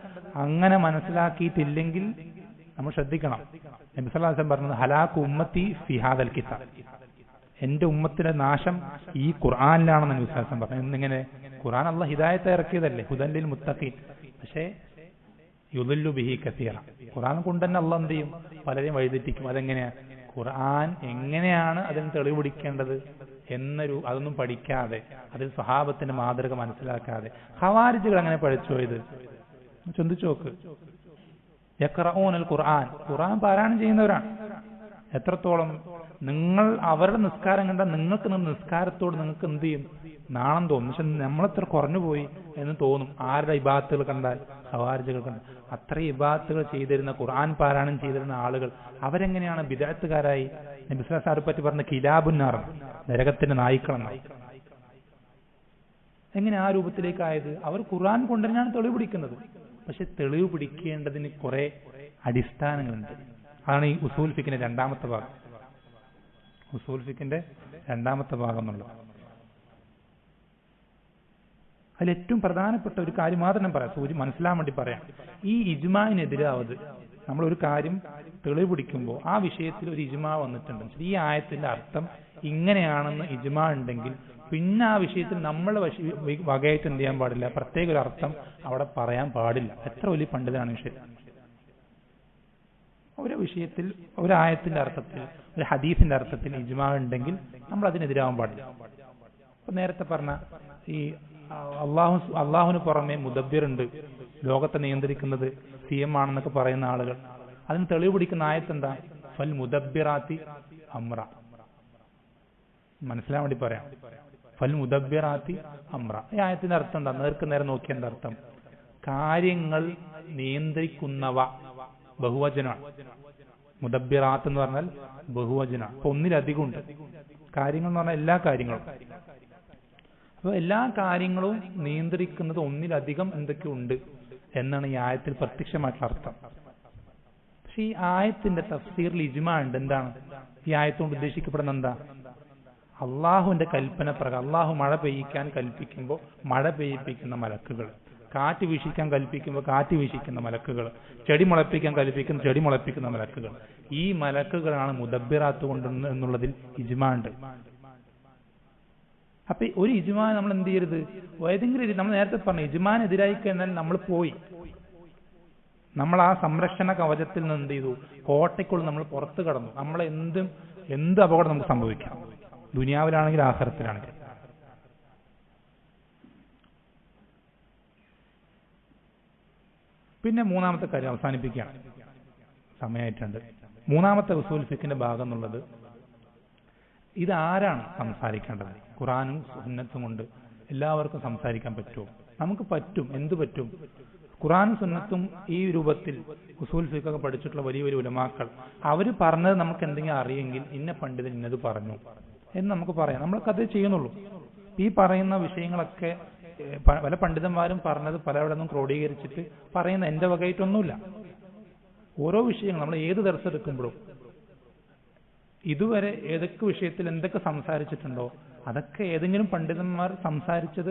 അങ്ങനെ മനസ്സിലാക്കിയിട്ടില്ലെങ്കിൽ നമ്മൾ ശ്രദ്ധിക്കണം. നബി സല്ലല്ലാഹു അലൈഹി വസല്ലം പറഞ്ഞത് ഹലാകു ഉമ്മത്തി ഫി ഹാദൽ കിതാബ്, എന്റെ ഉമ്മത്തിന്റെ നാശം ഈ ഖുർആനിലാണെന്ന് നബി സല്ലല്ലാഹു അലൈഹി വസല്ലം പറഞ്ഞു. എന്നിങ്ങനെ ഖുർആൻ അല്ലാഹു ഹിദായത്ത് ഇറക്കിയതല്ലേ, ഹുദൻ ലിൽ മുത്തഖീൻ. പക്ഷേ യുദല്ലു ബിഹി കസീറ, ഖുർആൻ കൊണ്ട് തന്നെ അല്ലാഹു എന്ത് ചെയ്യും? പലരെയും വഴിതെറ്റിക്കും. അതെങ്ങനെയാ? ഖുർആൻ എങ്ങനെയാണ് അതിന് തെളിവ് പിടിക്കേണ്ടത് അതൊന്നും പഠിക്കാതെ, അതിൽ സ്വഹാബത്തിന്റെ മാതൃക മനസ്സിലാക്കാതെ ഖവാരിജുകൾ അങ്ങനെ പഠിച്ചു പോയത് ചിന്തിച്ചു നോക്ക്. യഖറഊനൽ ഖുർആൻ പാരായണം ചെയ്യുന്നവരാണ്. എത്രത്തോളം നിങ്ങൾ അവരുടെ നിസ്കാരം കണ്ടാൽ നിങ്ങൾക്ക് നിസ്കാരത്തോട് നിങ്ങൾക്ക് എന്ത് ചെയ്യും? നാണം തോന്നും. പക്ഷെ നമ്മളെത്ര കുറഞ്ഞു പോയി എന്ന് തോന്നും ആരുടെ ഇബാദത്തുകൾ കണ്ടാൽ. ഖവാരിജുകൾ കണ്ടാൽ അത്ര ഇബാദത്തുകൾ ചെയ്തിരുന്ന, ഖുർആൻ പാരായണം ചെയ്തിരുന്ന ആളുകൾ അവരെങ്ങനെയാണ് ബിദ്അത്തുകാരായി? നബി സല്ലല്ലാഹു അലൈഹി വസല്ലം പറ്റി പറഞ്ഞ കിലാബുന്നാർ, നരകത്തിന്റെ നായ്ക്കളെന്നായി. എങ്ങനെ ആ രൂപത്തിലേക്കായത്? അവർ ഖുർആൻ കൊണ്ടുതന്നെയാണ് തെളിവ് പിടിക്കുന്നത്. പക്ഷെ തെളിവ് പിടിക്കേണ്ടതിന് കുറെ അടിസ്ഥാനങ്ങളുണ്ട്. അതാണ് ഈ ഉസൂൽ ഫിഖിന്റെ രണ്ടാമത്തെ ഭാഗം. ഉസൂൽ ഫിഖിന്റെ രണ്ടാമത്തെ ഭാഗം എന്നുള്ളത് അതിൽ ഏറ്റവും പ്രധാനപ്പെട്ട ഒരു കാര്യം മാത്രം ഞാൻ പറയാം, മനസ്സിലാൻ വേണ്ടി പറയാം. ഈ ഇജ്മാഇനെതിരാവത് നമ്മളൊരു കാര്യം തെളിവ് പിടിക്കുമ്പോൾ ആ വിഷയത്തിൽ ഒരു ഇജ്മാ വന്നിട്ടുണ്ട്, ഈ ആയത്തിന്റെ അർത്ഥം ഇങ്ങനെയാണെന്ന് ഇജ്മാ ഉണ്ടെങ്കിൽ പിന്നെ ആ വിഷയത്തിൽ നമ്മൾ വകയായിട്ട് എന്ത് ചെയ്യാൻ പാടില്ല? പ്രത്യേക ഒരു അർത്ഥം അവിടെ പറയാൻ പാടില്ല. എത്ര വലിയ പണ്ഡിതനാണ് വിഷയം. ഒരു വിഷയത്തിൽ ഒരു ആയത്തിന്റെ അർത്ഥത്തിൽ, ഒരു ഹദീസിന്റെ അർത്ഥത്തിൽ ഇജ്മാ ഉണ്ടെങ്കിൽ നമ്മൾ അതിനെതിരാവാൻ പാടില്ല. അപ്പൊ നേരത്തെ പറഞ്ഞ ഈ അള്ളാഹുവിന് പുറമെ മുദബ്ബിറുണ്ട്, ലോകത്തെ നിയന്ത്രിക്കുന്നത് CM ആണെന്നൊക്കെ പറയുന്ന ആളുകൾ. അതിന് തെളിവ് പിടിക്കുന്ന ആയത്തെന്താ? ഫൽ മുദബ്ബിറാത്തി അമ്ര. മനസ്സിലാൻ വേണ്ടി പറയാം. ഫൽ മുദബ്ബിറാത്തി അമ്ര. ഈ ആയത്തിന്റെ അർത്ഥം എന്താ? നേർക്ക് നേരെ നോക്കിയ എന്താ അർത്ഥം? കാര്യങ്ങൾ നിയന്ത്രിക്കുന്നവ ബഹുവചനമാണ്. മുദബ്ബിറാത്ത് എന്ന് പറഞ്ഞാൽ ബഹുവചനമാണ്. അപ്പൊ ഒന്നിലധികം ഉണ്ട്. കാര്യങ്ങൾ എന്ന് പറഞ്ഞാൽ എല്ലാ കാര്യങ്ങളും. അപ്പൊ എല്ലാ കാര്യങ്ങളും നിയന്ത്രിക്കുന്നത് ഒന്നിലധികം എന്തൊക്കെ ഉണ്ട് എന്നാണ് ഈ ആയത്തിൽ പ്രത്യക്ഷമായിട്ടുള്ള അർത്ഥം. പക്ഷെ ഈ ആയത്തിന്റെ തഫ്സീറിൽ ഇജ്മാ ഉണ്ട്. എന്താണ് ഈ ആയത്തോണ്ട് ഉദ്ദേശിക്കപ്പെടുന്ന? എന്താ? അള്ളാഹുവിന്റെ കൽപ്പന പ്രകാരം അള്ളാഹു മഴ പെയ്യിക്കാൻ കൽപ്പിക്കുമ്പോൾ മഴ പെയ്യിപ്പിക്കുന്ന മലക്കുകൾ, കാറ്റ് വീശിക്കാൻ കൽപ്പിക്കുമ്പോൾ കാറ്റ് വീശിക്കുന്ന മലക്കുകൾ, ചെടി മുളപ്പിക്കാൻ കൽപ്പിക്കുന്ന ചെടി മുളപ്പിക്കുന്ന മലക്കുകൾ, ഈ മലക്കുകളാണ് മുദബ്ബിറാത്ത് കൊണ്ട് എന്നുള്ളതിൽ ഇജ്മാ ഉണ്ട്. അപ്പൊ ഒരു ഇജ്മാ നമ്മൾ എന്ത് ചെയ്യരുത്? ഏതെങ്കിലും നമ്മൾ നേരത്തെ പറഞ്ഞു ഇജ്മാനെതിരായി കഴിഞ്ഞാൽ നമ്മൾ പോയി, നമ്മൾ ആ സംരക്ഷണ കവചത്തിൽ നിന്ന് എന്ത് ചെയ്തു? കോട്ടയ്ക്കുള്ളിൽ നമ്മൾ പുറത്തു കടന്നു. നമ്മളെ എന്ത് അപകടം നമുക്ക് സംഭവിക്കാം, ദുനിയാവിലാണെങ്കിൽ ആഖിറത്തിലാണെങ്കിൽ. പിന്നെ മൂന്നാമത്തെ കാര്യം അവസാനിപ്പിക്കുകയാണ്, സമയമായിട്ടുണ്ട്. മൂന്നാമത്തെ ഉസൂൽ ഫിഖിന്റെ ഭാഗം എന്നുള്ളത്, ഇതാരാണ് സംസാരിക്കേണ്ടത്? ഖുർആനും സുന്നത്തും കൊണ്ട് എല്ലാവർക്കും സംസാരിക്കാൻ പറ്റുമോ? നമുക്ക് പറ്റും. എന്ത് പറ്റും? ഖുർആനും സുന്നത്തും ഈ രൂപത്തിൽ ഉസൂൽ ഫിഖ് പഠിച്ചിട്ടുള്ള വലിയ വലിയ ഉലമാക്കൾ അവർ പറഞ്ഞത് നമുക്ക് എന്തെങ്കിലും അറിയെങ്കിൽ ഇന്ന പണ്ഡിതൻ ഇന്നത് പറഞ്ഞു എന്ന് നമുക്ക് പറയാം. നമ്മൾക്കത് ചെയ്യുന്നുള്ളൂ. ഈ പറയുന്ന വിഷയങ്ങളൊക്കെ പല പണ്ഡിതന്മാരും പറഞ്ഞത് പലവിടെ നിന്നും ക്രോഡീകരിച്ചിട്ട് പറയുന്ന എന്റെ വകയായിട്ടൊന്നുമില്ല. ഓരോ വിഷയങ്ങൾ നമ്മൾ ഏത് ദർസ് എടുക്കുമ്പോഴും ഇതുവരെ ഏതൊക്കെ വിഷയത്തിൽ എന്തൊക്കെ സംസാരിച്ചിട്ടുണ്ടോ അതൊക്കെ ഏതെങ്കിലും പണ്ഡിതന്മാർ സംസാരിച്ചത്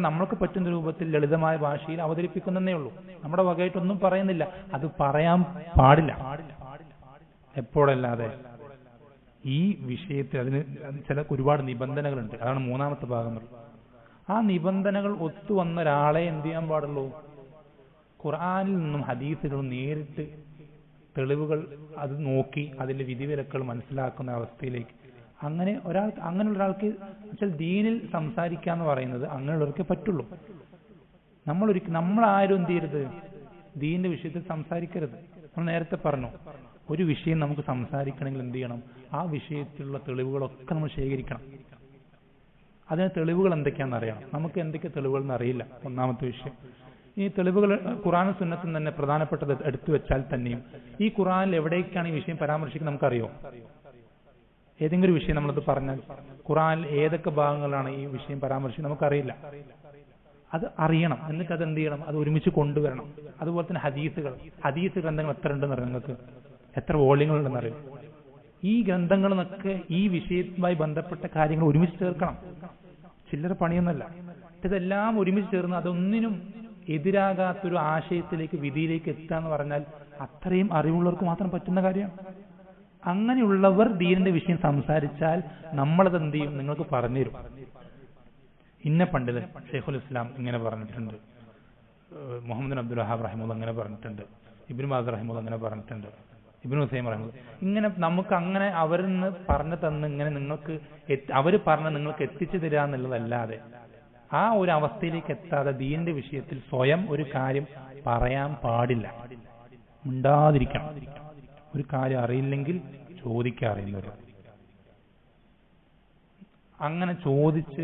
നമ്മൾക്ക് പറ്റുന്ന രൂപത്തിൽ ലളിതമായ ഭാഷയിൽ അവതരിപ്പിക്കുന്നതേ ഉള്ളൂ. നമ്മുടെ വകയായിട്ടൊന്നും പറയുന്നില്ല. അത് പറയാൻ പാടില്ല എപ്പോഴല്ലാതെ. ഈ വിഷയത്തിൽ അതിന് ചില ഒരുപാട് നിബന്ധനകളുണ്ട്. അതാണ് മൂന്നാമത്തെ ഭാഗം. ആ നിബന്ധനകൾ ഒത്തുവന്ന ഒരാളെ എന്ത് ചെയ്യാൻ പാടുള്ളൂ? ഖുർആനിൽ നിന്നും ഹദീസുകളും നേരിട്ട് തെളിവുകൾ അത് നോക്കി അതിന്റെ വിധിവിലക്കുകൾ മനസ്സിലാക്കുന്ന അവസ്ഥയിലേക്ക് അങ്ങനെയുള്ള ഒരാൾക്ക് വെച്ചാൽ ദീനിൽ സംസാരിക്കാന്ന് പറയുന്നത് അങ്ങനെയുള്ളവർക്കേ പറ്റുള്ളൂ. നമ്മളാരും എന്ത് ചെയ്യരുത്? ദീനിന്റെ വിഷയത്തിൽ സംസാരിക്കരുത്. നമ്മൾ നേരത്തെ പറഞ്ഞു, ഒരു വിഷയം നമുക്ക് സംസാരിക്കണമെങ്കിൽ എന്ത് ചെയ്യണം? ആ വിഷയത്തിലുള്ള തെളിവുകളൊക്കെ നമ്മൾ ശേഖരിക്കണം. അതിന് തെളിവുകൾ എന്തൊക്കെയാണെന്ന് അറിയണം. നമുക്ക് എന്തൊക്കെ തെളിവുകൾ എന്ന് അറിയില്ല. ഒന്നാമത്തെ വിഷയം. ഈ തെളിവുകൾ ഖുർആനും സുന്നത്തും തന്നെ പ്രധാനപ്പെട്ടത് എടുത്തു വെച്ചാൽ തന്നെയും ഈ ഖുർആനിൽ എവിടേക്കാണ് ഈ വിഷയം പരാമർശിക്കുന്നത് നമുക്കറിയോ? ഏതെങ്കിലും വിഷയം നമ്മളത് പറഞ്ഞാൽ ഖുർആനിൽ ഏതൊക്കെ ഭാഗങ്ങളാണ് ഈ വിഷയം പരാമർശിക്കുന്നത് നമുക്കറിയില്ല. അത് അറിയണം. എന്നിട്ട് അത് എന്ത് ചെയ്യണം? അത് ഒരുമിച്ച് കൊണ്ടുവരണം. അതുപോലെ തന്നെ ഹദീസ് ഗ്രന്ഥങ്ങൾ എത്ര ഉണ്ടെന്ന് അറിയാം. നിങ്ങൾക്ക് എത്ര വോള്യങ്ങൾ ഉണ്ടെന്ന് അറിയാം. ഈ ഗ്രന്ഥങ്ങളെന്നൊക്കെ ഈ വിഷയവുമായി ബന്ധപ്പെട്ട കാര്യങ്ങൾ ഒരുമിച്ച് ചേർക്കണം. ചില്ലറ പണിയൊന്നുമല്ല. ഇതെല്ലാം ഒരുമിച്ച് ചേർന്ന് അതൊന്നിനും എതിരാകാത്തൊരു ആശയത്തിലേക്ക് വിധിയിലേക്ക് എത്തുക എന്ന് പറഞ്ഞാൽ അത്രയും അറിവുള്ളവർക്ക് മാത്രം പറ്റുന്ന കാര്യമാണ്. അങ്ങനെയുള്ളവർ ദീനിന്റെ വിഷയം സംസാരിച്ചാൽ നമ്മളത് എന്ത് ചെയ്യും? നിങ്ങൾക്ക് പറഞ്ഞുതരും. ഇന്ന പണ്ഡിതൻ ഷെയ്ഖുൽ ഇസ്ലാം ഇങ്ങനെ പറഞ്ഞിട്ടുണ്ട്, മുഹമ്മദ് അബ്ദുൽ വഹാബ് റഹിമുള്ള അങ്ങനെ പറഞ്ഞിട്ടുണ്ട്, ഇബ്നു ബാസ് റഹിമുള്ള അങ്ങനെ പറഞ്ഞിട്ടുണ്ട്, ഇബ്നു ഉസൈമീൻ റഹിമുള്ള ഇങ്ങനെ നമുക്ക് അങ്ങനെ അവരിന്ന് പറഞ്ഞു തന്ന് ഇങ്ങനെ നിങ്ങൾക്ക് അവര് പറഞ്ഞ് നിങ്ങൾക്ക് എത്തിച്ചു തരിക എന്നുള്ളതല്ലാതെ ആ ഒരു അവസ്ഥയിലേക്ക് എത്താതെ ദീനിന്റെ വിഷയത്തിൽ സ്വയം ഒരു കാര്യം പറയാൻ പാടില്ല. മിണ്ടാതിരിക്കണം. ഒരു കാര്യം അറിയില്ലെങ്കിൽ ചോദിക്കാറിയുന്നവർ അങ്ങനെ ചോദിച്ച്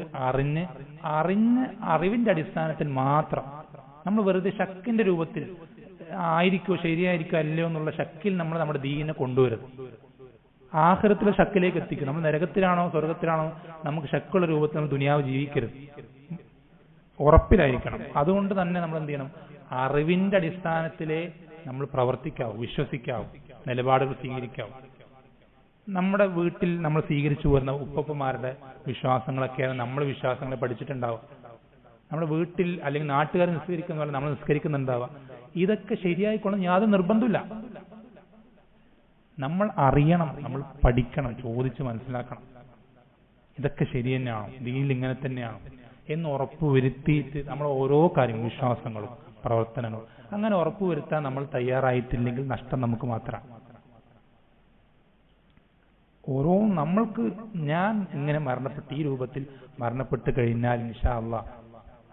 അറിവിന്റെ അടിസ്ഥാനത്തിൽ മാത്രം നമ്മൾ വെറുതെ ശക്കിന്റെ രൂപത്തിൽ ആയിരിക്കോ ശരിയായിരിക്കോ അല്ലയോ എന്നുള്ള ശക്കിൽ നമ്മൾ നമ്മുടെ ദീനിനെ കൊണ്ടുവരുത്. ആഖിറത്തിലെ ശക്കിലേക്ക് എത്തിക്കും. നമ്മൾ നരകത്തിലാണോ സ്വർഗത്തിലാണോ നമുക്ക് ശക്കുള്ള രൂപത്തിൽ നമ്മൾ ദുനിയാവ് ജീവിക്കരുത്. ഉറപ്പിലായിരിക്കണം. അതുകൊണ്ട് തന്നെ നമ്മൾ എന്ത് ചെയ്യണം? അറിവിന്റെ അടിസ്ഥാനത്തിലേ നമ്മൾ പ്രവർത്തിക്കാവൂ, വിശ്വസിക്കാവൂ, നിലപാടുകൾ സ്വീകരിക്കാവൂ. നമ്മുടെ വീട്ടിൽ നമ്മൾ സ്വീകരിച്ചു വരുന്ന ഉപ്പമാരുടെ വിശ്വാസങ്ങളൊക്കെയാണ് നമ്മൾ വിശ്വാസങ്ങളെ പഠിച്ചിട്ടുണ്ടാവുക. നമ്മുടെ വീട്ടിൽ അല്ലെങ്കിൽ നാട്ടുകാർ നിസ്കരിക്കുന്ന പോലെ നമ്മൾ നിസ്കരിക്കുന്നുണ്ടാവുക. ഇതൊക്കെ ശരിയായിക്കൊള്ളുന്ന യാതൊരു നിർബന്ധമില്ല. നമ്മൾ അറിയണം, നമ്മൾ പഠിക്കണം, ചോദിച്ച് മനസ്സിലാക്കണം. ഇതൊക്കെ ശരി തന്നെയാണോ, ദീനിൽ ഇങ്ങനെ തന്നെയാണോ എന്ന് ഉറപ്പുവരുത്തിയിട്ട് നമ്മൾ ഓരോ കാര്യങ്ങളും വിശ്വാസങ്ങളും പ്രവർത്തനങ്ങളും അങ്ങനെ ഉറപ്പുവരുത്താൻ നമ്മൾ തയ്യാറായിട്ടില്ലെങ്കിൽ നഷ്ടം നമുക്ക് മാത്രമാണ്. ഓരോ നമ്മൾക്ക് ഞാൻ ഇങ്ങനെ മരണപ്പെട്ട് ഈ രൂപത്തിൽ മരണപ്പെട്ട് കഴിഞ്ഞാൽ ഇൻഷാ അല്ലാഹ്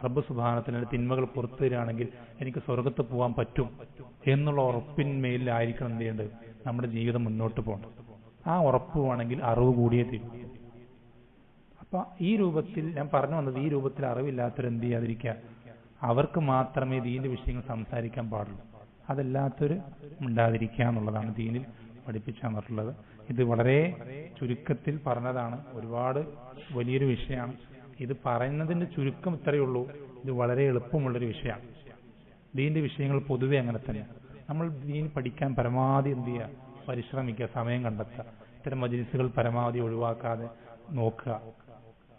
റബ്ബ് സുബ്ഹാനഹു തിന്മകൾ പുറത്തു തരികയാണെങ്കിൽ എനിക്ക് സ്വർഗത്ത് പോകാൻ പറ്റും എന്നുള്ള ഉറപ്പിന്മേലായിരിക്കണം എന്ത് ചെയ്യേണ്ടത് നമ്മുടെ ജീവിതം മുന്നോട്ട് പോകണം. ആ ഉറപ്പ് വേണമെങ്കിൽ അറിവ് കൂടിയേ തീരും. അപ്പൊ ഈ രൂപത്തിൽ ഞാൻ പറഞ്ഞു വന്നത്, ഈ രൂപത്തിൽ അറിവില്ലാത്തവർ എന്ത് ചെയ്യാതിരിക്കുക, അവർക്ക് മാത്രമേ ദീനിന്റെ വിഷയങ്ങൾ സംസാരിക്കാൻ പാടുള്ളൂ. അതല്ലാത്തൊരു ഉണ്ടാതിരിക്കുക എന്നുള്ളതാണ് ദീനിൽ പഠിപ്പിച്ചു തന്നിട്ടുള്ളത്. ഇത് വളരെ ചുരുക്കത്തിൽ പറഞ്ഞതാണ്, ഒരുപാട് വലിയൊരു വിഷയമാണ്. ഇത് പറയുന്നതിന്റെ ചുരുക്കം ഇത്രയേ ഉള്ളൂ. ഇത് വളരെ എളുപ്പമുള്ളൊരു വിഷയമാണ്. ദീനിന്റെ വിഷയങ്ങൾ പൊതുവെ അങ്ങനെ തന്നെയാണ്. നമ്മൾ ദീൻ പഠിക്കാൻ പരമാവധി എന്ത് ചെയ്യുക, പരിശ്രമിക്കുക, സമയം കണ്ടെത്തുക. ഇത്തരം മജ്‌ലിസുകൾ പരമാവധി ഒഴിവാക്കാതെ നോക്കുക.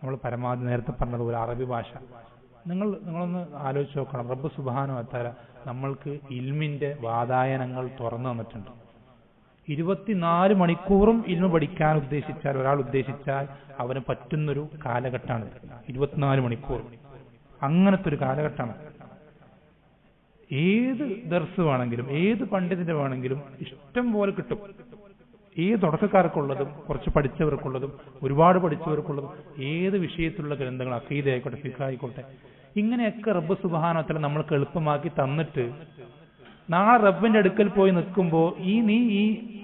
നമ്മൾ പരമാവധി നേരത്തെ പറഞ്ഞതുപോലെ അറബി ഭാഷ നിങ്ങളൊന്ന് ആലോചിച്ച് നോക്കണം. റബ്ബ് സുബ്ഹാനഹു വ തആല നമ്മൾക്ക് ഇൽമിന്റെ വാതായനങ്ങൾ തുറന്നു തന്നിട്ടുണ്ട്. 24 മണിക്കൂറും ഇൽമ പഠിക്കാൻ ഉദ്ദേശിച്ചാൽ, ഒരാൾ ഉദ്ദേശിച്ചാൽ അവന് പറ്റുന്നൊരു കാലഘട്ടമാണ് 24 മണിക്കൂർ. അങ്ങനത്തെ ഒരു കാലഘട്ടമാണ്. ഏത് ദർസ് വേണമെങ്കിലും ഏത് പണ്ഡിതന്റെ വേണമെങ്കിലും ഇഷ്ടം പോലെ കിട്ടും. ഏത് തുടക്കക്കാർക്കുള്ളതും കുറച്ച് പഠിച്ചവർക്കുള്ളതും ഒരുപാട് പഠിച്ചവർക്കുള്ളതും ഏത് വിഷയത്തിലുള്ള ഗ്രന്ഥങ്ങൾ, അഖീദ ആയിക്കോട്ടെ, ഫിഖ് ആയിക്കോട്ടെ, ഇങ്ങനെയൊക്കെ റബ്ബ് സുബ്ഹാനഹു വ തആല നമ്മൾക്ക് എളുപ്പമാക്കി തന്നിട്ട് നാളെ റബ്ബിന്റെ അടുക്കൽ പോയി നിൽക്കുമ്പോൾ നീ ഈ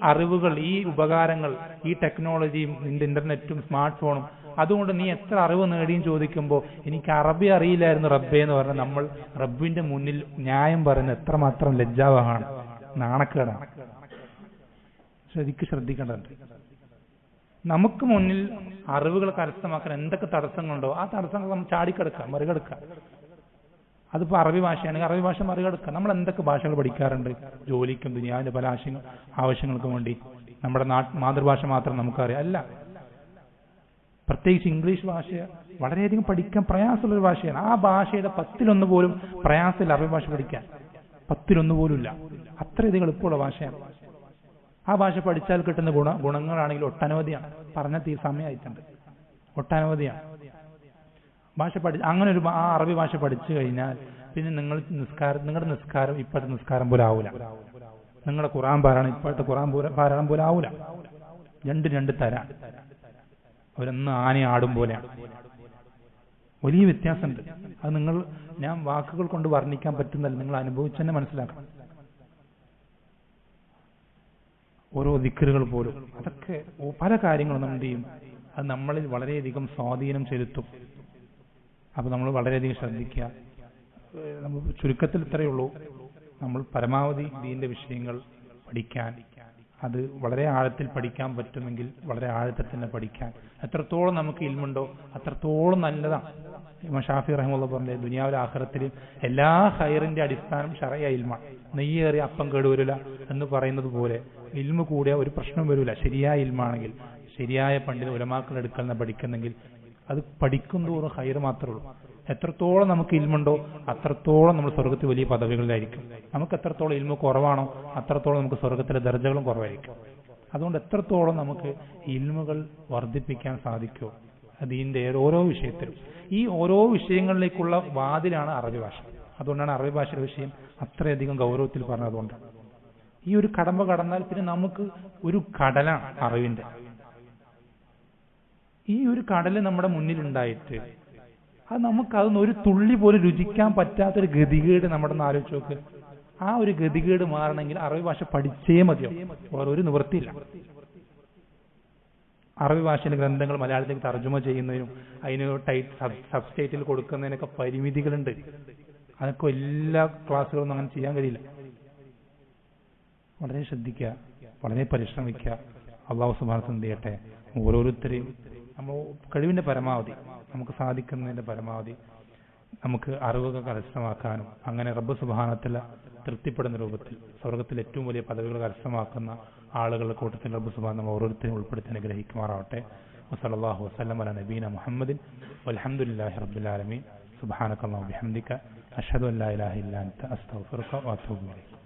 അറിവുകൾ, ഈ ഉപകാരങ്ങൾ, ഈ ടെക്നോളജിയും ഇന്റർനെറ്റും സ്മാർട്ട് ഫോണും അതുകൊണ്ട് നീ എത്ര അറിവ് നേടിയും ചോദിക്കുമ്പോൾ എനിക്ക് അറബി അറിയില്ലായിരുന്നു റബ്ബേ എന്ന് പറഞ്ഞാൽ നമ്മൾ റബ്ബിന്റെ മുന്നിൽ ന്യായം പറയുന്നത് എത്രമാത്രം ലജ്ജാവഹമാണ്, നാണക്കേടാണ്. ശരിക്കും ശ്രദ്ധിക്കേണ്ടതുണ്ട്. നമുക്ക് മുന്നിൽ അറിവുകൾ കരസ്ഥമാക്കാൻ എന്തൊക്കെ തടസ്സങ്ങളുണ്ടോ ആ തടസ്സങ്ങൾ നമ്മൾ ചാടിക്കെടുക്കാം, മറികടക്കാം. അതിപ്പോ അറബി ഭാഷയാണെങ്കിൽ അറബി ഭാഷ മറികടക്കാം. നമ്മൾ എന്തൊക്കെ ഭാഷകൾ പഠിക്കാറുണ്ട് ജോലിക്കും ദുനിയാവിന്റെ പല ആവശ്യങ്ങൾക്കും വേണ്ടി. നമ്മുടെ മാതൃഭാഷ മാത്രം നമുക്കറിയാം അല്ല. പ്രത്യേകിച്ച് ഇംഗ്ലീഷ് ഭാഷ വളരെയധികം പഠിക്കാൻ പ്രയാസമുള്ളൊരു ഭാഷയാണ്. ആ ഭാഷയുടെ 10-1 പോലും പ്രയാസമില്ല അറബി ഭാഷ പഠിക്കാൻ. 10-1 പോലും ഇല്ല. അത്രയധികം എളുപ്പമുള്ള ഭാഷയാണ്. ആ ഭാഷ പഠിച്ചാൽ കിട്ടുന്ന ഗുണങ്ങളാണെങ്കിൽ ഒട്ടനവധിയാണ്. പറഞ്ഞ സമയമായിട്ടുണ്ട്. ഒട്ടനവധിയാണ്. അങ്ങനെ ആ അറബി ഭാഷ പഠിച്ചു കഴിഞ്ഞാൽ പിന്നെ നിങ്ങളുടെ നിസ്കാരം ഇപ്പോഴത്തെ നിസ്കാരം പോലെ ആവൂല. നിങ്ങളുടെ ഖുർആൻ പാരായണം ഇപ്പോഴത്തെ ഖുർആൻ പാരായണം പോലെ ആവൂല. രണ്ട് തരാം. അവരൊന്ന് ആന ആടും പോലെയാണ്. വലിയ വ്യത്യാസമുണ്ട്. അത് ഞാൻ വാക്കുകൾ കൊണ്ട് വർണ്ണിക്കാൻ പറ്റുന്നല്ല, നിങ്ങൾ അനുഭവിച്ച് തന്നെ മനസ്സിലാക്കണം. ഓരോ ദിക്റുകൾ പോലും അതൊക്കെ പല കാര്യങ്ങളും നമ്മൾ ചെയ്യും. അത് നമ്മളിൽ വളരെയധികം സ്വാധീനം ചെലുത്തും. അപ്പൊ നമ്മൾ വളരെയധികം ശ്രദ്ധിക്കുക. നമ്മൾ ചുരുക്കത്തിൽ ഇത്രയേ ഉള്ളൂ, നമ്മൾ പരമാവധി ദീന്റെ വിഷയങ്ങൾ പഠിക്കാൻ, അത് വളരെ ആഴത്തിൽ പഠിക്കാൻ പറ്റുമെങ്കിൽ വളരെ ആഴത്തിൽ തന്നെ പഠിക്കാൻ. എത്രത്തോളം നമുക്ക് ഇൽമുണ്ടോ അത്രത്തോളം നല്ലതാണ്. ഇമാം ഷാഫി റഹിമഹുല്ലാഹ് പറഞ്ഞ ദുനിയാവിലെ ആഖിറത്തിലും എല്ലാ ഖൈറിന്റെ അടിസ്ഥാനം ശറഈ ഇൽമാണ്. നെയ്യേറിയ അപ്പം കേടുവരില്ല എന്ന് പറയുന്നത് പോലെ ഇൽമു കൂടിയ ഒരു പ്രശ്നം വരില്ല. ശരിയായ ഇൽമാണെങ്കിൽ, ശരിയായ പണ്ഡിത ഉലമാക്കളുടെ അടുക്കൽ നിന്ന് പഠിക്കുന്നെങ്കിൽ അത് പഠിക്കുന്നതോറും ഖൈർ മാത്രമേ ഉള്ളൂ. എത്രത്തോളം നമുക്ക് ഇൽമുണ്ടോ അത്രത്തോളം നമ്മൾ സ്വർഗത്തിൽ വലിയ പദവികളിലായിരിക്കും. നമുക്ക് എത്രത്തോളം ഇൽമു കുറവാണോ അത്രത്തോളം നമുക്ക് സ്വർഗത്തിലെ ദർജകളും കുറവായിരിക്കും. അതുകൊണ്ട് എത്രത്തോളം നമുക്ക് ഇൽമുകൾ വർദ്ധിപ്പിക്കാൻ സാധിക്കുമോ അതിന്റെ ഓരോ വിഷയത്തിലും, ഈ ഓരോ വിഷയങ്ങളിലേക്കുള്ള വാതിലാണ് അറബി ഭാഷ. അതുകൊണ്ടാണ് അറബി ഭാഷയുടെ വിഷയം അത്രയധികം ഗൗരവത്തിൽ പറഞ്ഞതുകൊണ്ട്. ഈ ഒരു കടമ്പ കടന്നാൽ പിന്നെ നമുക്ക് ഒരു കടലാണ് അറിവിന്റെ. ഈ ഒരു കടല് നമ്മുടെ മുന്നിലുണ്ടായിട്ട് അത് നമുക്കതൊന്നും ഒരു തുള്ളി പോലും രുചിക്കാൻ പറ്റാത്തൊരു ഗതികേട് നമ്മുടെ ആലോചിച്ച് നോക്ക്. ആ ഒരു ഗതികേട് മാറണമെങ്കിൽ അറബി ഭാഷ പഠിച്ചേ മതിയോ, വേറൊരു നിവൃത്തിയില്ല. അറബി ഭാഷയിലെ ഗ്രന്ഥങ്ങൾ മലയാളത്തിലേക്ക് തർജ്ജമ ചെയ്യുന്നതിനും അതിന് സബ്സ്റ്റൈറ്റിൽ കൊടുക്കുന്നതിനൊക്കെ പരിമിതികളുണ്ട്. അതൊക്കെ എല്ലാ ക്ലാസ്സുകളൊന്നും അങ്ങനെ ചെയ്യാൻ കഴിയില്ല. വളരെ ശ്രദ്ധിക്കുക, വളരെ പരിശ്രമിക്കുക. അല്ലാഹു സുബ്ഹാനഹു വ തആല ചെയ്യട്ടെ ഓരോരുത്തരെയും നമ്മൾ കഴിവിന്റെ പരമാവധി, നമുക്ക് സാധിക്കുന്നതിന്റെ പരമാവധി നമുക്ക് അറിവുകൾ കരസ്ഥമാക്കാനും അങ്ങനെ റബ്ബ് സുബ്ഹാനഹു വ തആല തൃപ്തിപ്പെടുന്ന രൂപത്തിൽ സ്വർഗത്തിൽ ഏറ്റവും വലിയ പദവികൾ കരസ്ഥമാക്കുന്ന ആളുകളുടെ കൂട്ടത്തിൽ റബ്ബ് സുബ്ഹാനഹു നമ്മൾ ഓരോരുത്തരെയും ഉൾപ്പെടുത്തി അനുഗ്രഹിക്കുമാറാവട്ടെ. വസല്ലല്ലാഹു വസല്ലം അലാ നബീന മുഹമ്മദിൻ വൽഹംദുലില്ലാഹി റബ്ബിൽ ആലമീൻ. സുബ്ഹാനക അല്ലാഹുമ്മ വബിഹംദിക അഷ്ഹദു അൻ ലാ ഇലാഹ ഇല്ലാ അൻത അസ്തഗ്ഫിറുക വഅതൂബു ഇലൈക്.